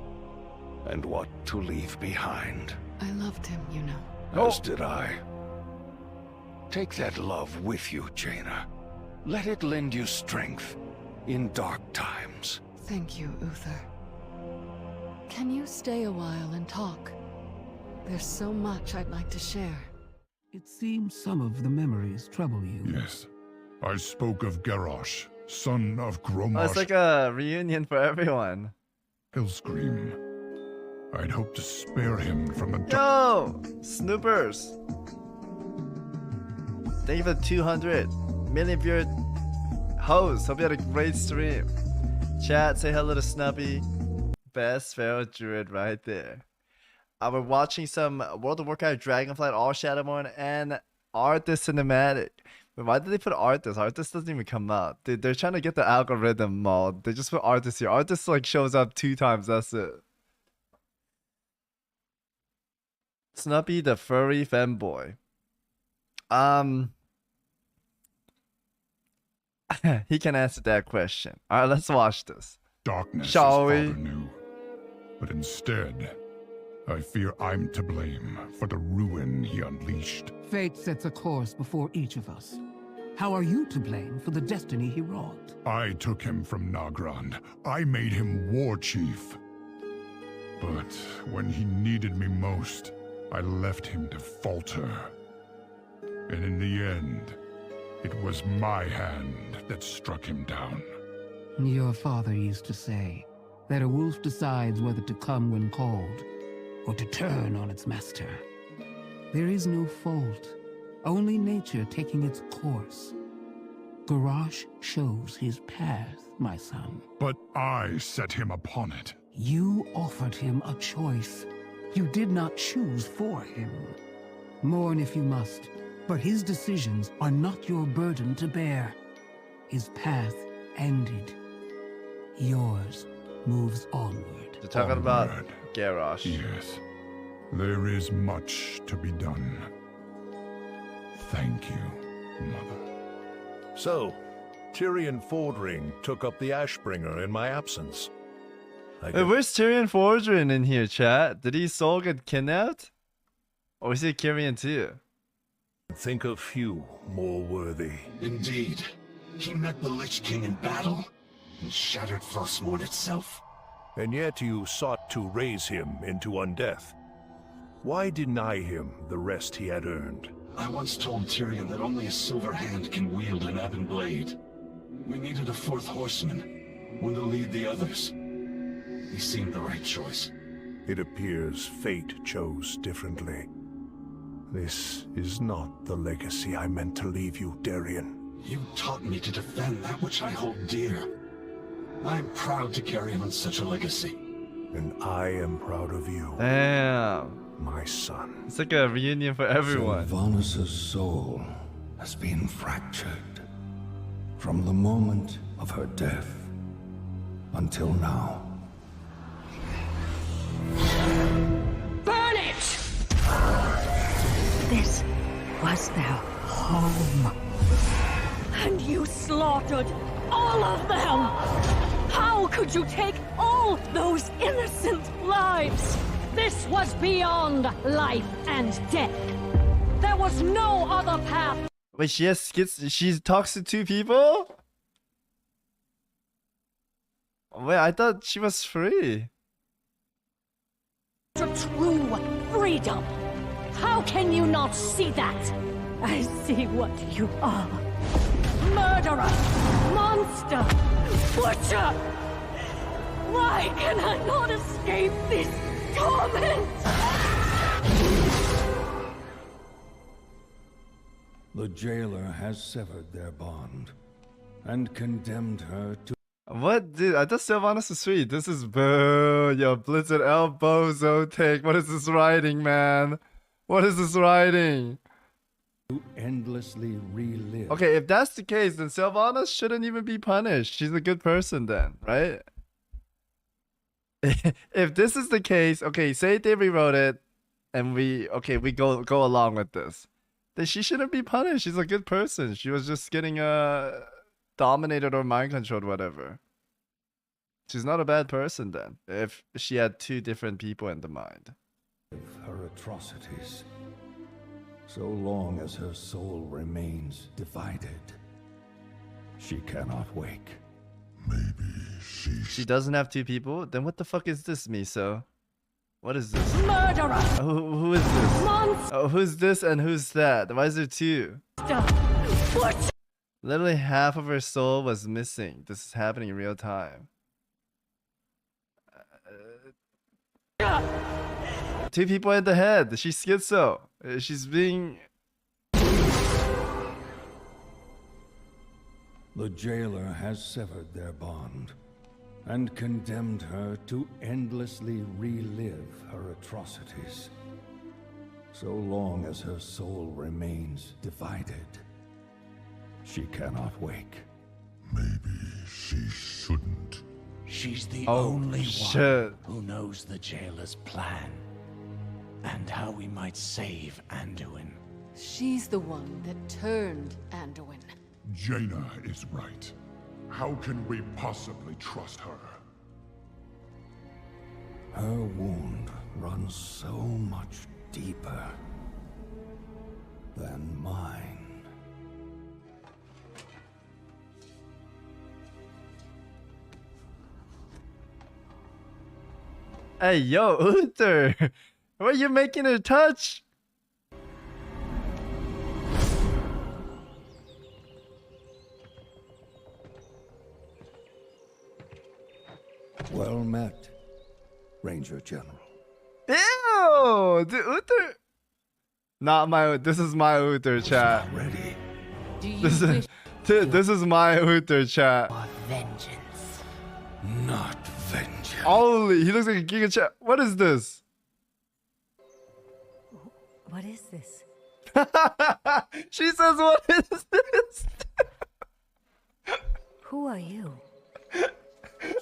and what to leave behind. I loved him, you know. As did I. Take that love with you, Jaina. Let it lend you strength in dark times. Thank you, Uther. Can you stay a while and talk? There's so much I'd like to share. It seems some of the memories trouble you. Yes. I spoke of Garrosh, son of Gromosh. Oh, it's like a reunion for everyone. Hellscream. I'd hoped to spare him from the Yo! Snoopers! Thank you for 200 million viewer hosts. Hope you had a great stream. Chat, say hello to Snubby. Best Pharaoh Druid right there. We're watching some World of Warcraft Dragonflight All Shadowmourne and Arthas Cinematic. But why did they put Arthas? Arthas doesn't even come out. Dude, they're trying to get the algorithm mod. They just put Arthas here. Arthas like shows up 2 times, that's it. Snuppy the furry femboy. He can answer that question. Alright, let's watch this. Darkness Shall his we? father knew. But instead, I fear I'm to blame for the ruin he unleashed. Fate sets a course before each of us. How are you to blame for the destiny he wrought? I took him from Nagrand. I made him war chief. But when he needed me most, I left him to falter. And in the end, it was my hand that struck him down. Your father used to say that a wolf decides whether to come when called, or to turn on its master. There is no fault, only nature taking its course. Garrosh shows his path, my son. But I set him upon it. You offered him a choice. You did not choose for him. Mourn if you must, but his decisions are not your burden to bear. His path ended. Yours moves onward. They're talking about Garrosh. Yes. There is much to be done. Thank you, Mother. So, Tyrion Fordring took up the Ashbringer in my absence. Hey, where's Tyrion Fordring in here, chat? Did his soul get kidnapped? Or is he Tyrion too? Think of few more worthy. Indeed. He met the Lich King in battle and shattered Frostmourne itself. And yet you sought to raise him into undeath. Why deny him the rest he had earned? I once told Tyrion that only a silver hand can wield an ebon blade. We needed a 4th horseman, one to lead the others. He seemed the right choice. It appears fate chose differently. This is not the legacy I meant to leave you, Darian. You taught me to defend that which I hold dear. I'm proud to carry on such a legacy. And I am proud of you. Damn. My son. It's like a reunion for everyone. Sylvanas' soul has been fractured from the moment of her death until now. Burn it! This was their home. And you slaughtered all of them! How could you take all those innocent lives? This was beyond life and death. There was no other path. Wait, she talks to 2 people? Wait, I thought she was free. To true freedom. How can you not see that? I see what you are. Murderer! Monster! Butcher! Why can I not escape this torment? The jailer has severed their bond and condemned her to... What, dude? I thought Sylvanas was sweet. This is boo. Yo, Blizzard elbow, Zotake. What is this writing, man? What is this writing? To endlessly relive. Okay, if that's the case, then Sylvanas shouldn't even be punished. She's a good person then, right? If this is the case, okay, say they rewrote it, and we go along with this, then she shouldn't be punished. She's a good person. She was just getting dominated or mind controlled, whatever. She's not a bad person then, if she had 2 different people in the mind. Her atrocities, so long as her soul remains divided, she cannot wake. She doesn't have 2 people? Then what the fuck is this, Miso? What is this? Murderer! Who is this? Monster! Oh, who's this and who's that? Why is there 2? Butcher! Literally half of her soul was missing. This is happening in real time. 2 people in the head. She's schizo. She's being... The jailer has severed their bond and condemned her to endlessly relive her atrocities, so long as her soul remains divided. she cannot wake. Maybe she shouldn't. She's the Oh, only shit. one who knows the jailer's plan and how we might save Anduin. She's the one that turned Anduin. Jaina is right. How can we possibly trust her? Her wound runs so much deeper than mine. Hey, yo, Uther! What are you making her touch? Well met, Ranger General. Ew! The Uther. Not my. This is my Uther chat. Ready. This is. Dude, this is my Uther chat. Vengeance. Not vengeance. Holy, he looks like a Giga chat. What is this? What is this? She says, "What is this?" Who are you?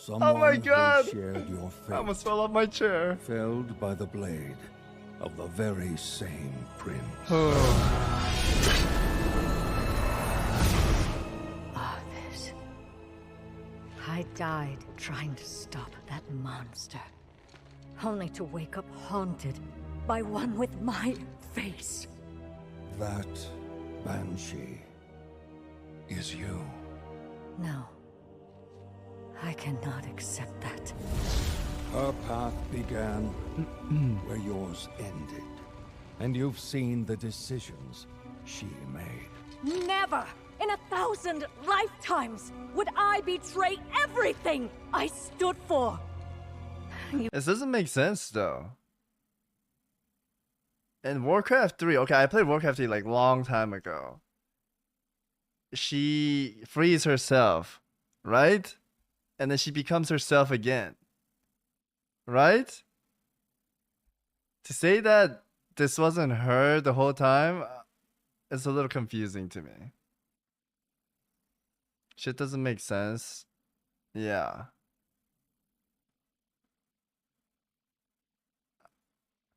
Someone Oh my God! who shared your fate, I almost fell off my chair. felled by the blade of the very same prince. Others. I died trying to stop that monster, only to wake up haunted by one with my face. That banshee is you. No. I cannot accept that. Her path began where yours ended, and you've seen the decisions she made. Never in 1,000 lifetimes would I betray everything I stood for. This doesn't make sense though. In Warcraft 3, okay, I played Warcraft 3 like long time ago. She frees herself, right? And then she becomes herself again. Right? To say that this wasn't her the whole time, it's a little confusing to me. Shit doesn't make sense. Yeah.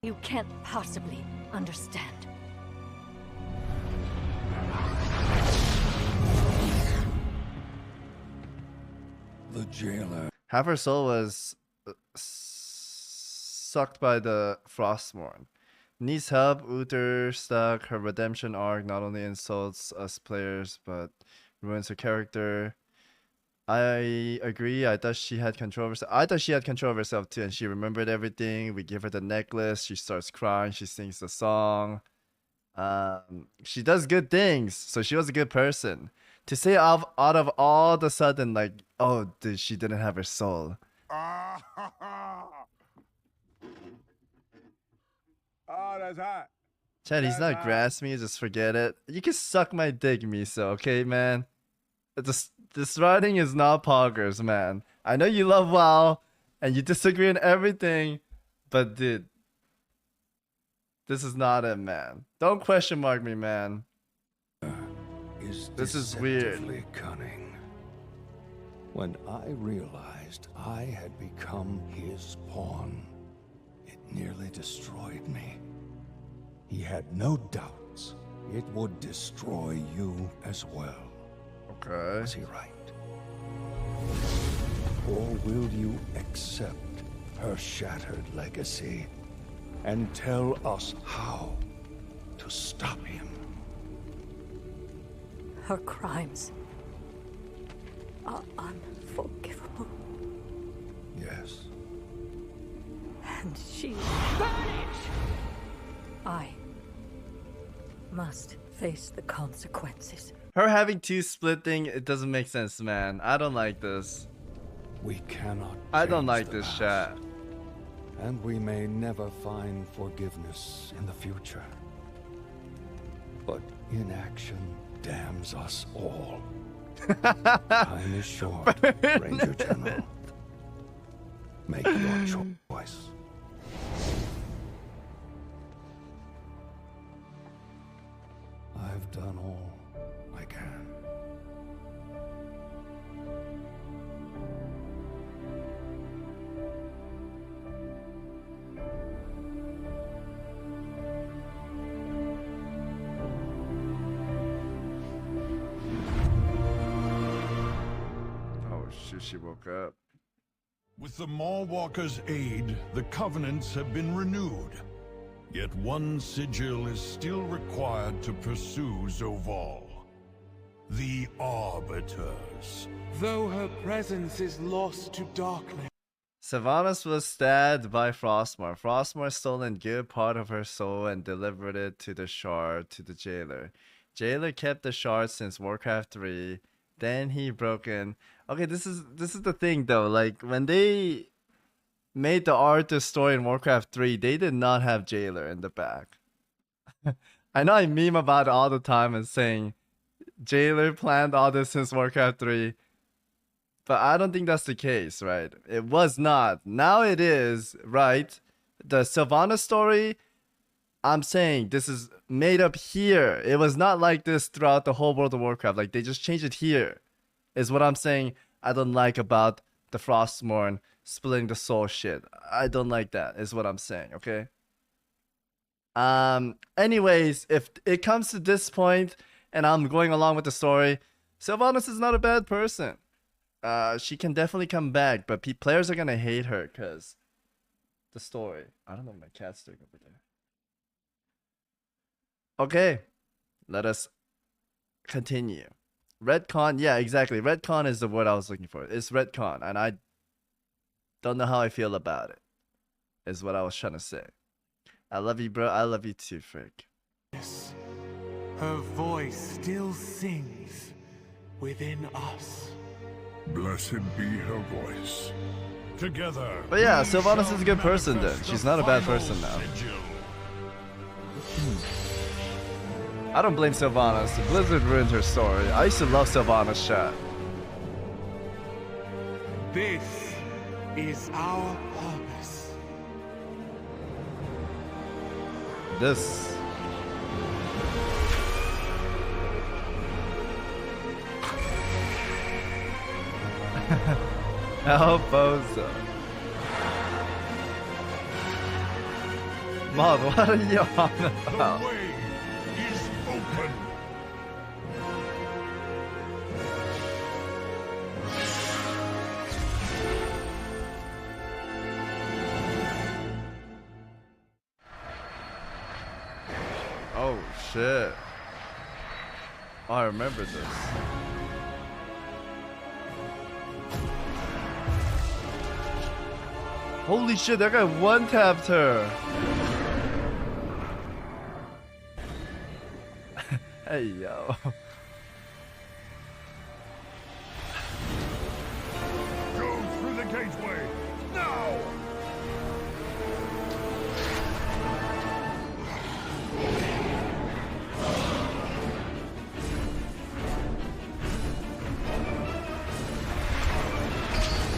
You can't possibly understand. The jailer. Half her soul was sucked by the Frostmourne. Needs help. Uther stuck. Her redemption arc not only insults us players, but ruins her character. I agree. I thought she had control of herself. I thought she had control of herself too, and she remembered everything. We give her the necklace. She starts crying. She sings the song. She does good things, so she was a good person. To say out of all the sudden, like, oh, she didn't have her soul. Oh, that's hot. Chad, he's not grass me. Just forget it. You can suck my dick, Miso. Okay, man. This writing is not poggers, man. I know you love WoW, and you disagree on everything, but dude, this is not it, man. Don't question mark me, man. This is weird. Deceptively cunning. When I realized I had become his pawn, it nearly destroyed me. He had no doubts it would destroy you as well. Okay. Was he right? Or will you accept her shattered legacy and tell us how to stop him? Her crimes are unforgivable. Yes. And she... I must face the consequences. Her having two splitting, it doesn't make sense, man. I don't like this. We cannot. I don't change like the this past, chat. and we may never find forgiveness in the future. But inaction damns us all. Time is short, Ranger General. Make your choice. I've I've done all I can. Oh shit, she woke up. With the Mawwalker's aid, the covenants have been renewed. Yet one sigil is still required to pursue Zovaal. The Arbiters. Though her presence is lost to darkness. Sylvanas was stabbed by Frostmourne. Frostmourne stole a good part of her soul and delivered it to the shard to the jailer. Jailer kept the shard since Warcraft 3. Then he broke in. Okay, this is the thing though. Like when they made the Arthur story in Warcraft 3, they did not have Jailer in the back. I know I meme about it all the time and saying Jailer planned all this since Warcraft 3. But I don't think that's the case, right? It was not. Now it is, right? The Sylvanas story, I'm saying this is made up here. It was not like this throughout the whole World of Warcraft. Like they just changed it here. Is what I'm saying I don't like about the Frostmourne splitting the soul shit. I don't like that, is what I'm saying, okay? Anyways, if it comes to this point and I'm going along with the story, Sylvanas is not a bad person. She can definitely come back, but players are gonna hate her because the story. I don't know what my cat's doing over there. Okay, let us continue. Retcon, yeah, exactly. Retcon is the word I was looking for. It's retcon, and I don't know how I feel about it, is what I was trying to say. I love you, bro. I love you too, Frick. Yes. Her voice still sings within us. Blessed be her voice. Together. But yeah, Sylvanas is a good person then. She's not a bad person now. I don't blame Sylvanas. Blizzard ruined her story. I used to love Sylvanas' chat. This is our purpose. This. Albozo. Mod, what are you on about? The way is open. Oh shit. Oh, I remember this. Holy shit, that guy one-tapped her. Hey, yo. Go through the gateway, now!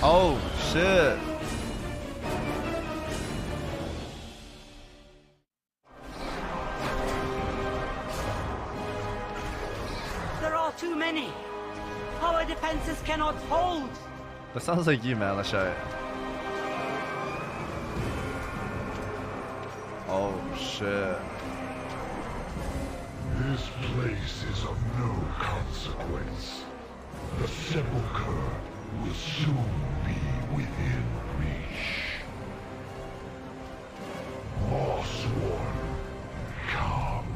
Oh, shit. Too many. Our defenses cannot hold. That sounds like you, man. Let's show it. Oh shit. This place is of no consequence. The sepulchre will soon be within reach. Mossworn, come.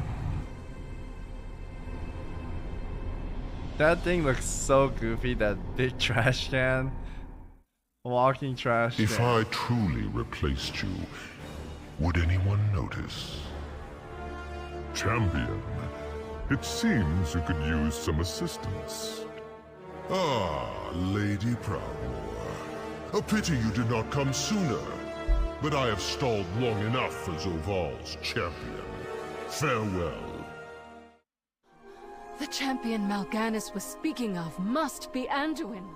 That thing looks so goofy, that big trash can. Walking trash can. If I truly replaced you, would anyone notice? Champion, it seems you could use some assistance. Ah, Lady Proudmoore. A pity you did not come sooner. But I have stalled long enough for Zovaal's champion. Farewell. The champion Mal'Ganis was speaking of must be Anduin.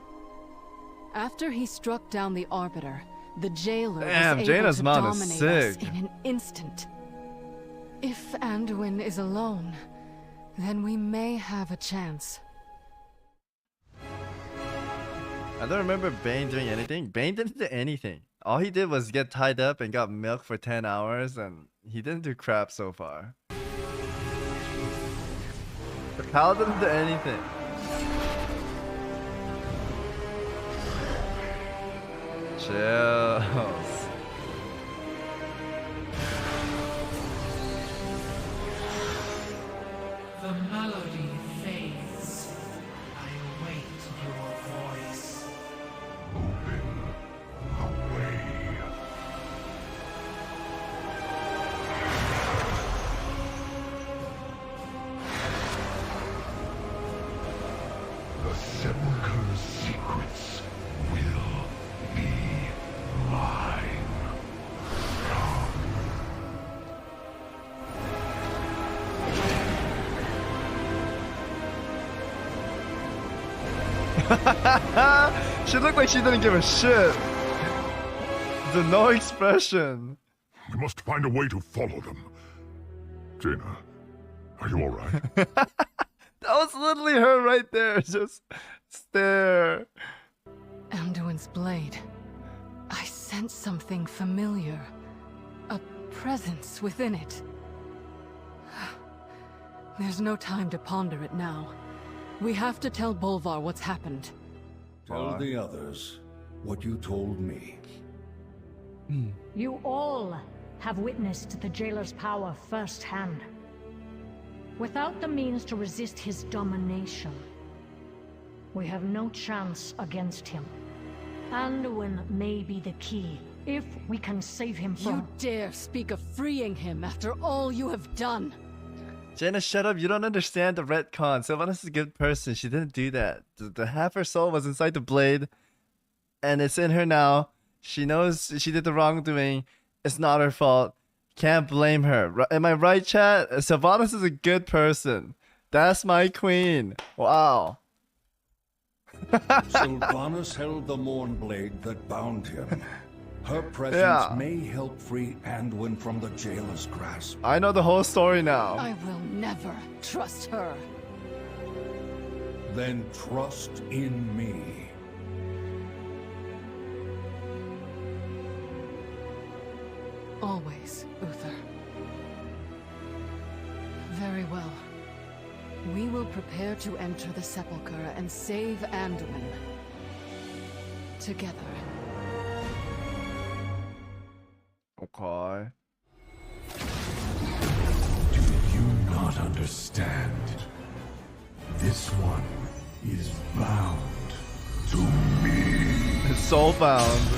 After he struck down the Arbiter, the jailer was able to dominate us in an instant. If Anduin is alone, Then we may have a chance. I don't remember Bane doing anything. Bane didn't do anything. All he did was get tied up and got milk for 10 hours, and he didn't do crap so far. The Paladin didn't do anything. Chills. The melody fades. I await your voice. Open a way. The sepulchre's secrets will be mine. She looked like she didn't give a shit. The no expression. We must find a way to follow them. Jaina, are you alright? That was literally her right there. Just stare. Anduin's blade. I sense something familiar. A presence within it. There's no time to ponder it now. We have to tell Bolvar what's happened. Tell the others what you told me. You all have witnessed the jailer's power firsthand. Without the means to resist his domination, we have no chance against him. Anduin may be the key, if we can save him from— You dare speak of freeing him after all you have done? Jaina, shut up. You don't understand the retcon. Sylvanas is a good person. She didn't do that. The half her soul was inside the blade, and it's in her now. She knows she did the wrongdoing. It's not her fault. Can't blame her. Am I right, chat? Sylvanas is a good person. That's my queen. Wow. Sylvanas held the Mournblade that bound him. Her presence may help free Anduin from the jailer's grasp. I know the whole story now. I will never trust her. Then trust in me. Always, Uther. Very well. We will prepare to enter the sepulchre and save Anduin. Together. Okay. Do you not understand? This one is bound to me. Soul bound.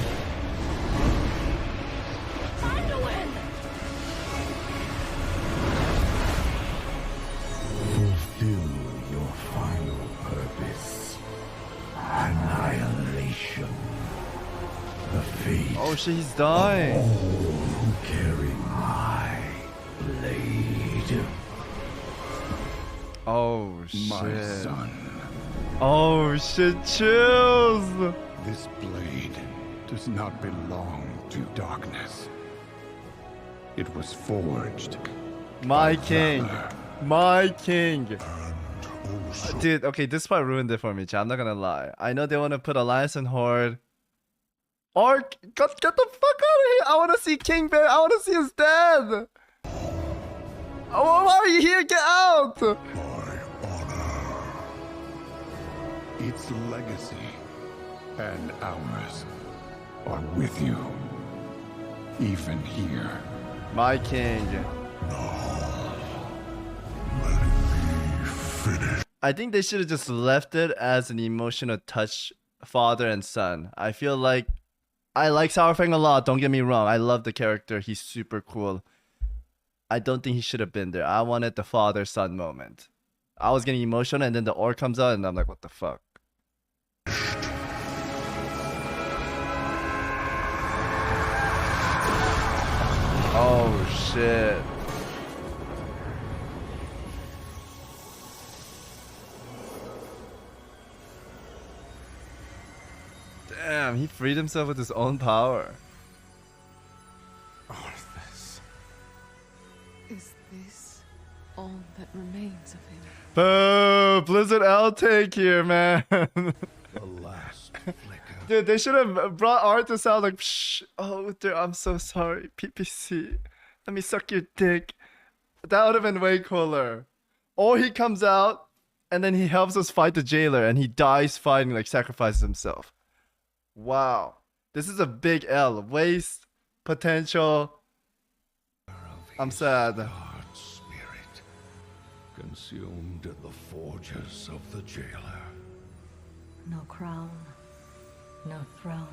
Fulfill your final purpose. Annihilation. The fate. Oh, she's dying. Of all who carry my blade. Oh shit. My son. Oh shit, chills. This blade does not belong to darkness. It was forged. My king. My king. Dude, okay, this part ruined it for me, chat. I'm not gonna lie. I know they want to put Alliance and Horde. Or get the fuck out of here! I want to see King Bear. I want to see his dad. Oh, why are you here? Get out! Its legacy and ours are with you, even here. My king. I think they should have just left it as an emotional touch, father and son. I feel like I like Sourfang a lot, don't get me wrong. I love the character. He's super cool. I don't think he should have been there. I wanted the father-son moment. I was getting emotional and then the ore comes out and I'm like, what the fuck? Oh shit. Damn, he freed himself with his own power. Arthas. Is this all that remains of him. Boo! Blizzard L take here, man. The last flicker. Dude, they should have brought Arthas out like, psh. Oh, dude, I'm so sorry. PPC. Let me suck your dick. That would have been way cooler. Or he comes out and then he helps us fight the jailer and he dies fighting, like sacrifices himself. Wow. This is a big L. Waste potential. I'm sad. Spirit, consumed in the forges of the jailer. No crown, no throne,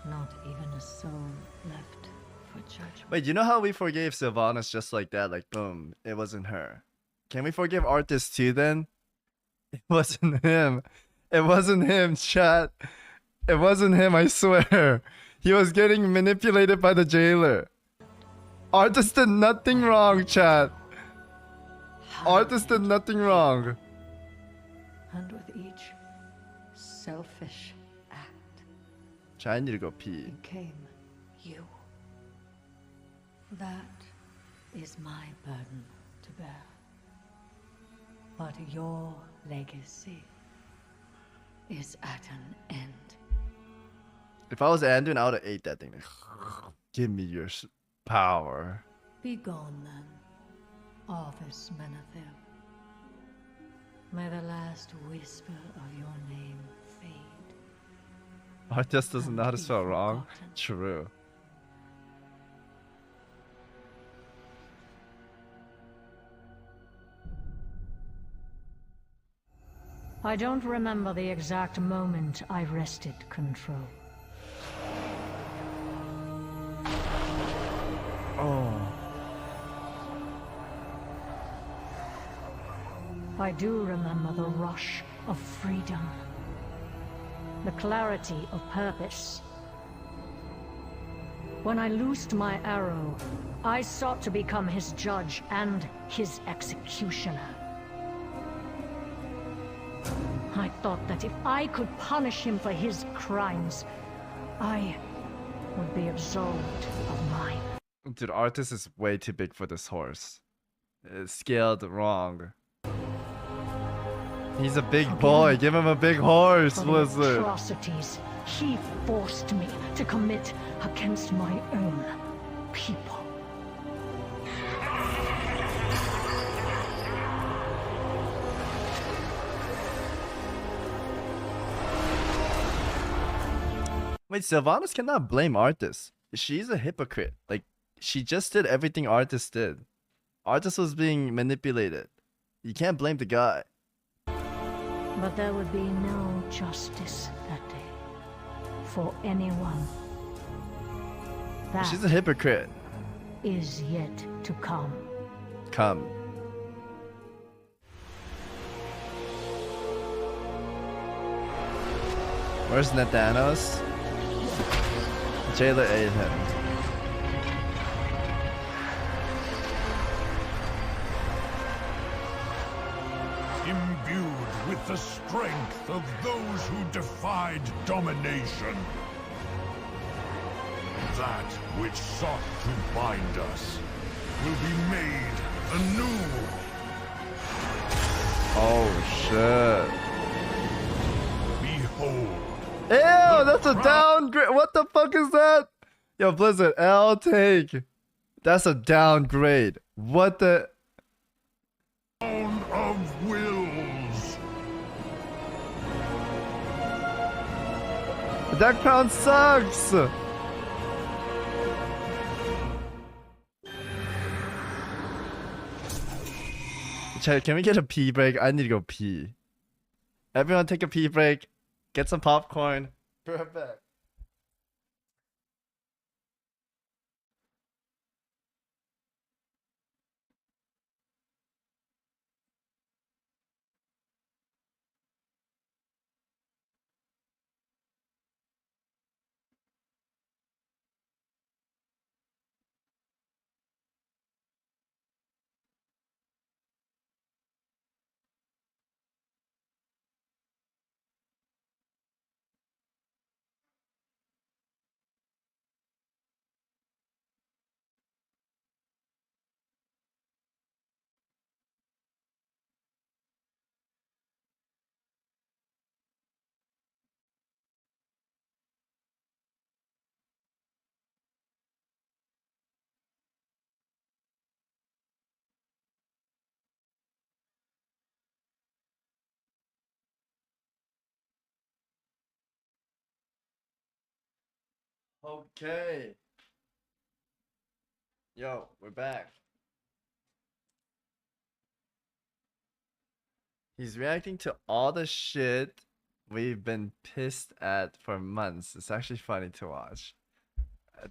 not even a soul left for judgment. Wait, you know how we forgave Sylvanas just like that? Like, boom, it wasn't her. Can we forgive Arthas too then? It wasn't him. It wasn't him, chat. It wasn't him, I swear. He was getting manipulated by the jailer. Arthas did nothing wrong, chat. Arthas did nothing wrong. And with each selfish act, Chat, I need to go pee. became you. That is my burden to bear. But your legacy is at an end. If I was Anduin, I would have ate that thing. Like, give me your power. Be gone then, Arthas Menethil. May the last whisper of your name fade. Arthas doesn't know how to spell wrong. True. I don't remember the exact moment I wrested control. Oh. I do remember the rush of freedom, the clarity of purpose. When I loosed my arrow, I sought to become his judge and his executioner. I thought that if I could punish him for his crimes, I would be absolved of mine. Dude, Arthas is way too big for this horse. It's scaled wrong. He's a big boy. Give him a big horse, For the Blizzard. atrocities he forced me to commit against my own people. Wait, Sylvanas cannot blame Arthas. She's a hypocrite. Like, she just did everything Arthas did. Arthas was being manipulated. You can't blame the guy. But there would be no justice that day for anyone. That She's a hypocrite. is yet to come. Come. Where's Nathanos? Jailer ate him. Imbued with the strength of those who defied domination. That which sought to bind us will be made anew. Oh shit. Behold. Ew, that's a downgrade. What the fuck is that? Yo, Blizzard, L take. That's a downgrade. What the? Crown of wills. That crown sucks. Chat, can we get a pee break? I need to go pee. Everyone take a pee break. Get some popcorn. Be right back. Okay. Yo, we're back. He's reacting to all the shit we've been pissed at for months. It's actually funny to watch.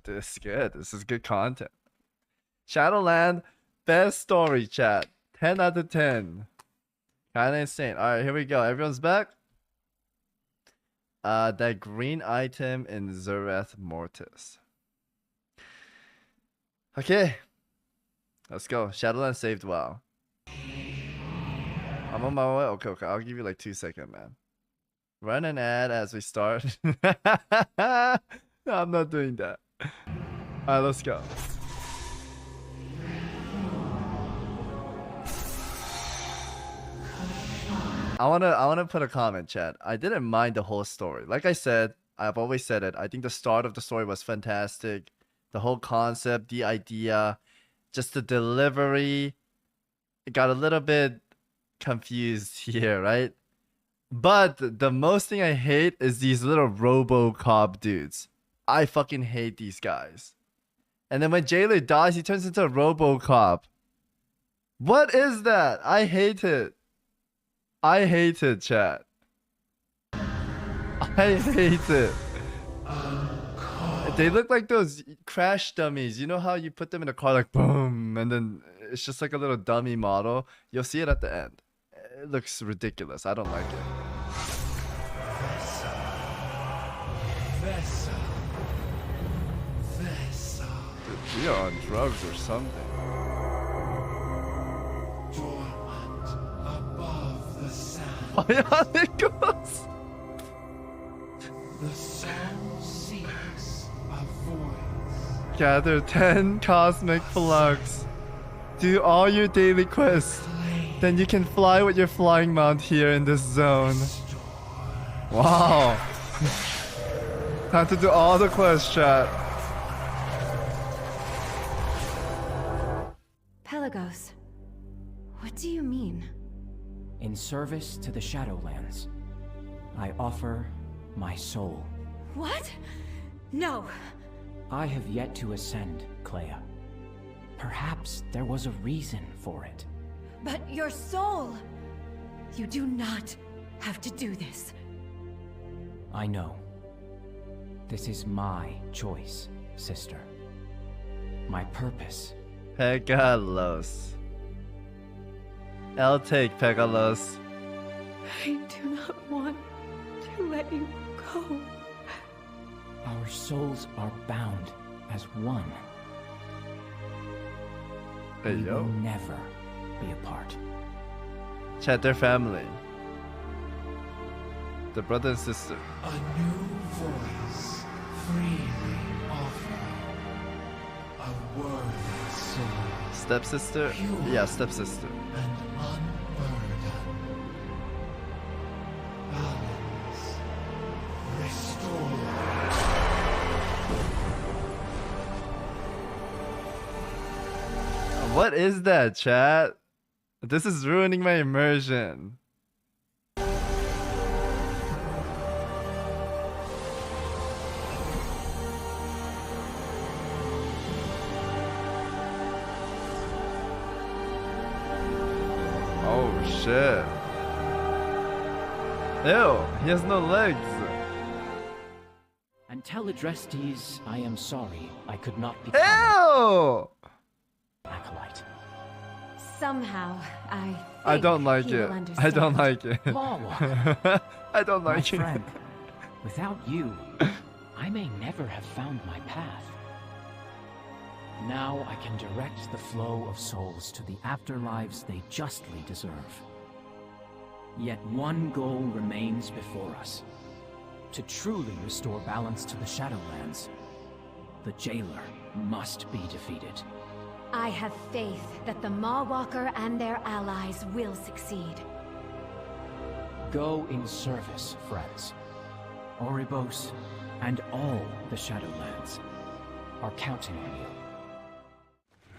This is good. This is good content. Shadowland, best story, chat. 10 out of 10. Kinda insane. Alright, here we go. Everyone's back. That green item in Zereth Mortis. Okay. Let's go. Shadowland saved WoW. I'm on my way. Okay, okay. I'll give you like 2 seconds, man. Run an ad as we start. No, I'm not doing that. Alright, let's go. I wanna put a comment, chat. I didn't mind the whole story. Like I said, I've always said it. I think the start of the story was fantastic. The whole concept, the idea, just the delivery. It got a little bit confused here, right? But the most thing I hate is these little RoboCop dudes. I fucking hate these guys. And then when Jailer dies, he turns into a RoboCop. What is that? I hate it. I hate it, chat. I hate it. They look like those crash dummies. You know how you put them in a car like boom, and then it's just like a little dummy model? You'll see it at the end. It looks ridiculous. I don't like it. Dude, we are on drugs or something. Bionicles! The soul seeks a voice. Gather 10 cosmic flux. Do all your daily quests. Then you can fly with your flying mount here in this zone. Wow. Time to do all the quests, chat. Pelagos, what do you mean? In service to the Shadowlands, I offer my soul. What? No. I have yet to ascend, Clea. Perhaps there was a reason for it. But your soul! You do not have to do this. I know. This is my choice, sister. My purpose. Pegalos. I'll take Pegalos. I do not want to let you go. Our souls are bound as one. Hey, we yo. will never be apart. Chat, their family. The brother and sister. A new voice freely offered. A worthy soul. Stepsister? Yeah, stepsister. And unburdened. Balance. Restore. What is that, chat? This is ruining my immersion. Oh shit. Ew, he has no legs. And tell Adrestes I am sorry I could not be. Ew! Acolyte. Somehow, I don't like he'll it. I understand. don't like it. Lawwalker. I don't My like it. friend, without you, I may never have found my path. Now I can direct the flow of souls to the afterlives they justly deserve. Yet one goal remains before us. To truly restore balance to the Shadowlands, the Jailer must be defeated. I have faith that the Mawwalker and their allies will succeed. Go in service, friends. Oribos and all the Shadowlands are counting on you.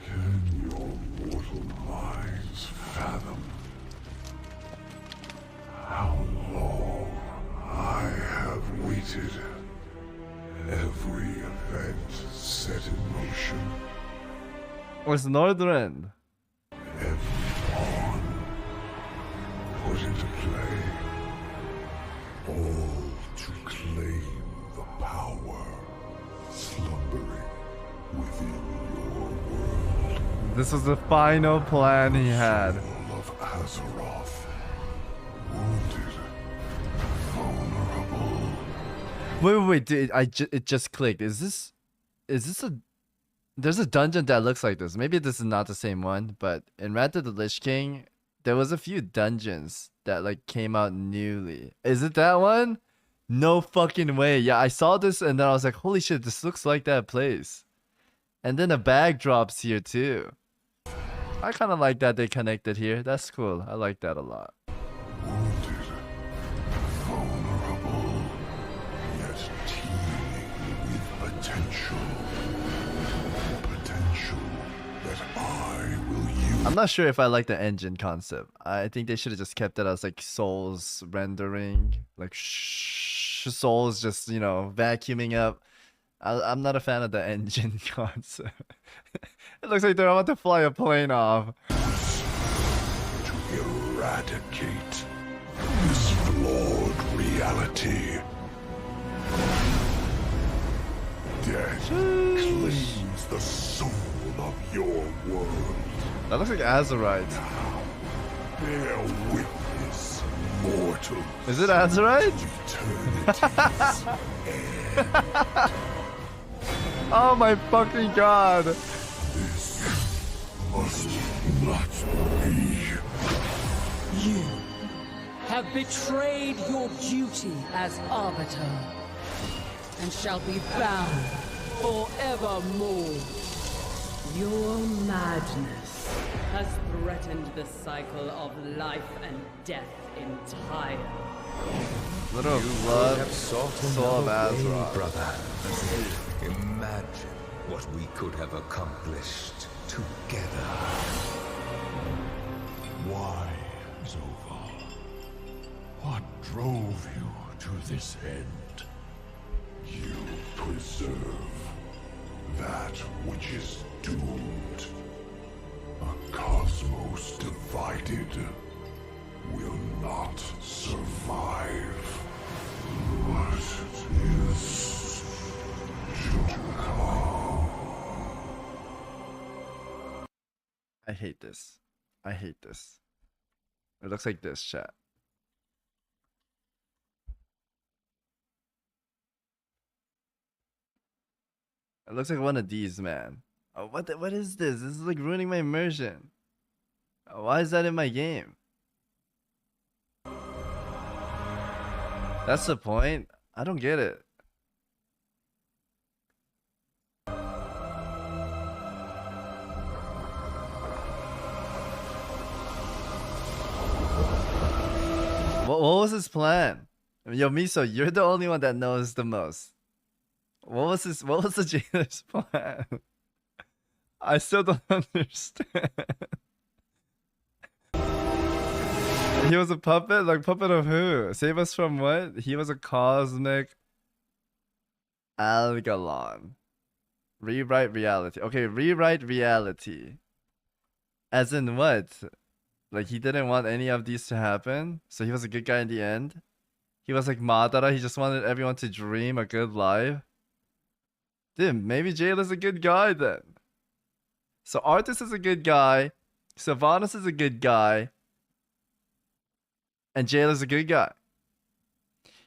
Can your mortal minds fathom how long I have waited? Every passion. Where's Northrend? Put into play. All to claim the power slumbering within your world. This was the final plan he had. Soul of Azeroth. Wounded. Vulnerable. Wait, dude, it just clicked. Is this a... There's a dungeon that looks like this. Maybe this is not the same one, but in Wrath of the Lich King, there was a few dungeons that like came out newly. Is it that one? No fucking way. Yeah, I saw this and then I was like, holy shit, this looks like that place. And then a bag drops here too. I kind of like that they connected here. That's cool. I like that a lot. Wounded. Vulnerable. Yet teeming with potential. Potential that I will use. I'm not sure if I like the engine concept. I think they should have just kept it as like souls rendering, like souls just, you know, vacuuming up. I'm not a fan of the engine concept. It looks like they're about to fly a plane off. To eradicate this flawed reality. Death claims the soul of your world. That looks like Azerite. Bear witness, mortal. Is it Azerite? Oh my fucking god. This must not be. You have betrayed your duty as Arbiter, and shall be bound forevermore. Your madness has threatened the cycle of life and death entire. Little blood, soul of Azeroth. Brother. Imagine what we could have accomplished together. Why, Zovar? What drove you to this end? You preserve that which is doomed. A cosmos divided will not survive. What is to come? I hate this. I hate this. It looks like this, chat. It looks like one of these, man. Oh, what is this? This is like ruining my immersion. Why is that in my game? That's the point? I don't get it. What was his plan? Yo, Miso, you're the only one that knows the most. What was the jailer's plan? I still don't understand. He was a puppet? Like, puppet of who? Save us from what? He was a cosmic Algalon. Rewrite reality. Okay, rewrite reality. As in what? Like, he didn't want any of these to happen? So he was a good guy in the end? He was like Madara, he just wanted everyone to dream a good life? Dude, maybe Jailer's a good guy then. So Arthas is a good guy, Sylvanas is a good guy, and Jailer's a good guy.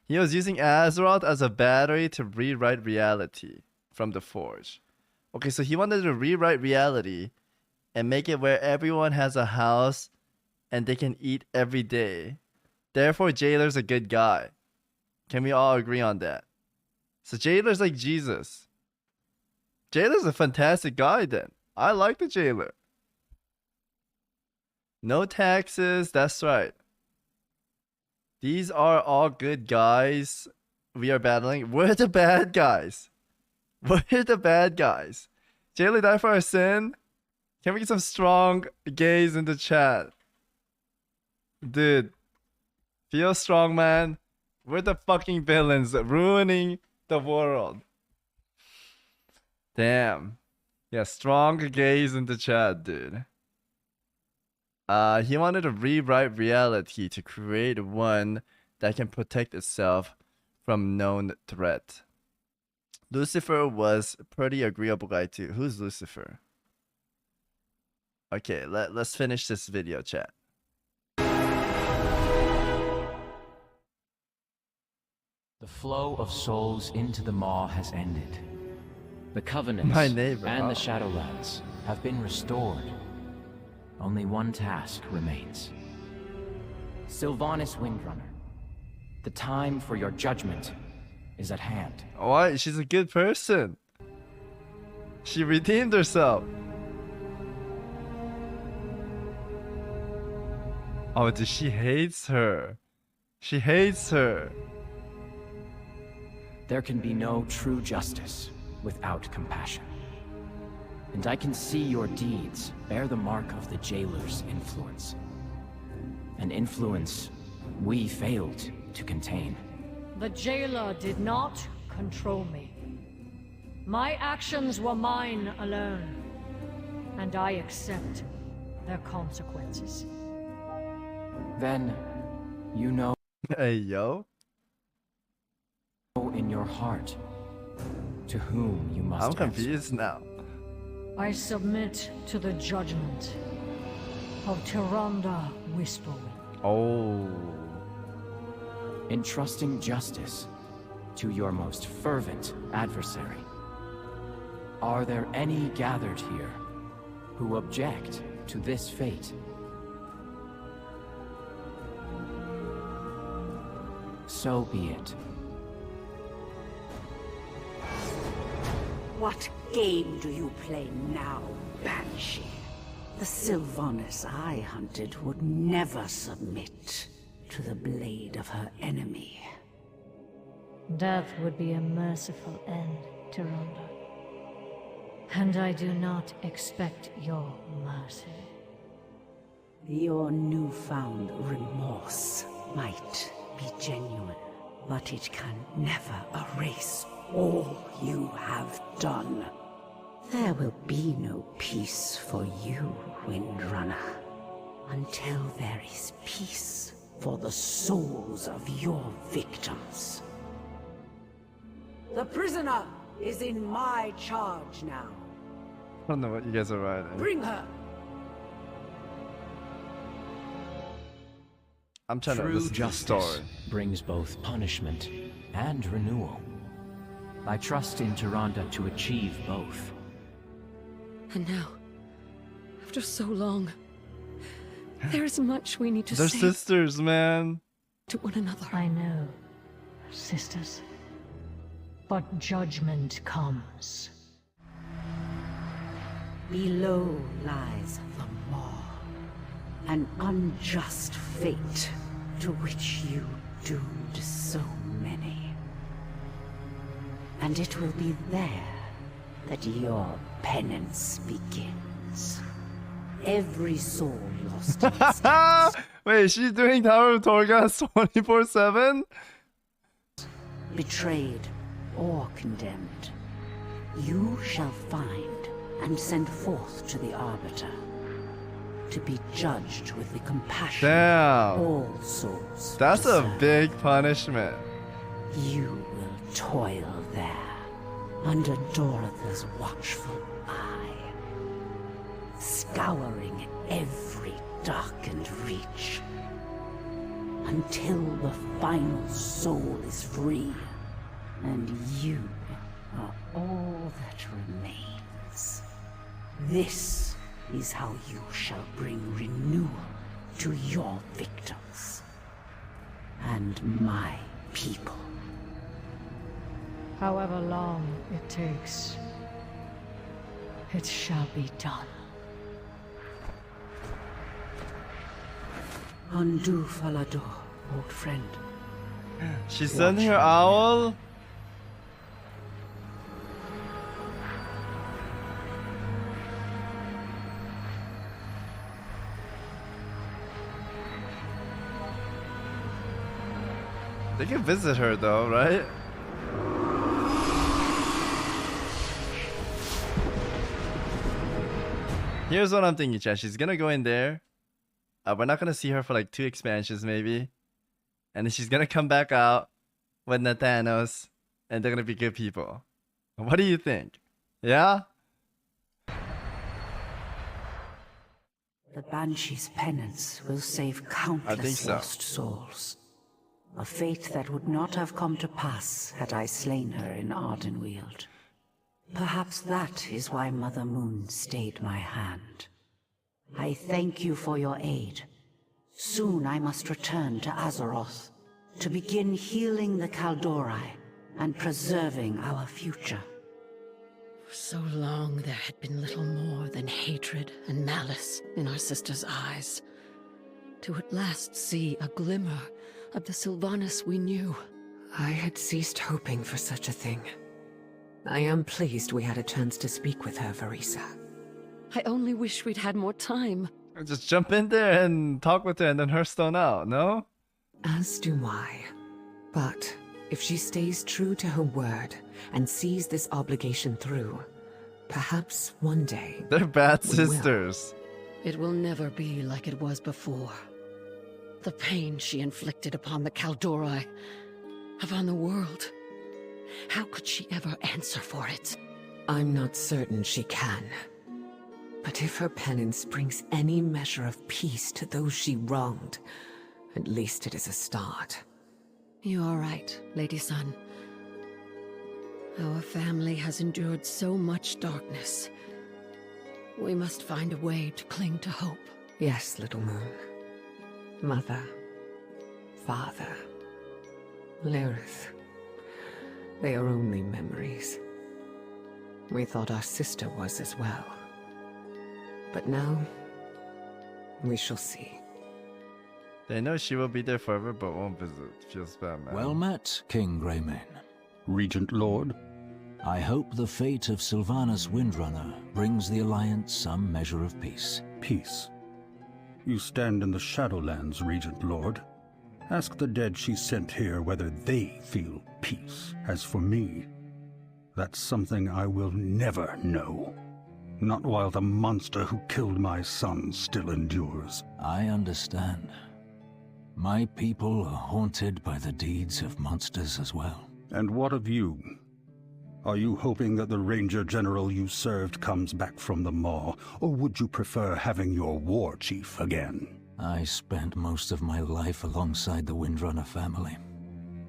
He was using Azeroth as a battery to rewrite reality from the Forge. Okay, so he wanted to rewrite reality and make it where everyone has a house and they can eat every day. Therefore, Jailer's a good guy. Can we all agree on that? So Jailer's like Jesus. Jailer's a fantastic guy then. I like the Jailer. No taxes, that's right. These are all good guys we are battling. We're the bad guys. We're the bad guys. Jailer died for our sin? Can we get some strong gays in the chat? Dude. Feel strong, man. We're the fucking villains ruining the world. Damn. Yeah, strong gaze in the chat, dude. He wanted to rewrite reality to create one that can protect itself from known threat. Lucifer was a pretty agreeable guy too. Who's Lucifer? Okay, let's finish this video, chat. The flow of souls into the Maw has ended. The Covenants My neighbor, and the Shadowlands have been restored. Only one task remains. Sylvanas Windrunner, the time for your judgment is at hand. Why? She's a good person. She redeemed herself. Oh, dude, she hates her. She hates her. There can be no true justice without compassion. And I can see your deeds bear the mark of the Jailer's influence. An influence we failed to contain. The Jailer did not control me. My actions were mine alone, and I accept their consequences. Then, you know Hey, yo. in your heart to whom you must I'm answer. confused now. I submit to the judgment of Tyrande Whisperwind. Oh. Entrusting justice to your most fervent adversary. Are there any gathered here who object to this fate? So be it. What game do you play now, Banshee? The Sylvanas I hunted would never submit to the blade of her enemy. Death would be a merciful end, Tyrande. And I do not expect your mercy. Your newfound remorse might be genuine, but it can never erase all you have done. There will be no peace for you, Windrunner, until there is peace for the souls of your victims. The prisoner is in my charge now. I don't know what you guys are writing. Bring her! I'm trying to True listen to the justice story. brings both punishment and renewal. I trust in Tyrande to achieve both. And now, after so long, there is much we need to They're say sisters, man. to one another. I know, sisters. But judgment comes. Below lies the Maw, an unjust fate to which you doomed so many. And it will be there that your penance begins. Every soul lost in this Wait, is she doing Tower of Torghast 24/7? betrayed or condemned, you shall find and send forth to the Arbiter to be judged with the compassion Damn. all souls That's a deserve. big punishment. You will toil there under Dorotha's watchful eye, scouring every darkened reach until the final soul is free and you are all that remains. This is how you shall bring renewal to your victims and my people. However long it takes, it shall be done. Undo Falador, old friend. She sent her owl? They can visit her though, right? Here's what I'm thinking, chat. She's gonna go in there. We're not gonna see her for like 2 expansions maybe. And then she's gonna come back out with Nathanos. And they're gonna be good people. What do you think? Yeah? The Banshee's penance will save countless lost souls. A fate that would not have come to pass had I slain her in Ardenweald. Perhaps that is why Mother Moon stayed my hand. I thank you for your aid. Soon I must return to Azeroth to begin healing the Kaldori and preserving our future. For so long there had been little more than hatred and malice in our sister's eyes. To at last see a glimmer of the Sylvanas we knew. I had ceased hoping for such a thing. I am pleased we had a chance to speak with her, Verisa. I only wish we'd had more time. Just jump in there and talk with her and then Hearthstone out, no? As do I. But if she stays true to her word and sees this obligation through, perhaps one day... They're bad sisters. It will never be like it was before. The pain she inflicted upon the Kaldori, upon the world. How could she ever answer for it? I'm not certain she can. But if her penance brings any measure of peace to those she wronged, at least it is a start. You are right, Lady Sun. Our family has endured so much darkness. We must find a way to cling to hope. Yes, Little Moon. Mother, Father, Lyrith. They are only memories. We thought our sister was as well. But now, we shall see. They know she will be there forever, but won't visit. Feels bad, man. Well met, King Greymane. Regent Lord. I hope the fate of Sylvanas Windrunner brings the Alliance some measure of peace. Peace. You stand in the Shadowlands, Regent Lord. Ask the dead she sent here whether they feel peace. As for me, that's something I will never know. Not while the monster who killed my son still endures. I understand. My people are haunted by the deeds of monsters as well. And what of you? Are you hoping that the Ranger General you served comes back from the Maw, or would you prefer having your war chief again? I spent most of my life alongside the Windrunner family.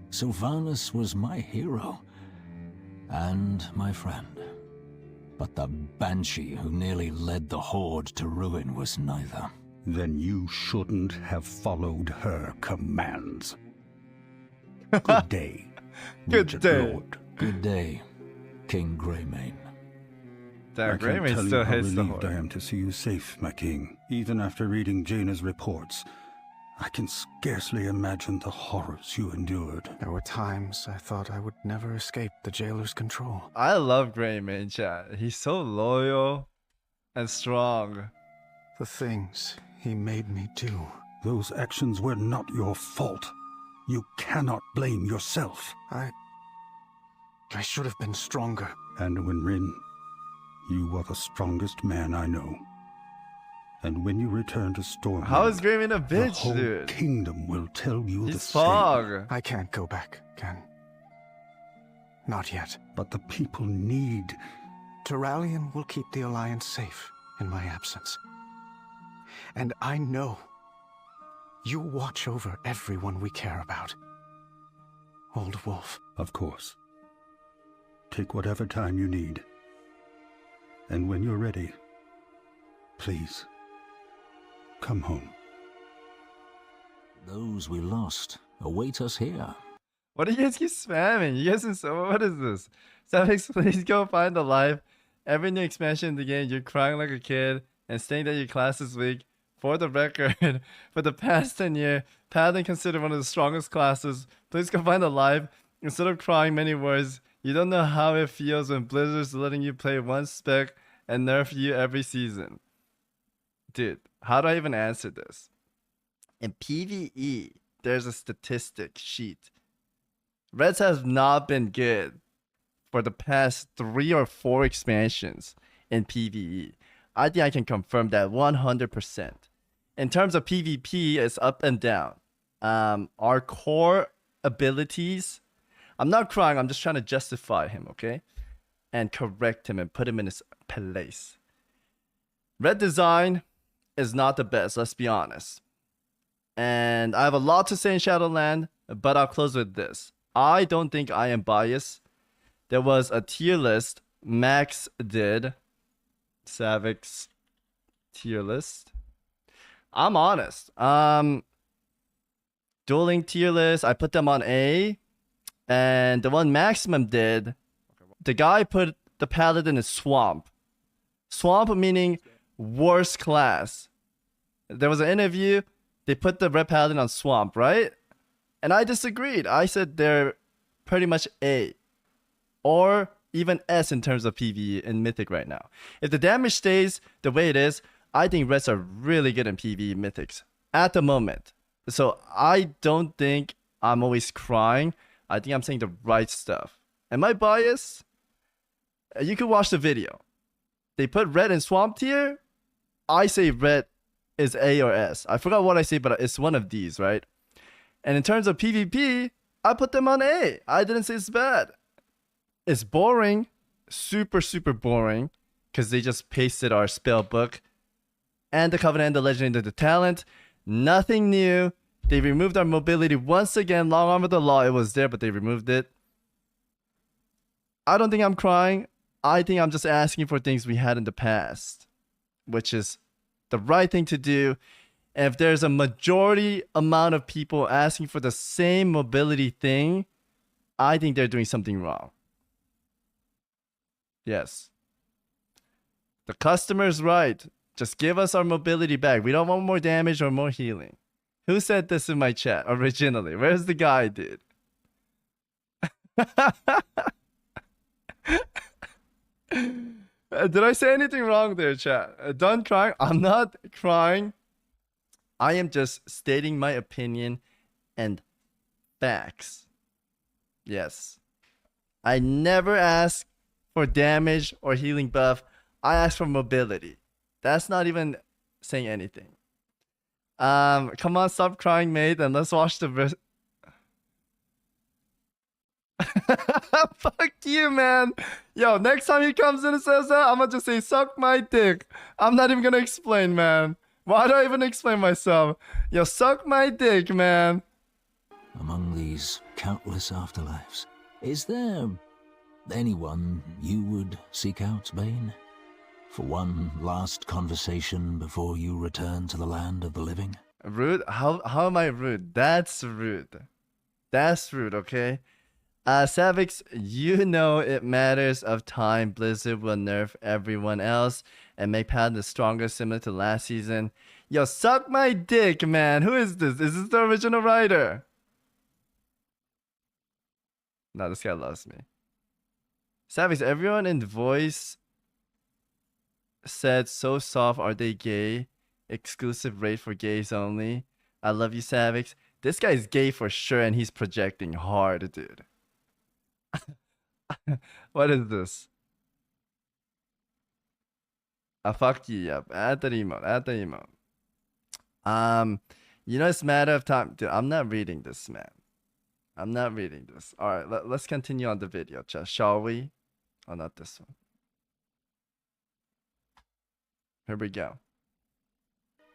Sylvanas was my hero, and my friend. But the Banshee who nearly led the Horde to ruin was neither. Then you shouldn't have followed her commands. Good day, Good day. Lord. Good day, King Greymane. That I can't Greymane tell still you how hates the relieved Horde. I am to see you safe, my king. Even after reading Jaina's reports, I can scarcely imagine the horrors you endured. There were times I thought I would never escape the jailer's control. I love Greymane, chat. He's so loyal and strong. The things he made me do. Those actions were not your fault. You cannot blame yourself. I should have been stronger. And Winrin, you are the strongest man I know. And when you return to Stormwind, How is Greymane a the bitch, whole dude? kingdom will tell you the He's same. fog. I can't go back, Ken. Not yet. But the people need... Turalian will keep the Alliance safe in my absence. And I know you watch over everyone we care about. Old Wolf. Of course. Take whatever time you need. And when you're ready, please, come home. Those we lost await us here. What do you guys keep spamming? You guys are so... What is this? Savix, please go find the live. Every new expansion in the game, you're crying like a kid and saying that your class is weak. For the record, for the past 10 years, Paladin considered one of the strongest classes. Please go find the live. Instead of crying many words, you don't know how it feels when Blizzard's letting you play one spec and nerf you every season. Dude, how do I even answer this? In PvE, there's a statistic sheet. Reds has not been good for the past 3 or 4 expansions in PvE. I think I can confirm that 100%. In terms of PvP, it's up and down. Our core abilities, I'm not crying, I'm just trying to justify him, okay? And correct him and put him in his place. Red design is not the best, let's be honest. And I have a lot to say in Shadowland, but I'll close with this. I don't think I am biased. There was a tier list Max did. Savix tier list. I'm honest. Dueling tier list, I put them on A. And the one Maximum did, the guy put the Paladin in Swamp. Swamp meaning worst class. There was an interview, they put the Red Paladin on Swamp, right? And I disagreed. I said they're pretty much A. Or even S in terms of PvE in Mythic right now. If the damage stays the way it is, I think Reds are really good in PvE Mythics at the moment. So I don't think I'm always crying. I think I'm saying the right stuff. Am I biased? You can watch the video. They put Red in Swamp tier. I say Red is A or S. I forgot what I say, but it's one of these, right? And in terms of PvP, I put them on A. I didn't say it's bad. It's boring. Super, super boring. Because they just pasted our spell book. And the Covenant and the Legend into the talent. Nothing new. They removed our mobility once again. Long Arm of the Law. It was there, but they removed it. I don't think I'm crying. I think I'm just asking for things we had in the past. Which is the right thing to do. And if there's a majority amount of people asking for the same mobility thing, I think they're doing something wrong. Yes. The customer's right. Just give us our mobility back. We don't want more damage or more healing. Who said this in my chat originally? Where's the guy, dude? Did I say anything wrong there, chat? Done crying? I'm not crying. I am just stating my opinion and facts. Yes. I never ask for damage or healing buff. I ask for mobility. That's not even saying anything. Come on, stop crying, mate, and let's watch the Fuck you, man. Yo, next time he comes in and says that, I'm gonna just say, suck my dick. I'm not even gonna explain, man. Why do I even explain myself? Yo, suck my dick, man. Among these countless afterlives, is there anyone you would seek out, Bane? For one last conversation before you return to the land of the living? Rude? How am I rude? That's rude. That's rude, okay? Savix, you know it matters of time. Blizzard will nerf everyone else and make Paladin the strongest, similar to last season. Yo, suck my dick, man. Who is this? Is this the original writer? No, this guy loves me. Savix, everyone in voice said, so soft, are they gay? Exclusive rate for gays only. I love you, Savix. This guy's gay for sure, and he's projecting hard, dude. What is this? Fuck you, yep. Add the emote. Add the emote. You know, it's a matter of time. Dude, I'm not reading this, man. I'm not reading this. Alright, let's continue on the video, chat. Shall we? Oh, not this one. Here we go.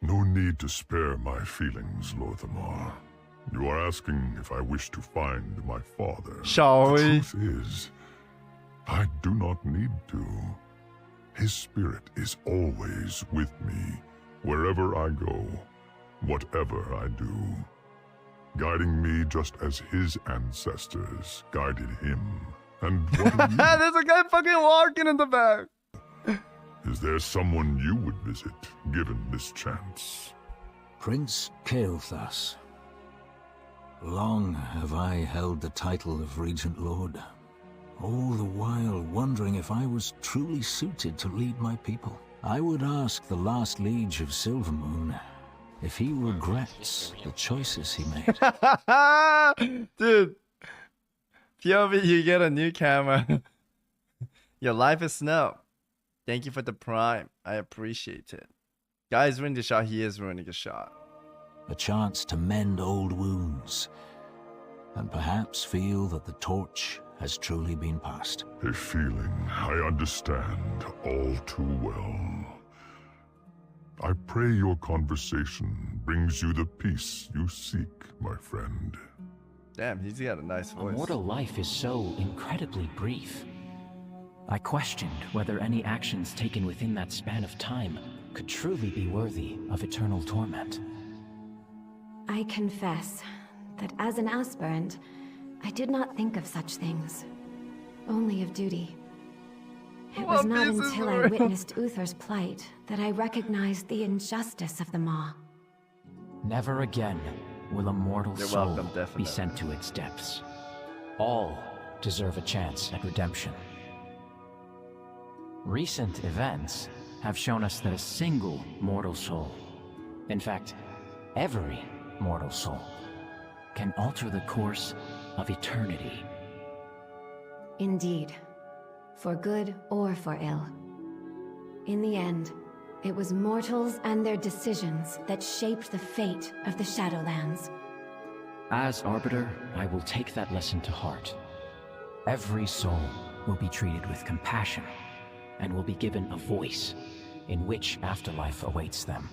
No need to spare my feelings, Lorthamar. You are asking if I wish to find my father. Shall we? The truth is, I do not need to. His spirit is always with me, wherever I go, whatever I do, guiding me just as his ancestors guided him. And what are you? There's a guy fucking walking in the back. Is there someone you would visit, given this chance? Prince Kael'thas. Long have I held the title of Regent Lord, all the while wondering if I was truly suited to lead my people. I would ask the last liege of Silvermoon if he regrets the choices he made. Dude, POV, you get a new camera. Your life is snow. Thank you for the prime. I appreciate it. Guy's ruining the shot. He is ruining a shot. A chance to mend old wounds, and perhaps feel that the torch has truly been passed. A feeling I understand all too well. I pray your conversation brings you the peace you seek, my friend. Damn, he's got a nice voice. A mortal life is so incredibly brief. I questioned whether any actions taken within that span of time could truly be worthy of eternal torment. I confess that as an aspirant, I did not think of such things. Only of duty. It was not until I witnessed Uther's plight that I recognized the injustice of the Maw. Never again will a mortal soul be sent to its depths. All deserve a chance at redemption. Recent events have shown us that a single mortal soul, in fact, every mortal soul, can alter the course of eternity. Indeed. For good or for ill. In the end, it was mortals and their decisions that shaped the fate of the Shadowlands. As Arbiter, I will take that lesson to heart. Every soul will be treated with compassion and will be given a voice in which afterlife awaits them.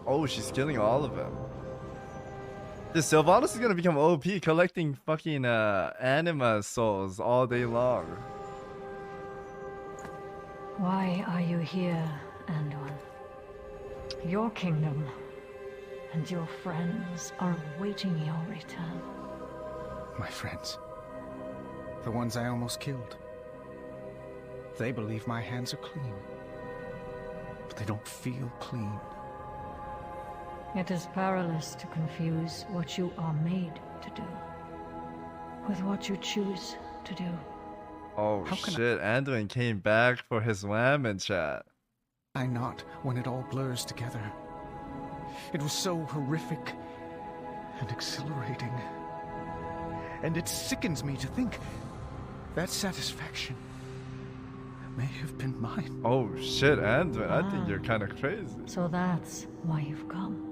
Oh, she's killing all of them. This Sylvanas is gonna become OP, collecting fucking anima souls all day long. Why are you here, Anboni? Your kingdom and your friends are awaiting your return. My friends. The ones I almost killed. They believe my hands are clean. But they don't feel clean. It is perilous to confuse what you are made to do with what you choose to do. Oh shit, Anduin came back for his wham in chat. Why not when it all blurs together? It was so horrific and exhilarating. And it sickens me to think that satisfaction may have been mine. Oh shit, Anduin, I think you're kind of crazy. So that's why you've come.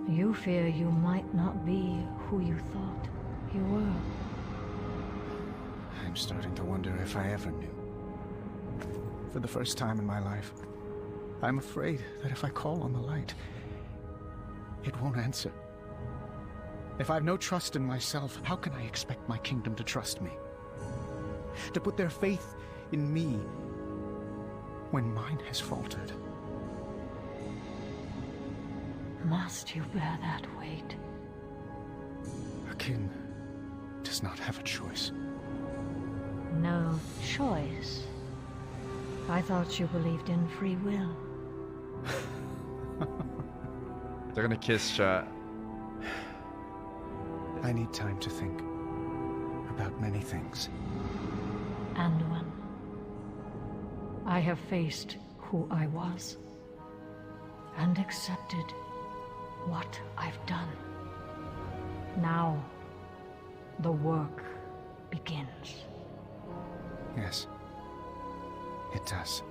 You fear you might not be who you thought you were. I'm starting to wonder if I ever knew. For the first time in my life, I'm afraid that if I call on the light, it won't answer. If I've no trust in myself, how can I expect my kingdom to trust me? To put their faith in me when mine has faltered? Must you bear that weight? A king does not have a choice. No choice? I thought you believed in free will. They're gonna kiss chat. I need time to think about many things. Anduin, I have faced who I was and accepted what I've done. Now, the work begins. Yes, it does.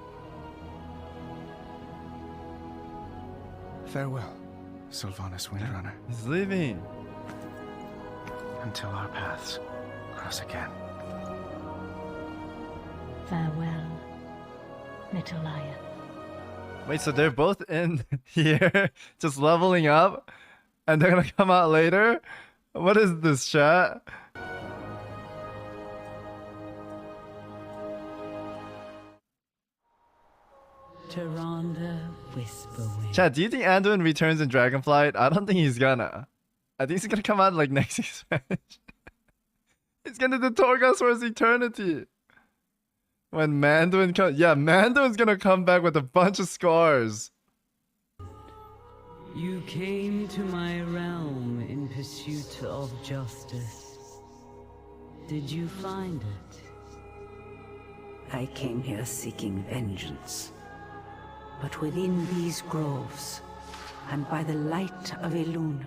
Farewell, Sylvanas Windrunner. He's leaving. Until our paths cross again. Farewell, little lion. Wait, so they're both in here, just leveling up, and they're gonna come out later? What is this, chat? Tyrande Whisperwind. Chat, do you think Anduin returns in Dragonflight? I don't think he's gonna. I think he's gonna come out like next expansion. He's gonna do Torghast for his eternity. When Manduin comes, yeah, Manduin's gonna come back with a bunch of scars. You came to my realm in pursuit of justice. Did you find it? I came here seeking vengeance. But within these groves, and by the light of Elune,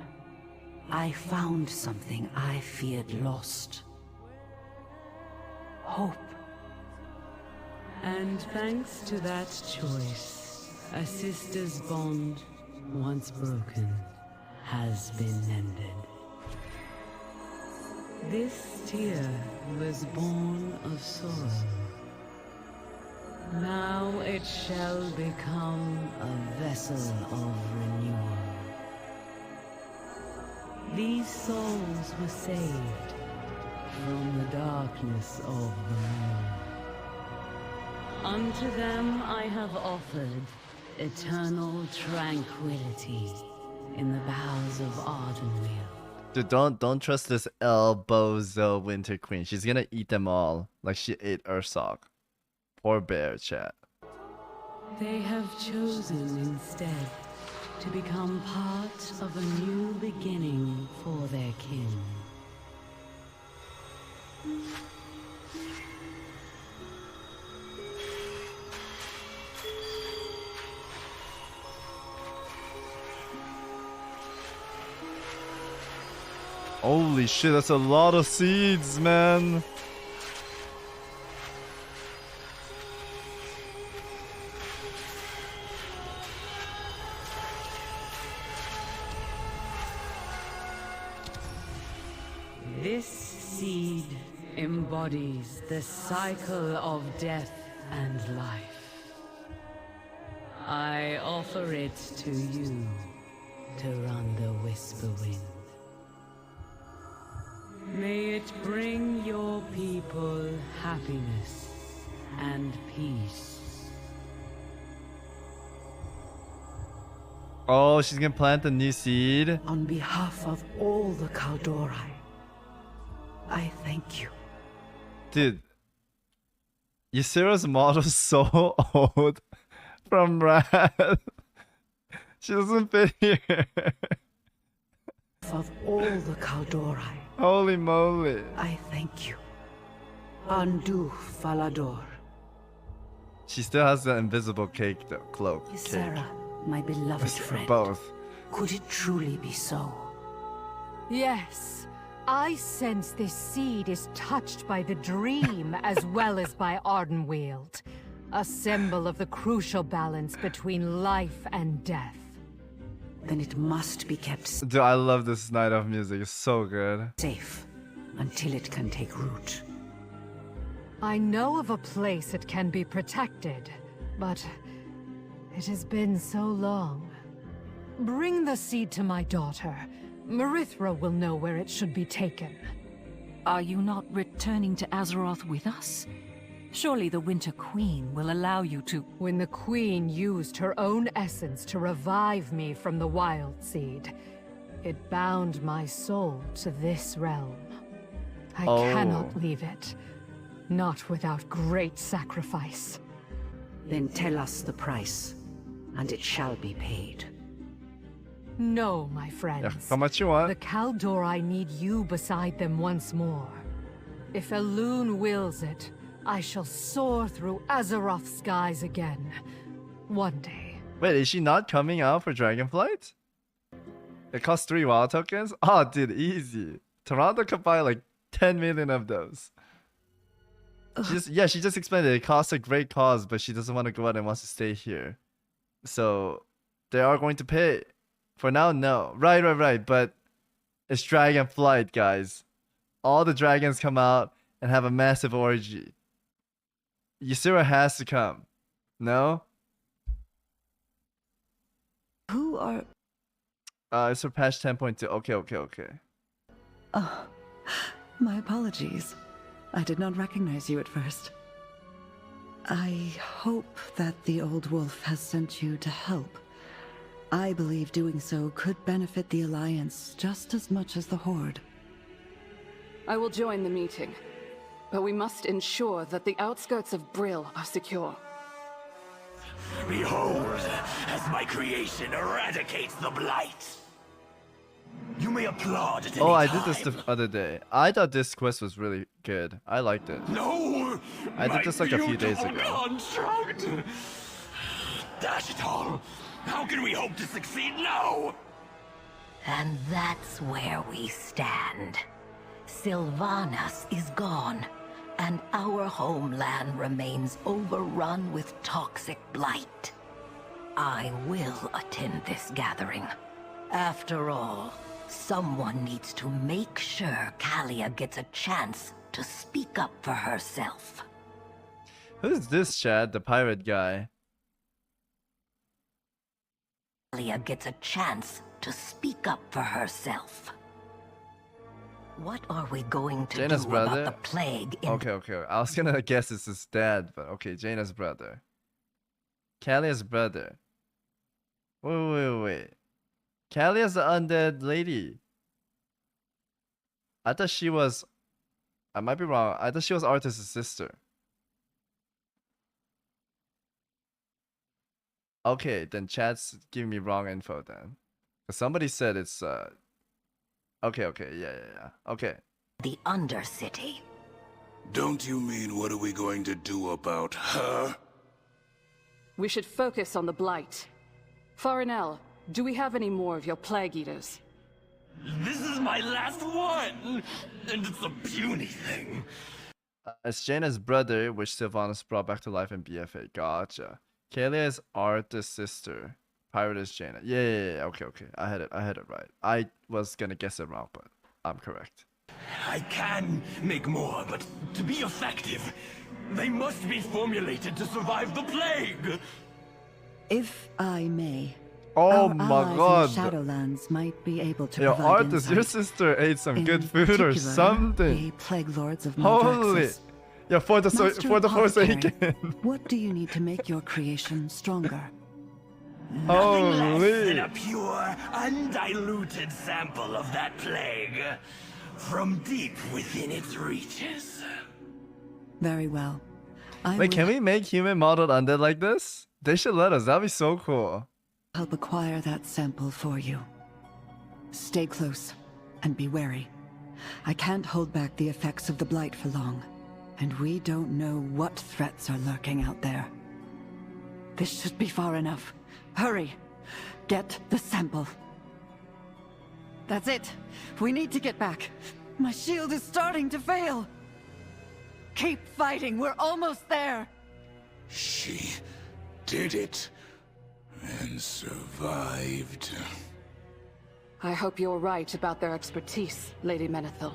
I found something I feared lost. Hope. And thanks to that choice, a sister's bond, once broken, has been mended. This tear was born of sorrow. Now it shall become a vessel of renewal. These souls were saved from the darkness of the moon. Unto them I have offered eternal tranquility in the boughs of Ardenweald. Dude, don't trust this Elbozo Winter Queen. She's gonna eat them all like she ate Ursoc. Poor bear, chat. They have chosen instead to become part of a new beginning for their kin. Holy shit, that's a lot of seeds, man. This seed embodies the cycle of death and life. I offer it to you, Tyrande Whisperwind. May it bring your people happiness and peace. Oh, she's gonna plant a new seed? On behalf of all the Kaldori, I thank you. Dude, Ysera's model is so old from Rad. She doesn't fit here. Of all the Kaldori, holy moly. I thank you. Undo Falador. She still has the invisible cake though, cloak. Ysera, my beloved friend. Both. Could it truly be so? Yes. I sense this seed is touched by the dream as well as by Ardenweald. A symbol of the crucial balance between life and death. Then it must be kept Dude, I love this Night of music. It's so good. Safe until it can take root. I know of a place it can be protected, but it has been so long. Bring the seed to my daughter. Marithra will know where it should be taken. Are you not returning to Azeroth with us? Surely the Winter Queen will allow you to... When the Queen used her own essence to revive me from the Wild Seed, it bound my soul to this realm. I cannot leave it. Not without great sacrifice. Then tell us the price, and it shall be paid. No, my friends. Yeah, how much you want? The Kaldori need you beside them once more. If Elune wills it, I shall soar through Azeroth's skies again. One day. Wait, is she not coming out for Dragonflight? It costs 3 WoW tokens? Oh, dude, easy. Toronto could buy like 10 million of those. She just explained it. It costs a great cause, but she doesn't want to go out and wants to stay here. So, they are going to pay. For now, no. Right. But it's Dragonflight, guys. All the dragons come out and have a massive orgy. Ysera has to come. No? Who are... It's for patch 10.2. Okay. Oh, my apologies. I did not recognize you at first. I hope that the old wolf has sent you to help. I believe doing so could benefit the Alliance just as much as the Horde. I will join the meeting, but we must ensure that the outskirts of Brill are secure. Behold, as my creation eradicates the Blight. You may applaud at any I time. did this the other day. I thought this quest was really good. I liked it. No! I did this like a few days ago. Construct. Dash it all! How can we hope to succeed now? And that's where we stand. Sylvanas is gone, and our homeland remains overrun with toxic blight. I will attend this gathering. After all, someone needs to make sure Kalia gets a chance to speak up for herself. Who's this, Chad? The pirate guy. Kalia gets a chance to speak up for herself. What are we going to Jaina's do brother? about the plague in Okay. I was gonna guess it's his dad, but okay, Jaina's brother. Kalia's brother. Wait. Kalia's the undead lady. I thought she was... I might be wrong. I thought she was Arthas' sister. Okay, then Chad's giving me wrong info then. 'Cause somebody said it's Okay, yeah. Okay. the Undercity? Don't you mean what are we going to do about her? We should focus on the Blight. Farinel, do we have any more of your Plague Eaters? This is my last one! And it's a puny thing. It's Jaina's brother, which Sylvanas brought back to life in BFA. Gotcha. Kalia is Arthas' sister. Pirate is Jaina. Yeah. Okay. I had it right. I was gonna guess it wrong, but I'm correct. I can make more, but to be effective, they must be formulated to survive the plague. If I may. Oh our my allies god. in the Shadowlands might be able to Yo, provide Arthas, insight. your sister ate some In good food or particular, something. The Plague Lords of Holy. Maldraxxus. Yeah, for the Master Forsaken. What do you need to make your creation stronger? Nothing less than Holy. a pure, undiluted sample of that plague. From deep within its reaches. Very well. I Wait, will can we make human modeled undead like this? They should let us. That'd be so cool. help acquire that sample for you. Stay close and be wary. I can't hold back the effects of the Blight for long, and we don't know what threats are lurking out there. This should be far enough. Hurry! Get the sample. That's it. We need to get back. My shield is starting to fail. Keep fighting. We're almost there. She did it and survived. I hope you're right about their expertise, Lady Menethil.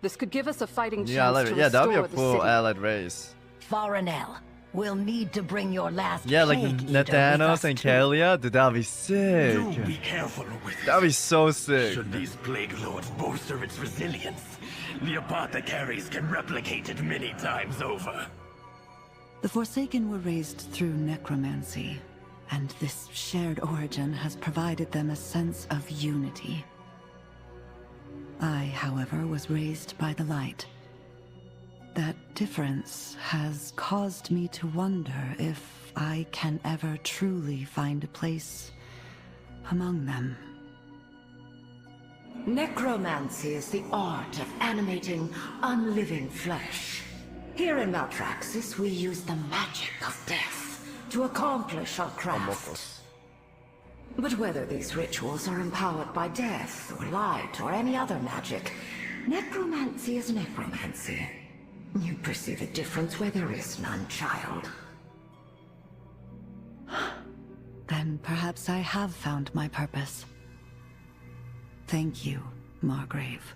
This could give us a fighting chance to that'd be a restore the full city. allied race. Farinel, we'll need to bring your last Yeah, like plague eater with Nathanos us and too. Kalia. Dude, that'd be sick. Do be careful with this. That'd be so sick. Should these plague lords bolster its resilience, the apothecaries can replicate it many times over. The Forsaken were raised through necromancy, and this shared origin has provided them a sense of unity. I, however, was raised by the light. That difference has caused me to wonder if I can ever truly find a place among them. Necromancy is the art of animating unliving flesh. Here in Maldraxxus, we use the magic of death to accomplish our craft. But whether these rituals are empowered by death, or light, or any other magic, necromancy is necromancy. You perceive a difference where there is none, child. Then perhaps I have found my purpose. Thank you, Margrave.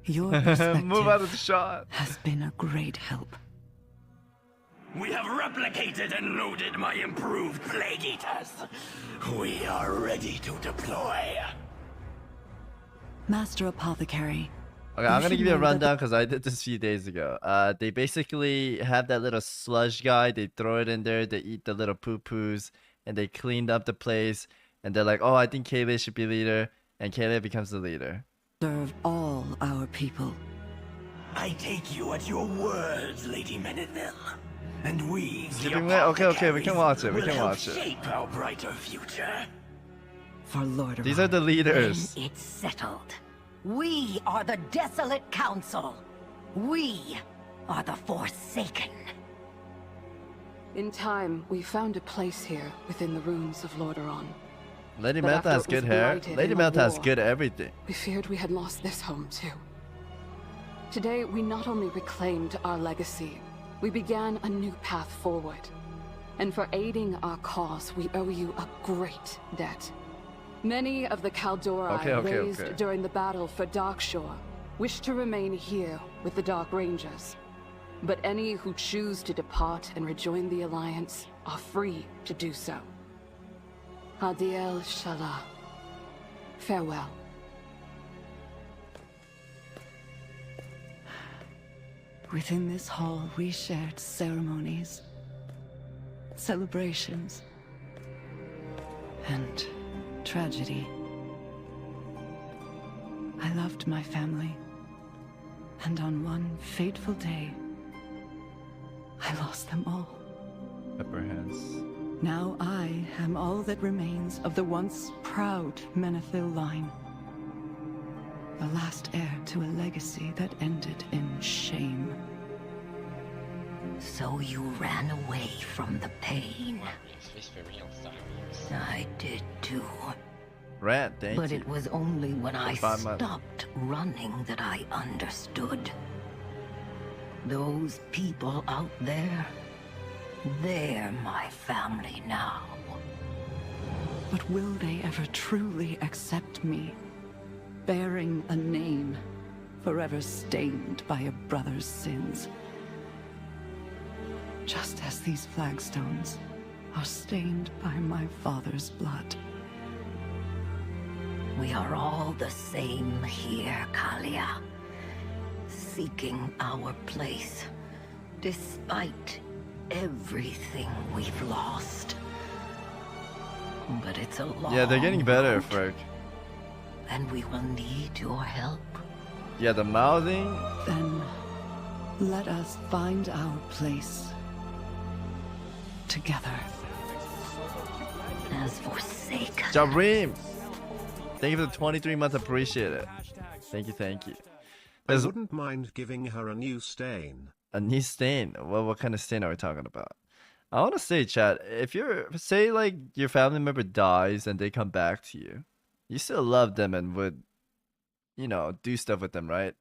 Your perspective Move out of the shot. has been a great help. We have replicated and loaded my improved Plague Eaters. We are ready to deploy. Master Apothecary. Okay, I'm gonna give you a rundown because I did this a few days ago. They basically have that little sludge guy. They throw it in there. They eat the little poo-poos, and they cleaned up the place. And they're like, "Oh, I think Kalia should be leader," and Kalia becomes the leader. Serve all our people. I take you at your words, Lady Menethil. And we, the Skipping way? Okay, we can watch it. We will can help watch it. shape our brighter future. For Lord These are the leaders. Then it's settled. We are the Desolate Council. We are the Forsaken. In time, we found a place here within the ruins of Lordaeron. Lady But Mantha after has it was good hair. blighted Lady in the Mantha has war, good everything. We feared we had lost this home too. Today, we not only reclaimed our legacy, we began a new path forward. And for aiding our cause, we owe you a great debt. Many of the Kaldori raised during the battle for Darkshore wish to remain here with the Dark Rangers. But any who choose to depart and rejoin the Alliance are free to do so. Hadiel Shala. Farewell. Within this hall, we shared ceremonies, celebrations, and tragedy. I loved my family, and on one fateful day, I lost them all. Pepper hands. Now I am all that remains of the once proud Menethil line. The last heir to a legacy that ended in shame. So you ran away from the pain. I did too. Rat, thank But you. it was only when I stopped running that I understood. Those people out there, they're my family now. But will they ever truly accept me, bearing a name forever stained by a brother's sins? Just as these flagstones are stained by my father's blood. We are all the same here, Kalia. Seeking our place, despite everything we've lost. But it's a long Yeah, they're getting better, road, Frick. and we will need your help. Yeah, the mouthing. Then let us find our place together. As forsaken. Jabrim! Thank you for the 23 months, appreciate it. Thank you, thank you. I wouldn't mind giving her a new stain. A new stain? Well, what kind of stain are we talking about? I want to say, chat, if you're, say, like, your family member dies and they come back to you, you still love them and would, you know, do stuff with them, right?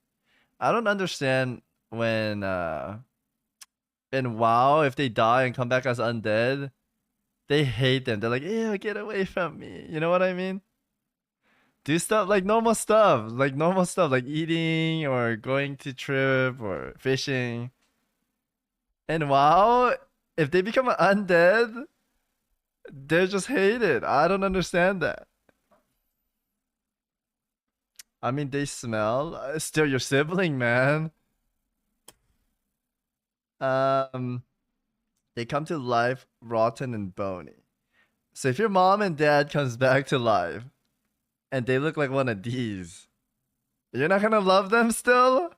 I don't understand when, in WoW, if they die and come back as undead, they hate them. They're like, ew, get away from me. You know what I mean? Do stuff like normal stuff, like eating or going to trip or fishing. And WoW, if they become undead, they're just hated. I don't understand that. I mean, they smell. Still your sibling, man. They come to life rotten and bony. So if your mom and dad comes back to life, and they look like one of these, you're not gonna love them still?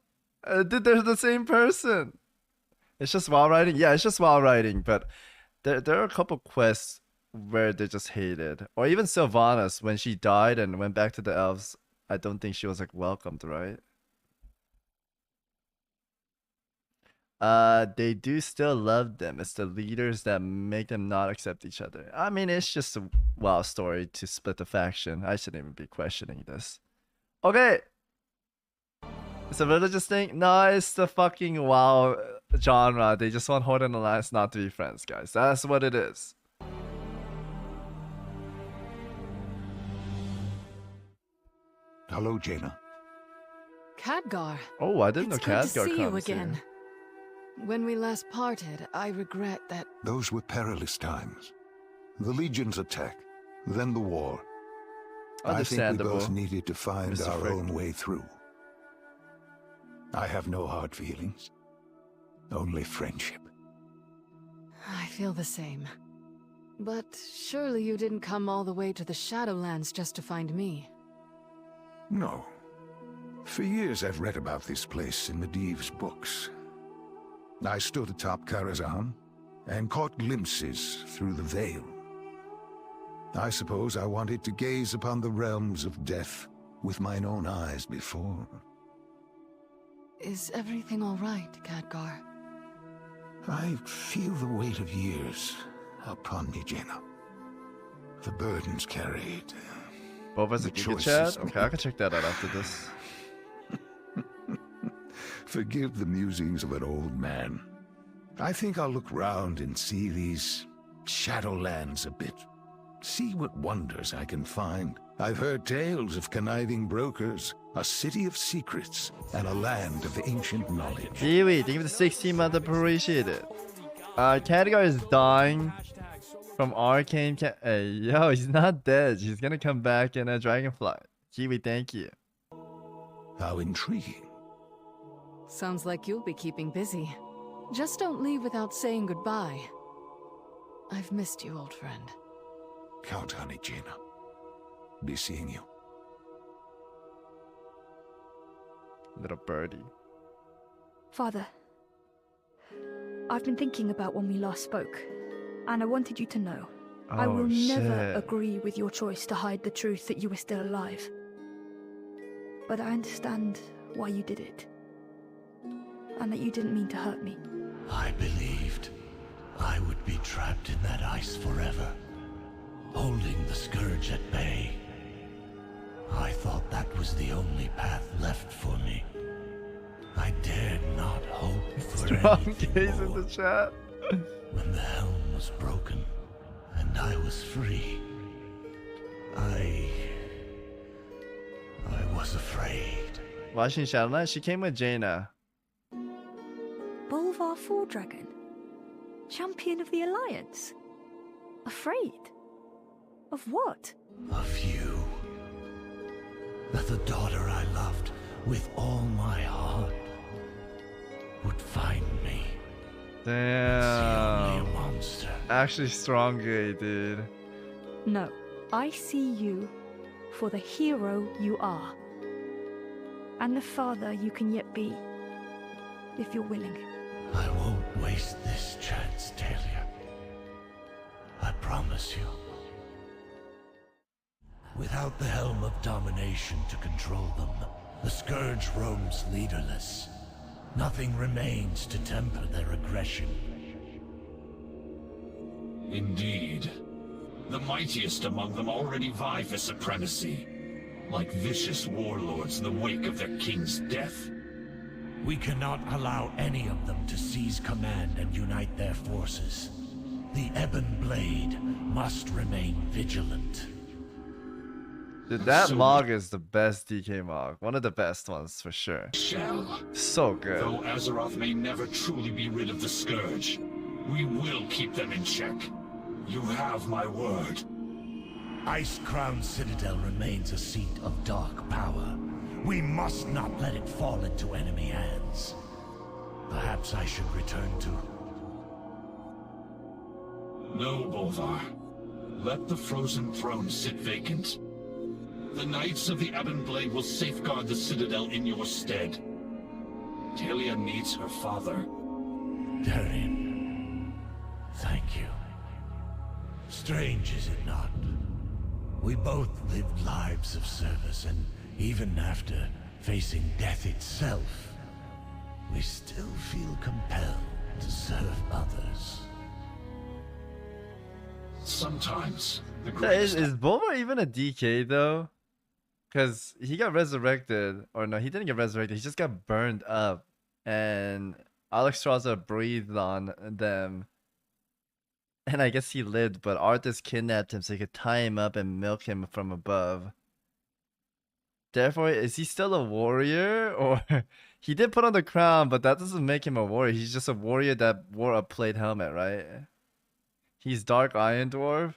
Dude, they're the same person. It's just WoW writing? Yeah, it's just WoW writing, but there are a couple quests where they're just hated. Or even Sylvanas, when she died and went back to the elves, I don't think she was like welcomed, right? They do still love them. It's the leaders that make them not accept each other. I mean, it's just a WoW story to split the faction. I shouldn't even be questioning this. Okay. It's a religious thing? No, it's the fucking WoW genre. They just want Horde and Alliance not to be friends, guys. That's what it is. Hello, Jaina. Khadgar. Oh, I didn't know It's good to Khadgar see you comes again. here. When we last parted, I regret that. Those were perilous times. The Legion's attack, then the war. I think we Understandable, both needed to find Mr. our Frick. own way through. I have no hard feelings. Only friendship. I feel the same. But surely you didn't come all the way to the Shadowlands just to find me. No. For years I've read about this place in Medivh's books. I stood atop Karazhan and caught glimpses through the veil. I suppose I wanted to gaze upon the realms of death with mine own eyes before. Is everything all right, Khadgar? I feel the weight of years upon me, Jaina. The burdens carried. Boba's a The Giga choices Chat? Okay, I made. can check that out after this. Forgive the musings of an old man. I think I'll look round and see these Shadowlands a bit. See what wonders I can find. I've heard tales of conniving brokers, a city of secrets, and a land of ancient knowledge. Kiwi, thank you for the 16 month, appreciate it. Khadgar is dying from Arcane Hey, yo, he's not dead. He's gonna come back in a Dragonfly. Kiwi, thank you. How intriguing. Sounds like you'll be keeping busy. Just don't leave without saying goodbye. I've missed you, old friend. Count on it, Jaina. Be seeing you. Little birdie. Father, I've been thinking about when we last spoke, and I wanted you to know. I will never agree with your choice to hide the truth that you were still alive. But I understand why you did it, and that you didn't mean to hurt me. I believed I would be trapped in that ice forever, holding the scourge at bay. I thought that was the only path left for me. I dared not hope for Strong anything gaze more. in the chat. When the helm was broken and I was free, I was afraid. Watching Shadowlands, she came with Jaina. Bolvar Four Dragon? Champion of the Alliance? Afraid? Of what? Of you. That the daughter I loved with all my heart would find me. Damn. Monster. Actually strong gay, dude. No, I see you for the hero you are. And the father you can yet be, if you're willing. I won't waste this chance, Talia. I promise you. Without the helm of domination to control them, the Scourge roams leaderless. Nothing remains to temper their aggression. Indeed. The mightiest among them already vie for supremacy, like vicious warlords in the wake of their king's death. We cannot allow any of them to seize command and unite their forces. The Ebon Blade must remain vigilant. Dude, that Mog is the best DK Mog. One of the best ones for sure. Shall. So good. Though Azeroth may never truly be rid of the Scourge, we will keep them in check. You have my word. Ice Crown Citadel remains a seat of dark power. We must not let it fall into enemy hands. Perhaps I should return to... No, Bolvar. Let the Frozen Throne sit vacant. The Knights of the Ebon Blade will safeguard the Citadel in your stead. Talia needs her father. Darian, thank you. Strange, is it not? We both lived lives of service, and even after facing death itself, we still feel compelled to serve others. Sometimes the Yeah, greatest... is Bulma even a DK though? Because he got resurrected, or no, he didn't get resurrected. He just got burned up, and Alexstrasza breathed on them, and I guess he lived. But Arthas kidnapped him so he could tie him up and milk him from above. Therefore, is he still a warrior, or he did put on the crown, but that doesn't make him a warrior. He's just a warrior that wore a plate helmet, right? He's Dark Iron Dwarf.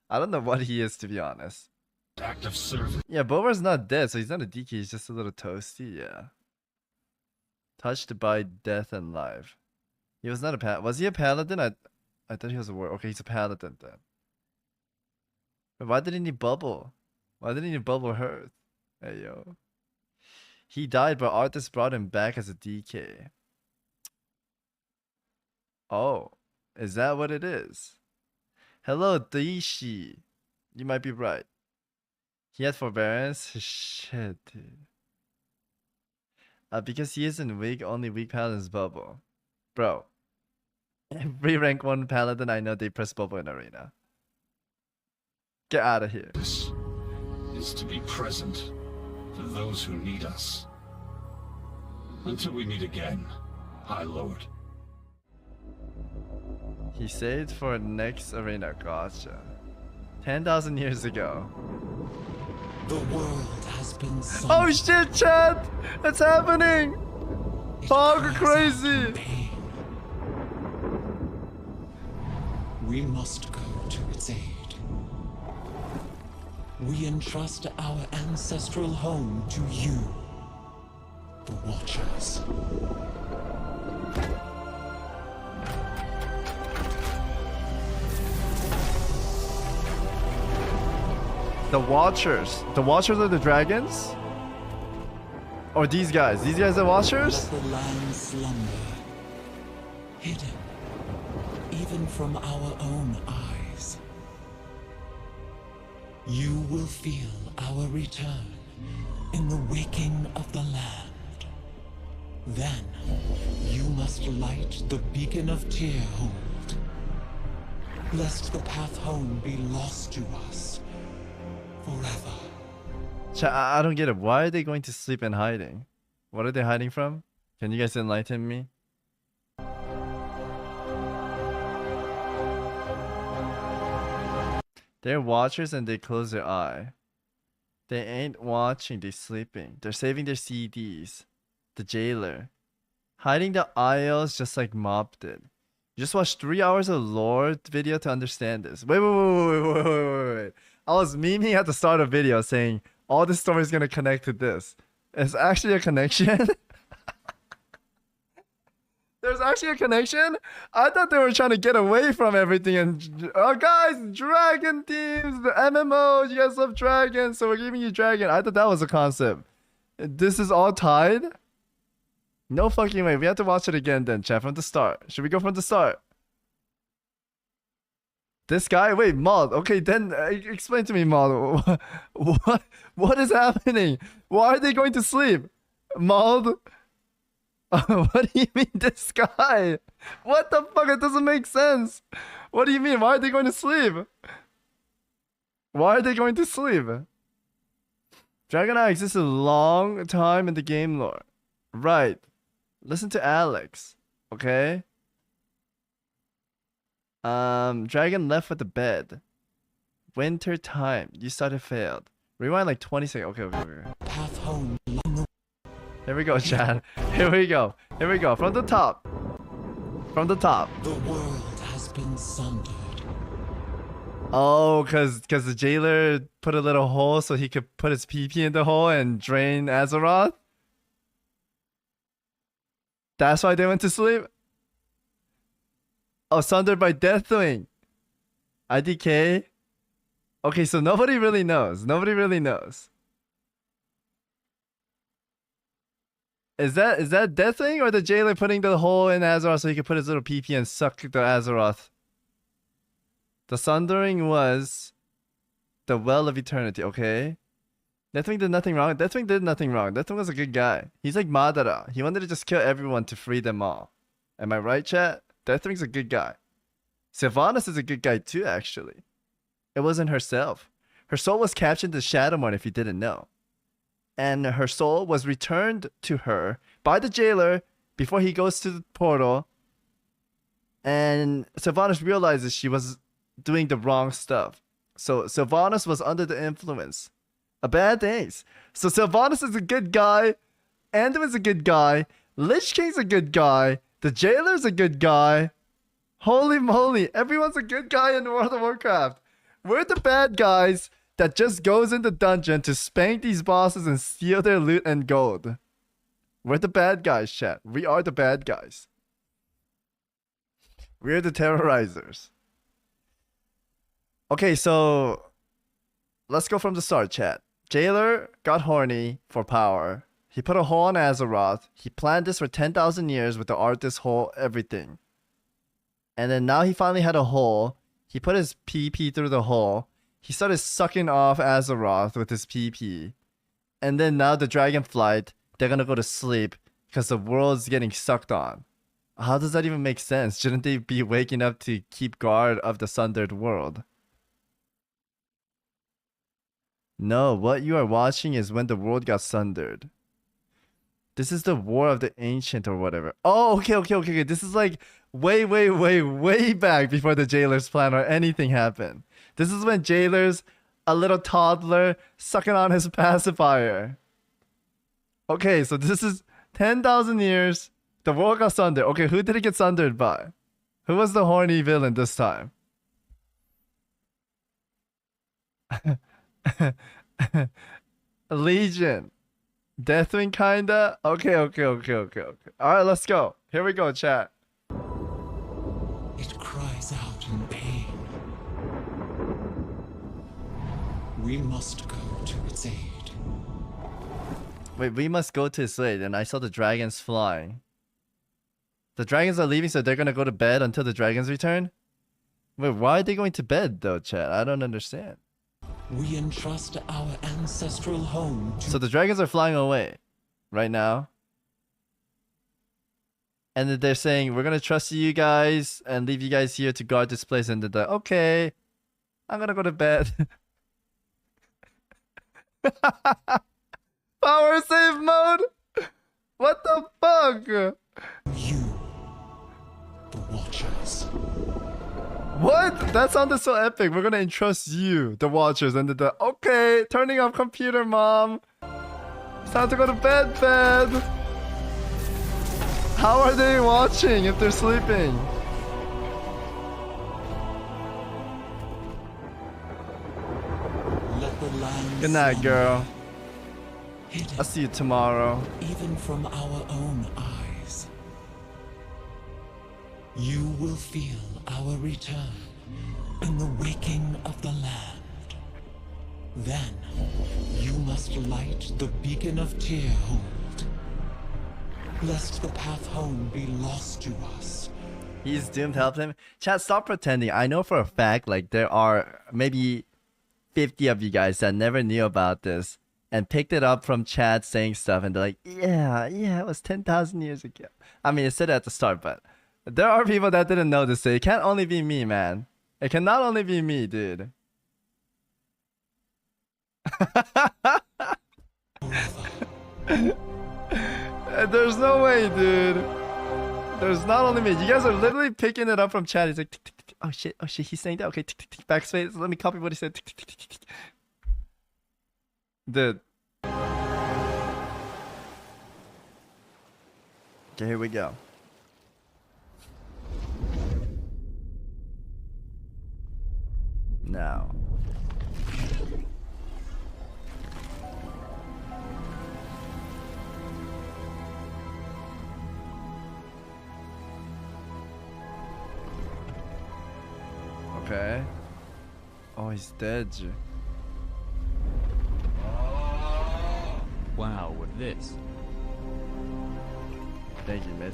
I don't know what he is, to be honest. Act of service. Yeah, Bovar's not dead, so he's not a DK. He's just a little toasty. Yeah. Touched by death and life. He was not a was he a paladin? I thought he was a warrior. Okay, he's a paladin then. But why didn't he bubble? Why didn't he bubble Hearth? Hey yo. He died, but Arthas brought him back as a DK. Oh, is that what it is? Hello, Daishi. You might be right. He had forbearance? Shit, dude. Because he isn't weak, only weak paladins bubble. Bro. Every rank 1 paladin I know, they press bubble in arena. Get out of here. This is to be present for those who need us. Until we meet again, High Lord. He saved for next arena. Gotcha. 10,000 years ago. The world has been Oh shit, chat! It's happening! Hog crazy! We must go to its aid. We entrust our ancestral home to you, the Watchers. The Watchers. The Watchers are the dragons? Or these guys? These guys are Watchers? Let the land slumber, hidden even from our own eyes. You will feel our return in the waking of the land. Then you must light the beacon of Tearhold, lest the path home be lost to us forever. I don't get it. Why are they going to sleep and hiding? What are they hiding from? Can you guys enlighten me? They're watchers and they close their eye. They ain't watching, they sleeping. They're saving their CDs. The jailer. Hiding the aisles just like Mob did. You just watched 3 hours of lore video to understand this. Wait. I was memeing at the start of the video saying all this story is gonna connect to this. It's actually a connection? There's actually a connection? I thought they were trying to get away from everything and... Oh guys, dragon teams, the MMO, you guys love dragons, so we're giving you dragon. I thought that was a concept. This is all tied? No fucking way. We have to watch it again then, chat, from the start. Should we go from the start? This guy? Wait, Maud. Okay, then explain to me, Maud. What is happening? Why are they going to sleep? Maud? What do you mean, this guy? What the fuck? It doesn't make sense. What do you mean? Why are they going to sleep? Why are they going to sleep? Dragon Eye exists a long time in the game lore. Right. Listen to Alex. Okay? Dragon left with the bed. Winter time. You started failed. Rewind like 20 seconds. Okay. Path home. Here we go, Chad. Here we go. From the top. The world has been sundered. Oh, cause the jailer put a little hole so he could put his PP in the hole and drain Azeroth? That's why they went to sleep? Oh, sundered by Deathwing. IDK? Okay, so nobody really knows. Is that Deathwing or the jailer putting the hole in Azeroth so he could put his little PP and suck the Azeroth? The sundering was the Well of Eternity, okay? Deathwing did nothing wrong. Deathwing was a good guy. He's like Madara. He wanted to just kill everyone to free them all. Am I right, chat? Deathwing's a good guy. Sylvanas is a good guy too, actually. It wasn't herself. Her soul was captured to Shadowmourne, if you didn't know. And her soul was returned to her by the jailer before he goes to the portal. And Sylvanas realizes she was doing the wrong stuff. So Sylvanas was under the influence of bad things. So Sylvanas is a good guy. Anduin's a good guy. Lich King's a good guy. The jailer's a good guy. Holy moly, everyone's a good guy in World of Warcraft. We're the bad guys that just goes in the dungeon to spank these bosses and steal their loot and gold. We're the bad guys, chat. We are the bad guys. We're the terrorizers. Okay, so let's go from the start, chat. Jailer got horny for power. He put a hole on Azeroth. He planned this for 10,000 years with the artist hole, everything. And then now he finally had a hole. He put his PP through the hole. He started sucking off Azeroth with his PP. And then now the Dragonflight, they're gonna go to sleep because the world's getting sucked on. How does that even make sense? Shouldn't they be waking up to keep guard of the sundered world? No, what you are watching is when the world got sundered. This is the War of the Ancient or whatever. Oh, okay. This is like way back before the Jailer's plan or anything happened. This is when Jailer's a little toddler sucking on his pacifier. Okay, so this is 10,000 years. The world got sundered. Okay, who did it get sundered by? Who was the horny villain this time? Legion. Deathwing kinda? Okay. Alright, let's go. Here we go, chat. It cries out in pain. We must go to its aid. Wait, we must go to its aid, and I saw the dragons flying. The dragons are leaving, so they're gonna go to bed until the dragons return? Wait, why are they going to bed though, chat? I don't understand. We entrust our ancestral home to... So the dragons are flying away right now. And then they're saying, we're gonna trust you guys and leave you guys here to guard this place. And they're like, okay, I'm gonna go to bed. Power save mode? What the fuck? You, the Watchers. What? That sounded so epic. We're gonna entrust you, the Watchers, and the okay, turning off computer, mom. It's time to go to bed. How are they watching if they're sleeping? Let the land Good night, girl. I'll see you tomorrow. Even from our own eyes. You will feel our return in the waking of the land. Then, you must light the beacon of Tearhold, lest the path home be lost to us. He's doomed. Help him. Chat, stop pretending. I know for a fact, like, there are maybe 50 of you guys that never knew about this and picked it up from chat saying stuff, and they're like, yeah, it was 10,000 years ago. I mean, it said it at the start, but there are people that didn't know this, so it can't only be me, man. It cannot only be me, dude. There's no way, dude. There's not only me. You guys are literally picking it up from chat. He's like, tick, tick, tick. Oh shit, he's saying that. Okay, tick, tick, tick, backspace. Let me copy what he said. Tick, tick, tick, tick, tick. Dude. Okay, here we go. Now. Okay. Oh, he's dead. Wow, with this. Thank you, Messi.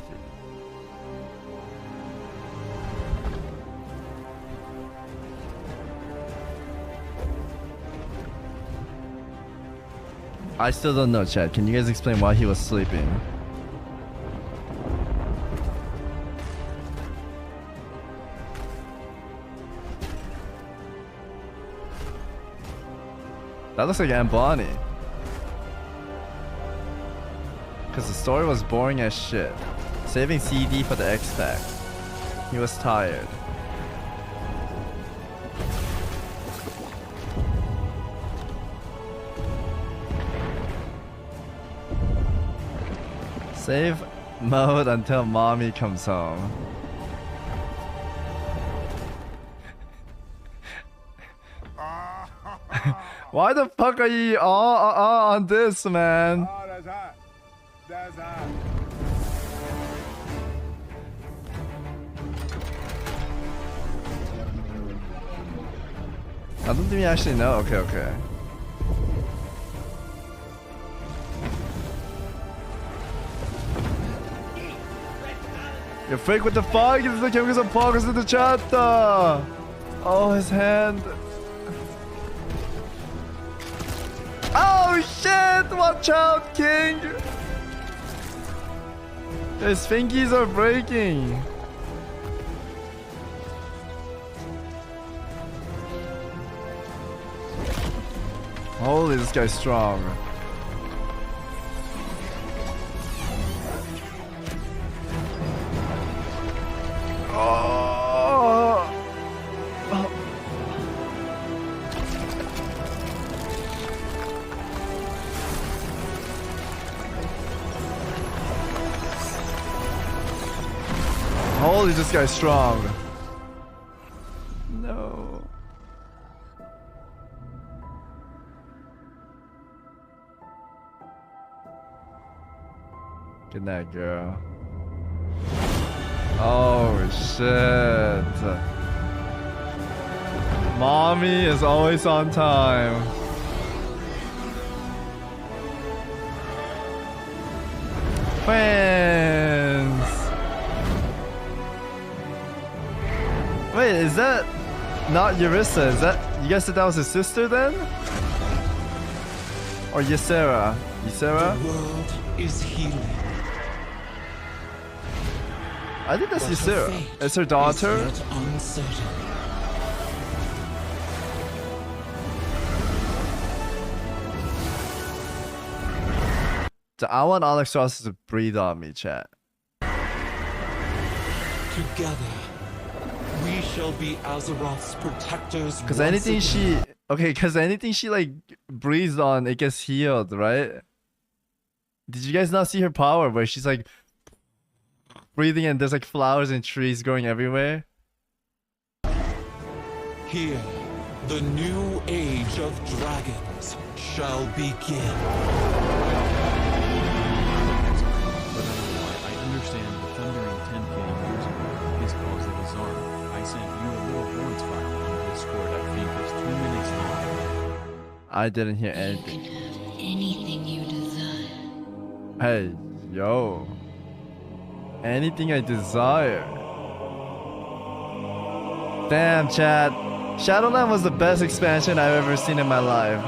I still don't know, chat. Can you guys explain why he was sleeping? That looks like Anboni. Because the story was boring as shit. Saving CD for the X-Pack. He was tired. Save mode until mommy comes home. Why the fuck are you all on this, man? Oh, that's hot. That's hot. I don't think we actually know. Okay. You're fake with the fog. It's like having some focus in the chat. Oh, his hand. Oh shit! Watch out, King! His fingies are breaking. Holy, this guy's strong. Oh. Oh. Holy, this guy's strong. No. Good night, girl. Oh shit. Mommy is always on time. Friends. Wait, is that not Yarissa? Is that, you guys said that was his sister then? Or Ysera? Ysera? The world is healing. I think that's Ysera. It's her daughter. Is yet uncertain. I want Alex Ross to breathe on me, chat. Together, we shall be Azeroth's protectors. Cause anything she, okay, cause anything she like breathes on, it gets healed, right? Did you guys not see her power where she's like breathing and there's like flowers and trees growing everywhere? Here, the new age of dragons shall begin. I understand the thundering 10 p.m. years ago is caused a bizarre. I sent you a little horns file on Discord I think is 2 minutes long. I didn't hear anything. You can have anything you desire. Hey, yo. Anything I desire. Damn, chat. Shadowlands was the best expansion I've ever seen in my life.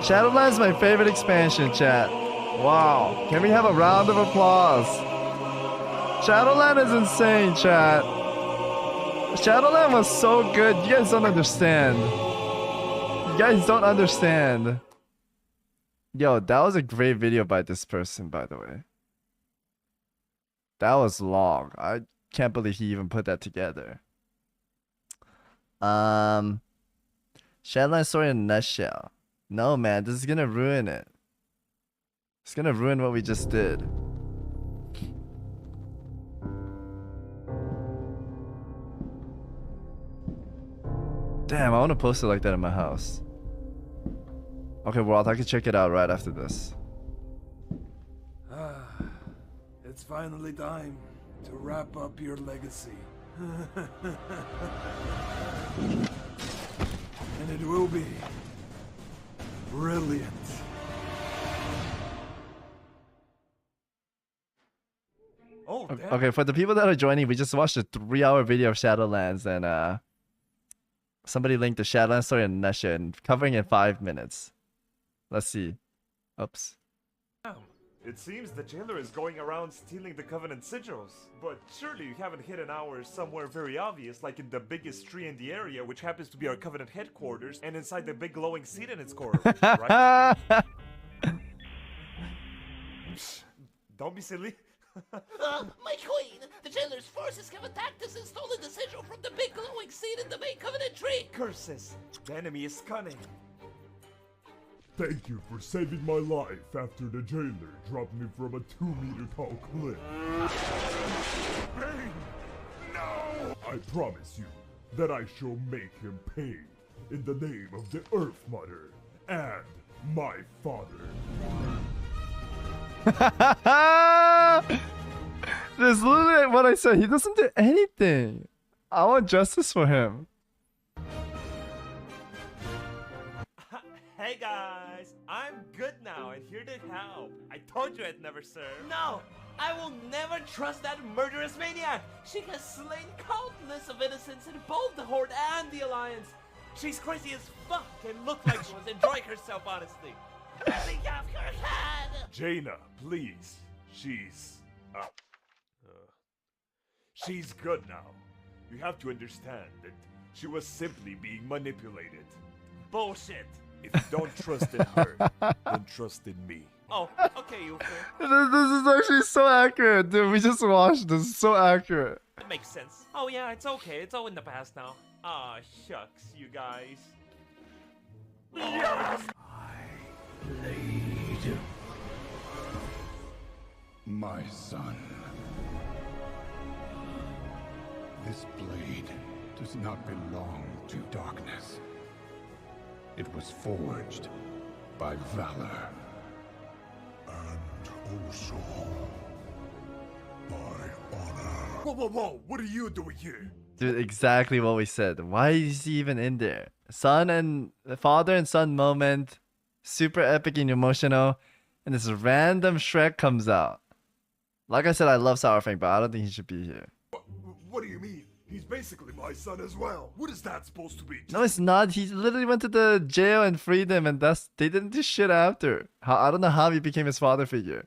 Shadowlands is my favorite expansion, chat. Wow. Can we have a round of applause? Shadowlands is insane, chat. Shadowlands was so good. You guys don't understand. You guys don't understand. Yo, that was a great video by this person, by the way. That was long. I can't believe he even put that together. Shadowlands story in a nutshell. No, man, this is gonna ruin it. It's gonna ruin what we just did. Damn, I wanna post it like that in my house. Okay, World, I can check it out right after this. It's finally time to wrap up your legacy. And it will be brilliant. Oh, okay, for the people that are joining, we just watched a 3-hour video of Shadowlands, and somebody linked the Shadowlands story in a nutshell, and covering in 5 minutes. Let's see. Oops. It seems the jailer is going around stealing the Covenant sigils. But surely you haven't hidden ours somewhere very obvious, like in the biggest tree in the area, which happens to be our Covenant headquarters, and inside the big glowing seed in its core, right? Don't be silly. My queen! The jailer's forces have attacked us and stolen the sigil from the big glowing seed in the main Covenant tree! Curses! The enemy is cunning. Thank you for saving my life after the jailer dropped me from a 2-meter tall cliff. No! I promise you that I shall make him pay in the name of the Earth Mother and my father. This is literally what I said. He doesn't do anything. I want justice for him. Hey guys, I'm good now and here to help. I told you I'd never serve. No! I will never trust that murderous maniac! She has slain countless of innocents in both the Horde and the Alliance! She's crazy as fuck and looked like she was enjoying herself, honestly! Cutting off her head! Jaina, please. She's she's good now. You have to understand that she was simply being manipulated. bullshit. If you don't trust in her, then trust in me. Oh, okay, Ufer. This is actually so accurate, dude. We just watched this. It's so accurate. It makes sense. Oh yeah, it's okay. It's all in the past now. Ah, shucks, you guys. Yes! Blade. My son. This blade does not belong to darkness. It was forged by valor. And also by honor. Whoa, whoa, whoa! What are you doing here? Dude, exactly what we said. Why is he even in there? Father and son moment. Super epic and emotional. And this random Shrek comes out. Like I said, I love Sourfang, but I don't think he should be here. What do you mean? He's basically my son as well. What is that supposed to be? No, it's not. He literally went to the jail and freed him, and they didn't do shit after. I don't know how he became his father figure.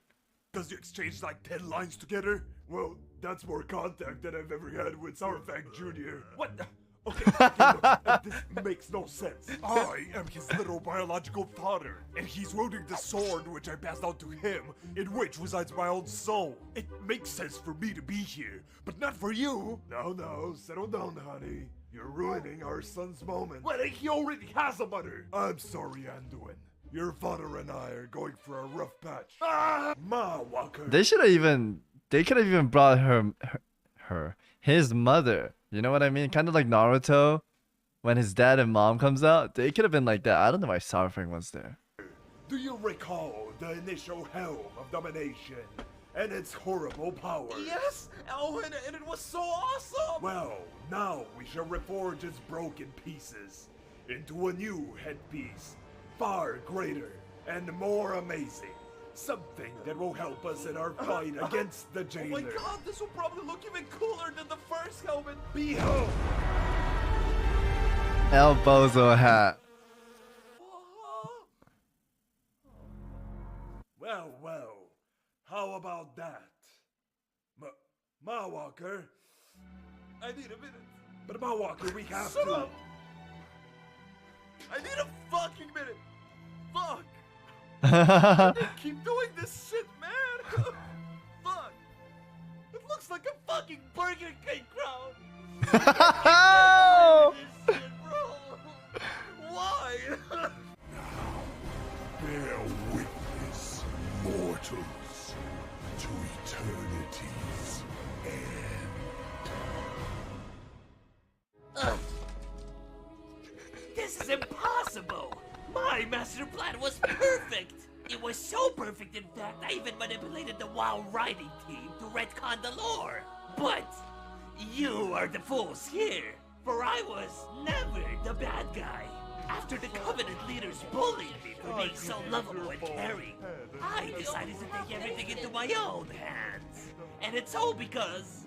Because you exchanged like 10 lines together? Well, that's more contact than I've ever had with Sourfang Jr. What? Okay, look, this makes no sense. I am his little biological father, and he's wielding the sword which I passed on to him, in which resides my own soul. It makes sense for me to be here, but not for you. No, settle down, honey. You're ruining our son's moment. Well, he already has a mother. I'm sorry, Anduin. Your father and I are going for a rough patch. Ma Walker. They could have even brought his mother. You know what I mean? Kind of like Naruto, when his dad and mom comes out. They could have been like that. I don't know why Sourfang was there. Do you recall the initial helm of domination and its horrible power? Yes! Oh, and it was so awesome! Well, now we shall reforge its broken pieces into a new headpiece, far greater and more amazing. Something that will help us in our fight against the jailer. Oh my god, this will probably look even cooler than the first helmet. Behold! El Bozo hat. Well, how about that? Ma Walker? I need a minute. But Ma Walker, we have Shut to... up! I need a fucking minute! Fuck! Keep doing this shit, man! Fuck! It looks like a fucking Burger King crowd! This shit, bro! Why? Bear witness, mortals, to eternity's end. This is impossible! My master plan was perfect! It was so perfect, in fact, I even manipulated the WoW writing team to retcon the lore. But you are the fools here, for I was never the bad guy. After the Covenant leaders bullied me for being so lovable and caring, I decided to take everything into my own hands. And it's all because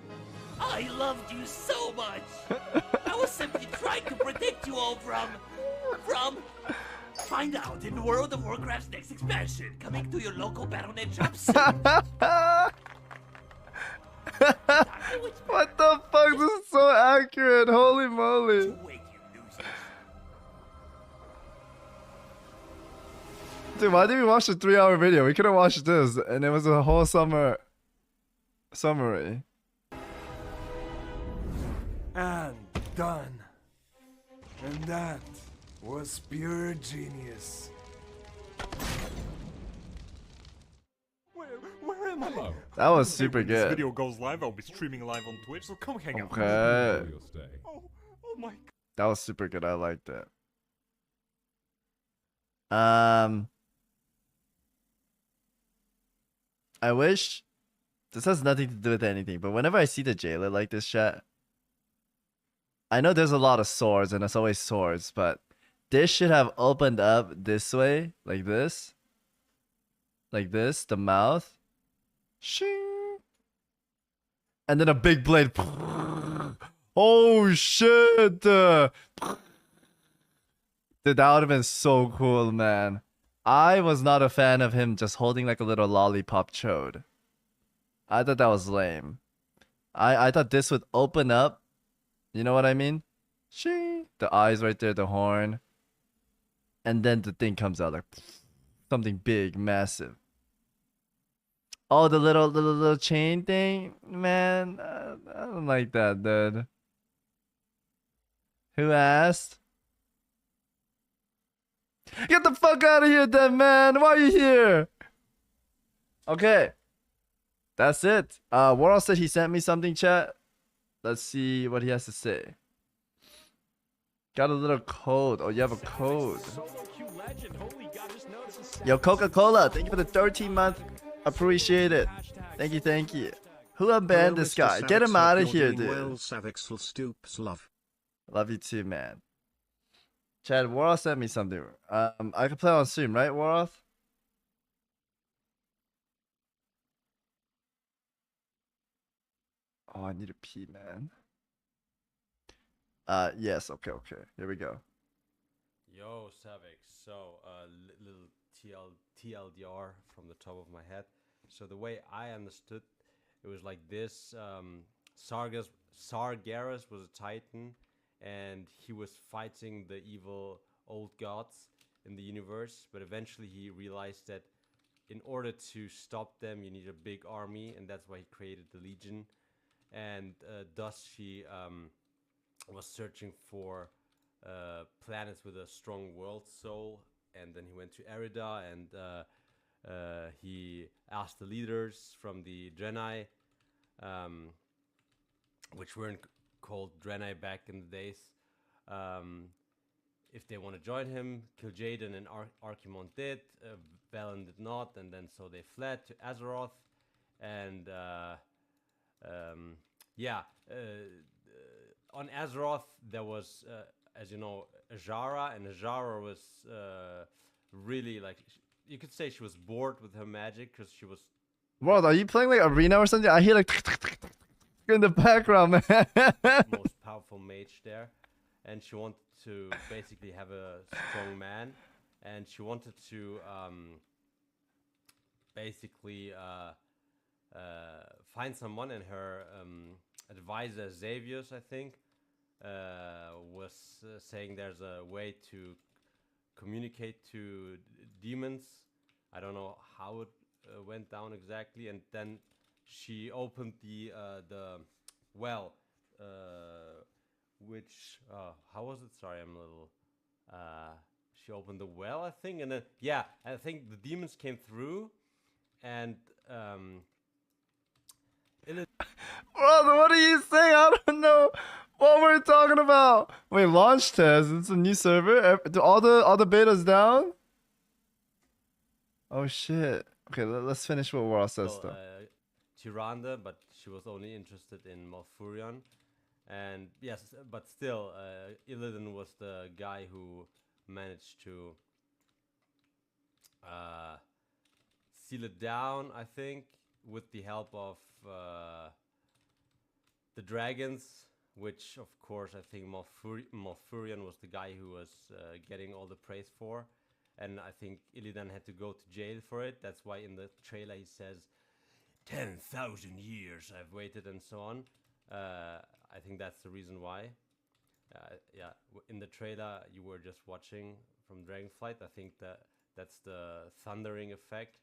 I loved you so much. I was simply trying to protect you all from... Find out in World of Warcraft's next expansion, coming to your local Battle.net shop soon. What the fuck? This is so accurate. Holy moly. Dude, why did we watch the 3-hour video? We could have watched this, and it was a whole summer summary. And done. And that was pure genius. Where am I? That was super When this good. video goes live, I'll be streaming live on Twitch, so come hang out. Okay. Oh my god. That was super good. I liked it. I wish this has nothing to do with anything, but whenever I see the jailer like this chat, I know there's a lot of swords and it's always swords, but this should have opened up this way, like this, the mouth, shing, and then a big blade. Oh shit! Dude, that would have been so cool, man. I was not a fan of him just holding like a little lollipop chode. I thought that was lame. I thought this would open up. You know what I mean? Shing. The eyes right there, the horn. and then the thing comes out like something big, massive. Oh, the little chain thing, man. I don't like that, dude. Who asked? Get the fuck out of here, then, man. Why are you here? Okay, that's it. Warren said he sent me something, chat. Let's see what he has to say. Got a little code. Oh, you have a code. Yo, Coca-Cola, thank you for the 13-month. Appreciate it. Thank you, thank you. Who abandoned this guy? Get him out of here, dude. Well, Savix will Stoopzz love. Love you too, man. Chad, Warroth sent me something. I can play on stream, right, Warroth? Oh, I need to pee, man. Yes, okay. Here we go. Yo, Savix. So, little TLDR from the top of my head. So the way I understood, it was like this. Sargeras was a titan, and he was fighting the evil old gods in the universe. But eventually he realized that in order to stop them, you need a big army, and that's why he created the Legion. And thus he was searching for planets with a strong world soul, and then he went to Arida, and he asked the leaders from the Draenei, which weren't called Draenei back in the days, if they want to join him. Kil'jaeden and Archimonde did, Velen did not, and then so they fled to Azeroth, and on Azeroth there was, as you know, Azshara, and Azshara was really, like, you could say she was bored with her magic because she was... World, are you playing like Arena or something? I hear like in the background, man. Most powerful mage there, and she wanted to basically have a strong man, and she wanted to basically find someone, and her advisor Xavius, I think, was saying there's a way to communicate to demons. I don't know how it went down exactly, and then she opened the well, which how was it? Sorry, I'm a little. She opened the well, I think, and then I think the demons came through, and Brother, what are you saying? I don't know what we're talking about. Wait, launch test. It's a new server. Do all the betas down? Oh shit. Okay, let's finish what War says though. Tyrande, but she was only interested in Malfurion, and yes, but still, Illidan was the guy who managed to seal it down, I think, with the help of the dragons, which of course I think Malfurion was the guy who was getting all the praise for, and I think Illidan had to go to jail for it. That's why in the trailer he says 10,000 years I've waited and so on. I think that's the reason why. In the trailer you were just watching from Dragonflight. I think that's the thundering effect,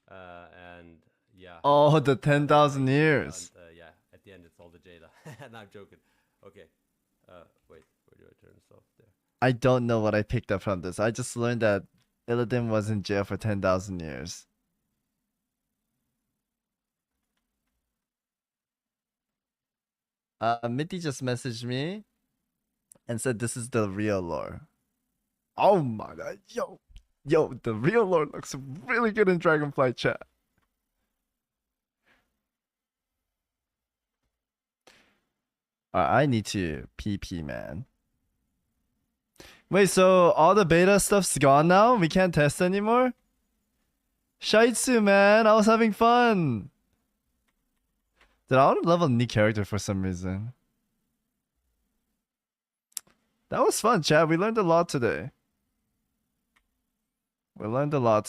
and yeah. Oh, the 10,000 years. And, at the end it's all the Jada. And I'm joking. Okay. Wait, where do I turn this off? There. I don't know what I picked up from this. I just learned that Illidan was in jail for 10,000 years. Mitty just messaged me and said this is the real lore. Oh my god, yo, the real lore looks really good in Dragonflight chat. I need to PP, man. Wait, so all the beta stuff's gone now? We can't test anymore? Shaitsu, man, I was having fun. Dude, I want to level a new character for some reason. That was fun, chat. We learned a lot today. We learned a lot.